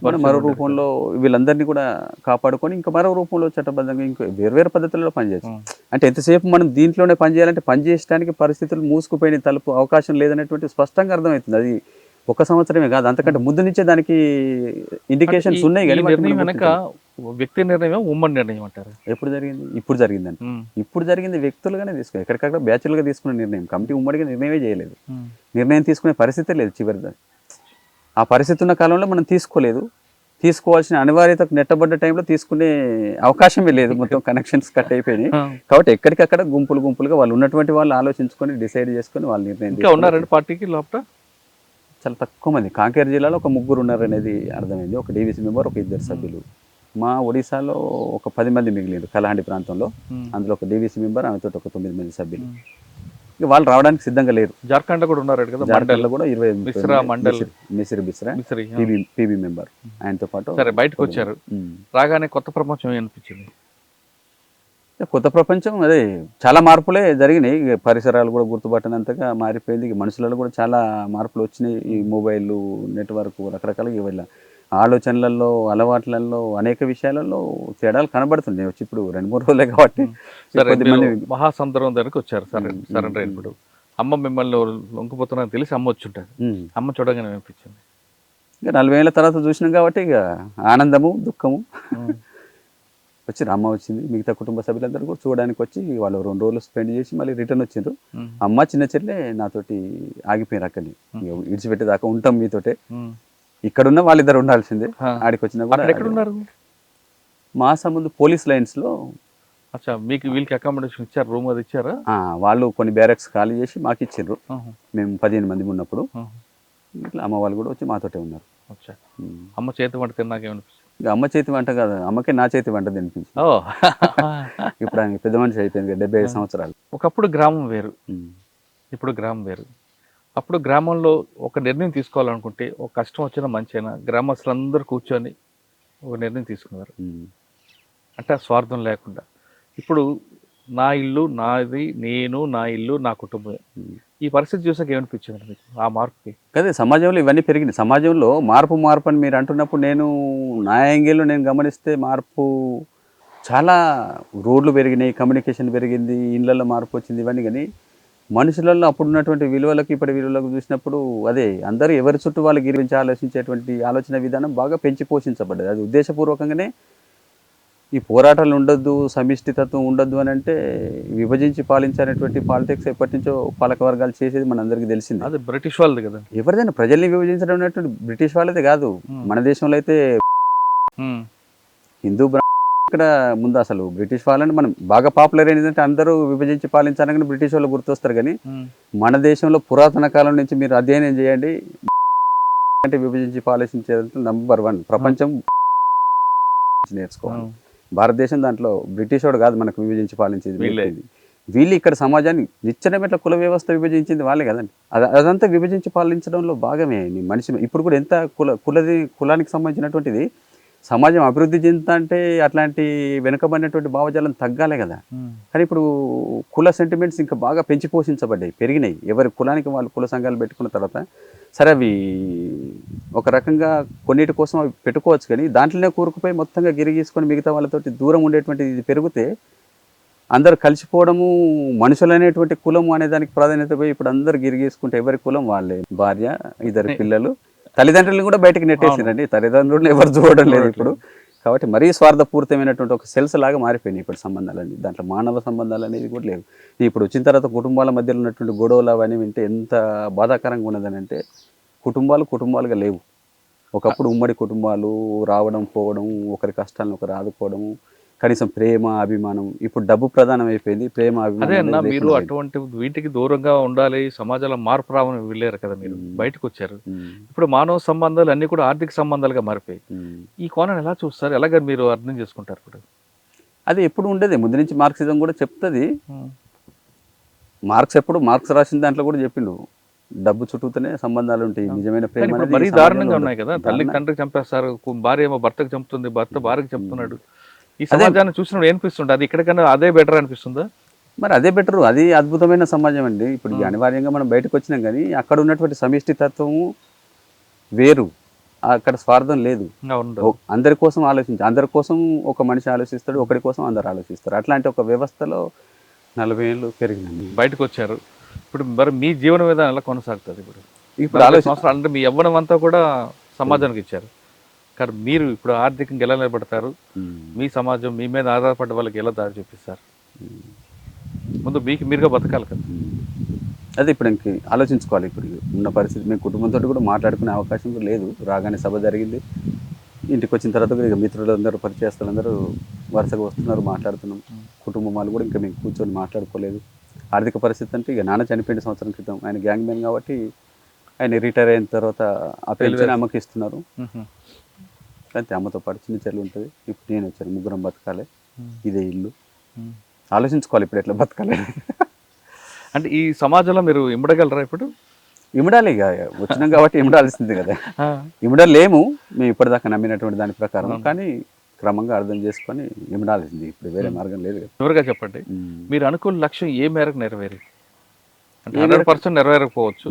మనం మరో రూపంలో వీళ్ళందరినీ కూడా కాపాడుకొని ఇంకా మరో రూపంలో చట్టబద్ధంగా ఇంకో వేర్వేరు పద్ధతుల్లో పనిచేయచ్చు. అంటే ఎంతసేపు మనం దీంట్లోనే పనిచేయాలంటే పనిచేయడానికి పరిస్థితులు మూసుకుపోయిన తలుపు అవకాశం లేదనేటువంటి స్పష్టంగా అర్థమవుతుంది. అది 1 సంవత్సరమే కాదు, అంతకంటే ముందు నుంచే దానికి ఇండికేషన్స్ ఉన్నాయి. కానీ
వ్యక్తి నిర్ణయం ఉమ్మడి నిర్ణయం అంటారు.
ఎప్పుడు జరిగింది? ఇప్పుడు జరిగిందండి. ఇప్పుడు జరిగింది వ్యక్తులుగానే తీసుకుని ఎక్కడికక్కడ బ్యాచులుగా తీసుకున్న నిర్ణయం. కమిటీ ఉమ్మడిగా నిర్ణయమే చేయలేదు. నిర్ణయం తీసుకునే పరిస్థితే లేదు. చివరిదా ఆ పరిస్థితి ఉన్న కాలంలో మనం తీసుకోలేదు. తీసుకోవాల్సిన అనివార్యతకు నెట్టబడ్డ టైంలో తీసుకునే అవకాశమే లేదు. మొత్తం కనెక్షన్స్ కట్ అయిపోయినాయి. కాబట్టి ఎక్కడికక్కడ గుంపులుగా వాళ్ళు ఉన్నటువంటి వాళ్ళు ఆలోచించుకొని డిసైడ్ చేసుకొని వాళ్ళు నిర్ణయం
ఉన్నారండి. పార్టీకి లోపల
చాలా తక్కువ మంది. కాంకేర్ జిల్లాలో ఒక 3 ఉన్నారనేది అర్థమైంది. ఒక డీవీసీ మెంబర్, ఒక 2 సభ్యులు. మా ఒడిశాలో ఒక 10 మంది మిగిలిండ్రు కలహండి ప్రాంతంలో. అందులో ఒక డీవీసీ మెంబర్, ఆమెతో ఒక 9 మంది సభ్యులు. ఇక వాళ్ళు రావడానికి సిద్ధంగా లేరు.
జార్ఖండ్ కూడా ఉన్నారు కదా,
జార్ఖండ్లో కూడా 20 మిసిరి బిస్రా పీబీ మెంబర్ ఆయనతో పాటు
బయటకు వచ్చారు. రాగానే కొత్త ప్రపంచం అనిపించింది.
కొత్త ప్రపంచం అదే చాలా మార్పులే జరిగినాయి. పరిసరాలు కూడా గుర్తుపట్టనంతగా మారిపోయింది. మనుషులలో కూడా చాలా మార్పులు వచ్చినాయి. ఈ మొబైల్ నెట్వర్క్ రకరకాలుగా వీళ్ళ ఆలోచనలలో అలవాట్లలో అనేక విషయాలలో తేడాలు కనబడుతున్నాయి. వచ్చి ఇప్పుడు 2-3 రోజులే కాబట్టి కొద్దిమంది
మహాసముద్రం దగ్గరకు వచ్చారు. సరెండర్ అయినప్పుడు అమ్మ మిమ్మల్ని లొంగిపోతున్నారని తెలిసి అమ్మ వచ్చి ఉంటుంది. అమ్మ చూడగానే అనిపించింది.
ఇక 40 ఏళ్ళ తర్వాత చూసినాం కాబట్టి ఇక ఆనందము దుఃఖము వచ్చి అమ్మ వచ్చింది. మిగతా కుటుంబ సభ్యులందరూ కూడా చూడడానికి వచ్చి వాళ్ళు 2 రోజులు స్పెండ్ చేసి మళ్ళీ రిటర్న్ వచ్చిండ్రు. అమ్మ చిన్న చెల్లె నాతోటి ఆగిపోయారు. అక్కడిని విడిచిపెట్టేదాకా ఉంటాం మీతోటే, ఇక్కడున్న వాళ్ళిద్దరు ఉండాల్సిందే. ఆడికి వచ్చినా
కూడా
మా సముద్రం పోలీస్ లైన్స్ లో
మీకు వీళ్ళకి అకామిడేషన్ ఇచ్చారు, రూమ్ అది ఇచ్చారా?
వాళ్ళు కొన్ని బ్యారక్స్ ఖాళీ చేసి మాకు ఇచ్చిండ్రు. మేము 15 మంది ఉన్నప్పుడు ఇట్లా అమ్మ వాళ్ళు కూడా వచ్చి మాతోటే ఉన్నారు.
అమ్మ చేతి వంట తిన్నాకేమనిపిస్తుంది?
అమ్మ చేతి వంట కాదు, అమ్మకే నా చేతి వంట తినిపించింది. ఇప్పుడు ఆయన పెద్ద మనిషి అయిపోయింది, 75 సంవత్సరాలు.
ఒకప్పుడు గ్రామం వేరు, ఇప్పుడు గ్రామం వేరు. అప్పుడు గ్రామంలో ఒక నిర్ణయం తీసుకోవాలనుకుంటే ఒక కష్టం వచ్చినా మంచైనా గ్రామస్తులందరూ కూర్చొని ఒక నిర్ణయం తీసుకున్నారు. అంటే స్వార్థం లేకుండా. ఇప్పుడు నా ఇల్లు నాది, నేను, నా ఇల్లు నా కుటుంబం. ఈ పరిస్థితి చూసాక ఏమనిపించింది మీకు ఆ మార్పుకి?
అదే సమాజంలో ఇవన్నీ పెరిగినాయి. సమాజంలో మార్పు అని మీరు అంటున్నప్పుడు నేను నా యాంగిల్లో నేను గమనిస్తే మార్పు చాలా, రోడ్లు పెరిగినాయి, కమ్యూనికేషన్ పెరిగింది, ఇళ్ళల్లో మార్పు వచ్చింది, ఇవన్నీ. కానీ మనుషులలో అప్పుడు ఉన్నటువంటి విలువలకు ఇప్పటి విలువలకు చూసినప్పుడు అదే అందరూ ఎవరి చుట్టూ వాళ్ళ గురించి ఆలోచించేటువంటి ఆలోచన విధానం బాగా పెంచి పోషించబడ్డది. అది ఉద్దేశపూర్వకంగానే ఈ పోరాటాలు ఉండొద్దు, సమిష్టి తత్వం ఉండొద్దు అని అంటే విభజించి పాలించేటువంటి పాలిటిక్స్ ఎప్పటి నుంచో పాలక వర్గాలు చేసేది మనందరికీ తెలిసింది.
అది బ్రిటిష్ వాళ్ళది కదా.
ఎవరిదైనా ప్రజల్ని విభజించడం అనేటువంటి బ్రిటిష్ వాళ్ళదే కాదు. మన దేశంలో అయితే హిందూ ఇక్కడ ముందు అసలు బ్రిటిష్ వాళ్ళని మనం బాగా పాపులర్ ఏంటంటే అందరూ విభజించి పాలించాలని బ్రిటిష్ వాళ్ళు గుర్తొస్తారు. కానీ మన దేశంలో పురాతన కాలం నుంచి మీరు అధ్యయనం చేయండి, అంటే విభజించి పాలించేది నంబర్ 1 ప్రపంచం నేర్చుకోవాలి. భారతదేశం దాంట్లో బ్రిటిష్ వాడు కాదు మనకు విభజించి పాలించేది. వీళ్ళు ఇక్కడ సమాజాన్ని నిచ్చెన మెట్ల కుల వ్యవస్థ విభజించింది వాళ్ళే కదండి. అదంతా విభజించి పాలించడంలో భాగమే మనిషి. ఇప్పుడు కూడా ఎంత కులానికి సంబంధించినటువంటిది సమాజం అభివృద్ధి చెందుతుంటే అట్లాంటి వెనుకబడినటువంటి భావజాలం తగ్గాలే కదా. కానీ ఇప్పుడు కుల సెంటిమెంట్స్ ఇంకా బాగా పెంచి పోషించబడ్డాయి, పెరిగినాయి. ఎవరి కులానికి వాళ్ళు కుల సంఘాలు పెట్టుకున్న తర్వాత సరే అవి ఒక రకంగా కొన్నిటి కోసం అవి పెట్టుకోవచ్చు, కానీ దాంట్లోనే కూరుకుపోయి మొత్తంగా గిరిగీసుకొని మిగతా వాళ్ళతోటి దూరం ఉండేటువంటి ఇది పెరిగితే అందరు కలిసిపోవడము, మనుషులు అనేటువంటి కులము అనే దానికి ప్రాధాన్యత పోయి ఇప్పుడు అందరు గిరిగీసుకుంటే ఎవరి కులం వాళ్ళే, భార్య, 2 పిల్లలు, తల్లిదండ్రులను కూడా బయటకు నెట్టేసిందండి. తల్లిదండ్రులను ఎవరు చూడడం లేదు ఇప్పుడు. కాబట్టి మరీ స్వార్థపూరితమైనటువంటి ఒక సెల్స్ లాగా మారిపోయినాయి ఇప్పుడు సంబంధాలన్నీ. దాంట్లో మానవ సంబంధాలు అనేది కూడా లేవు. ఇప్పుడు వచ్చిన తర్వాత కుటుంబాల మధ్యలో ఉన్నటువంటి గొడవలు అవన్నీ వింటే ఎంత బాధాకరంగా ఉన్నదని అంటే కుటుంబాలుగా లేవు. ఒకప్పుడు ఉమ్మడి కుటుంబాలు రావడం పోవడం, ఒకరి కష్టాలను ఒకరు ఆదుకోవడం, కనీసం ప్రేమ అభిమానం. ఇప్పుడు డబ్బు ప్రధానం అయిపోయింది, ప్రేమ అభిమానం.
అదే అన్న, మీరు అటువంటి వీటికి దూరంగా ఉండాలి, సమాజంలో మార్పు రావని వెళ్ళారు కదా, మీరు బయటకు వచ్చారు. ఇప్పుడు మానవ సంబంధాలు అన్ని కూడా ఆర్థిక సంబంధాలుగా మారిపోయి ఈ కోణాన్ని ఎలా చూస్తారు, ఎలాగ మీరు అర్థం చేసుకుంటారు? ఇప్పుడు
అది ఎప్పుడు ఉండేది, ముందు నుంచి మార్క్సిజం కూడా చెప్తుంది. మార్క్స్ రాసిన దాంట్లో కూడా చెప్పిండు, డబ్బు చుట్టూతోనే సంబంధాలు ఉంటాయి, నిజమైన ప్రేమ
మరీ దారుణంగా ఉన్నాయి కదా. తల్లికి తండ్రికి చంపేస్తారు, భార్య ఏమో భర్తకు చంపుతుంది, భర్త భార్యకి చంపుతున్నాడు. ఈ సమాజాన్ని చూసినప్పుడు ఏమనిపిస్తుంది? అది ఇక్కడికన్నా అదే బెటర్ అనిపిస్తుందా?
మరి అదే బెటరు, అది అద్భుతమైన సమాజం అండి. ఇప్పుడు అనివార్యంగా మనం బయటకు వచ్చినాం, కానీ అక్కడ ఉన్నటువంటి సమిష్టి తత్వము వేరు, అక్కడ స్వార్థం లేదు. అందరి కోసం అందరి కోసం ఒక మనిషి ఆలోచిస్తాడు, ఒకరి కోసం అందరు ఆలోచిస్తారు. అట్లాంటి ఒక వ్యవస్థలో 40 ఏళ్ళు పెరిగినండి.
బయటకు వచ్చారు. ఇప్పుడు మరి మీ జీవన విధానం ఎలా కొనసాగుతుంది? ఇప్పుడు సంవత్సరాలు అంటే మీ యవ్వనం అంతా కూడా సమాజానికి ఇచ్చారు, కానీ మీరు ఇప్పుడు ఆర్థికంగా ఎలా నిలబడతారు? మీ సమాజం మీ మీద ఆధారపడ్డ వాళ్ళకి ఎలా దారి చూపిస్తారు? ముందు మీరుగా బతకాలి కదా.
అదే ఇప్పుడు ఇంక ఆలోచించుకోవాలి. ఇప్పుడు ఉన్న పరిస్థితి మేము కుటుంబంతో కూడా మాట్లాడుకునే అవకాశం కూడా లేదు. రాగానే సభ జరిగింది, ఇంటికి వచ్చిన తర్వాత కూడా ఇక మిత్రులందరూ పరిచయస్తులందరూ వరుసగా వస్తున్నారు, మాట్లాడుతున్నాం. కుటుంబం వాళ్ళు కూడా ఇంకా మేము కూర్చొని మాట్లాడుకోలేదు. ఆర్థిక పరిస్థితి అంటే ఇక నాన్న చనిపోయిన సంవత్సరం క్రితం, ఆయన గ్యాంగ్ మ్యాన్ కాబట్టి ఆయన రిటైర్ అయిన తర్వాత ఆ పెన్షన్ అమ్మకి ఇస్తున్నారు. అంతే, అమ్మతో పాటు చిన్న చెల్లి ఉంటుంది. ఇప్పుడు నేను వచ్చాను, ముగ్గురం బతకాలి, ఇదే ఇల్లు. ఆలోచించుకోవాలి ఇప్పుడు ఎట్లా బతకాలి.
అంటే ఈ సమాజంలో మీరు ఇమ్మడగలరా? ఇప్పుడు
ఇమ్మడాలి, ఇక వచ్చినాం కాబట్టి ఇమ్మడాల్సింది కదా. ఇమ్మడలేము మేము ఇప్పటిదాకా నమ్మినటువంటి దాని ప్రకారం, కానీ క్రమంగా అర్థం చేసుకొని ఇమ్మడాల్సింది. ఇప్పుడు వేరే మార్గం లేదు కదా.
చివరిగా చెప్పండి, మీరు అనుకున్న లక్ష్యం ఏ మేరకు నెరవేరి? అంటే 100% నెరవేరకపోవచ్చు,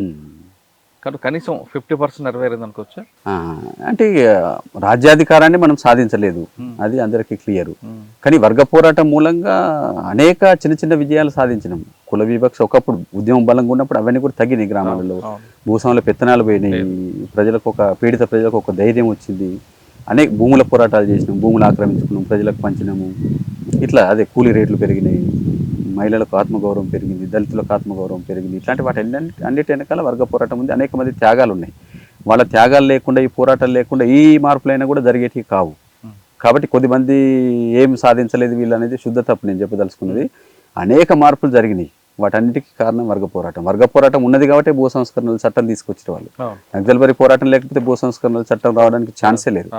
కానీ కనీసం 50% నెరవేరింది అనుకోవచ్చా?
అంటే రాజ్యాధికారాన్ని మనం సాధించలేదు, అది అందరికీ క్లియర్. కానీ వర్గ పోరాటం మూలంగా అనేక చిన్న చిన్న విజయాలు సాధించినాం. కుల వివక్ష ఒకప్పుడు ఉద్యమం బలంగా ఉన్నప్పుడు అవన్నీ కూడా తగ్గినాయి. గ్రామాలలో భూస్వాముల పెత్తనాలు పోయినాయి, పీడిత ప్రజలకు ఒక ధైర్యం వచ్చింది. అనేక భూముల పోరాటాలు చేసినాం, భూములు ఆక్రమించుకున్నాం, ప్రజలకు పంచినాము. ఇట్లా అదే కూలీ రేట్లు పెరిగినాయి, మహిళలకు ఆత్మగౌరవం పెరిగింది, దళితులకు ఆత్మగౌరవం పెరిగింది. ఇట్లాంటి వాటి అన్నిటి వెనకాల వర్గ పోరాటం ఉంది. అనేక మంది త్యాగాలు ఉన్నాయి. వాళ్ళ త్యాగాలు లేకుండా, ఈ పోరాటాలు లేకుండా ఈ మార్పులైనా కూడా జరిగేటివి కావు. కాబట్టి కొద్దిమంది ఏం సాధించలేదు వీళ్ళు అనేది శుద్ధ తప్పు నేను చెప్పదలుచుకున్నది. అనేక మార్పులు జరిగినాయి, వాటన్నిటికీ కారణం వర్గ పోరాటం. వర్గ పోరాటం ఉన్నది కాబట్టి భూ సంస్కరణల చట్టం తీసుకొచ్చిన వాళ్ళు. నక్సల్బరీ పోరాటం లేకపోతే భూ సంస్కరణల చట్టం రావడానికి ఛాన్సే లేదు.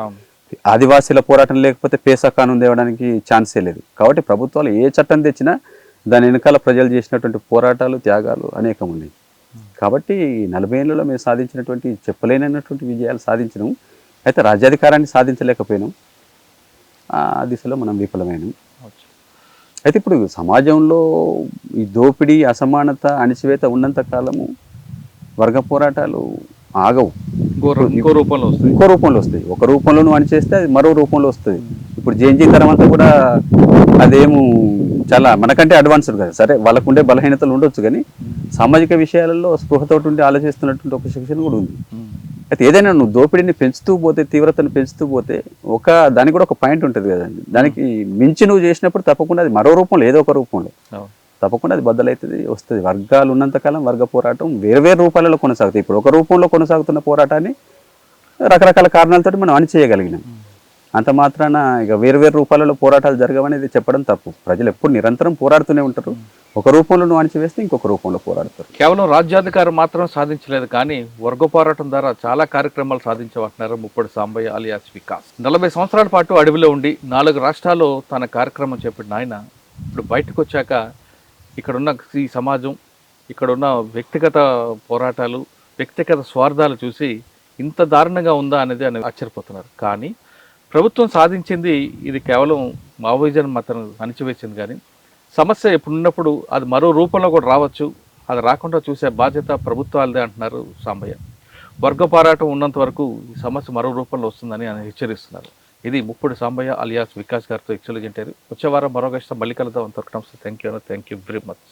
ఆదివాసీల పోరాటం లేకపోతే పేసా కానూన్ తేవడానికి ఛాన్సే లేదు. కాబట్టి ప్రభుత్వాలు ఏ చట్టం తెచ్చినా దాని వెనకాల ప్రజలు చేసినటువంటి పోరాటాలు, త్యాగాలు అనేకం ఉన్నాయి. కాబట్టి 40 ఏళ్ళలో మేము సాధించినటువంటి చెప్పలేనటువంటి విజయాలు సాధించినాం. అయితే రాజ్యాధికారాన్ని సాధించలేకపోయినాం, ఆ దిశలో మనం విఫలమైనాం. అయితే ఇప్పుడు సమాజంలో ఈ దోపిడీ, అసమానత, అణిచివేత ఉన్నంత కాలము వర్గ పోరాటాలు ఆగవు. ఇంకో రూపంలో వస్తాయి. ఒక రూపంలో నువ్వు అణిచేస్తే అది మరో రూపంలో వస్తుంది. ఇప్పుడు జేఎన్జీ తరం అంతా కూడా అదేమో చాలా మనకంటే అడ్వాన్స్డ్ కదా. సరే వాళ్ళకు ఉండే బలహీనతలు ఉండొచ్చు, కానీ సామాజిక విషయాలలో స్పృహతోటి ఉండి ఆలోచిస్తున్నటువంటి ఒక సెక్షన్ కూడా ఉంది. అయితే ఏదైనా నువ్వు దోపిడీని పెంచుతూ పోతే, తీవ్రతను పెంచుతూ పోతే దానికి కూడా ఒక పాయింట్ ఉంటుంది కదండి. దానికి మించి నువ్వు చేసినప్పుడు తప్పకుండా అది మరో రూపంలో, ఏదో ఒక రూపంలో తప్పకుండా అది బద్దలవుతుంది, వస్తుంది. వర్గాలు ఉన్నంతకాలం వర్గ పోరాటం వేరు రూపాలలో కొనసాగుతాయి. ఇప్పుడు ఒక రూపంలో కొనసాగుతున్న పోరాటాన్ని రకరకాల కారణాలతో మనం అణిచేయగలిగినాం. అంత మాత్రాన ఇక వేరు రూపాలలో పోరాటాలు జరగవనేది చెప్పడం తప్పు. ప్రజలు ఎప్పుడు నిరంతరం పోరాడుతూనే ఉంటారు. ఒక రూపంలో నువ్వు అణిచివేస్తే ఇంకొక రూపంలో పోరాడతారు.
కేవలం రాజ్యాధికారం మాత్రం సాధించలేదు, కానీ వర్గ పోరాటం ద్వారా చాలా కార్యక్రమాలు సాధించమంటున్నారు ముప్పటి సాంబయ్య అలియాస్ వికాస్. 40 సంవత్సరాల పాటు అడవిలో ఉండి 4 రాష్ట్రాల్లో తన కార్యక్రమం చేపట్టిన ఆయన ఇప్పుడు బయటకు వచ్చాక ఇక్కడున్న ఈ సమాజం, ఇక్కడున్న వ్యక్తిగత పోరాటాలు, వ్యక్తిగత స్వార్థాలు చూసి ఇంత దారుణంగా ఉందా అనేది ఆయన ఆశ్చర్యపోతున్నారు. కానీ ప్రభుత్వం సాధించింది ఇది కేవలం మావోయిజం మాత్రం అణిచివేసింది. కానీ సమస్య ఎప్పుడున్నప్పుడు అది మరో రూపంలో కూడా రావచ్చు, అది రాకుండా చూసే బాధ్యత ప్రభుత్వాలదే అంటున్నారు సాంబయ్య. వర్గ పోరాటం ఉన్నంత వరకు ఈ సమస్య మరో రూపంలో వస్తుందని ఆయన హెచ్చరిస్తున్నారు. ఇది ముప్పటి సాంబయ్య అలియాస్ వికాస్ గారితో ఎక్స్క్లూజివ్ ఇంటర్వ్యూ. వచ్చే వారం మరో గెస్ట్ మళ్ళీ కలుద్దాం. అంతవరకు నమస్తే. Thank you very much.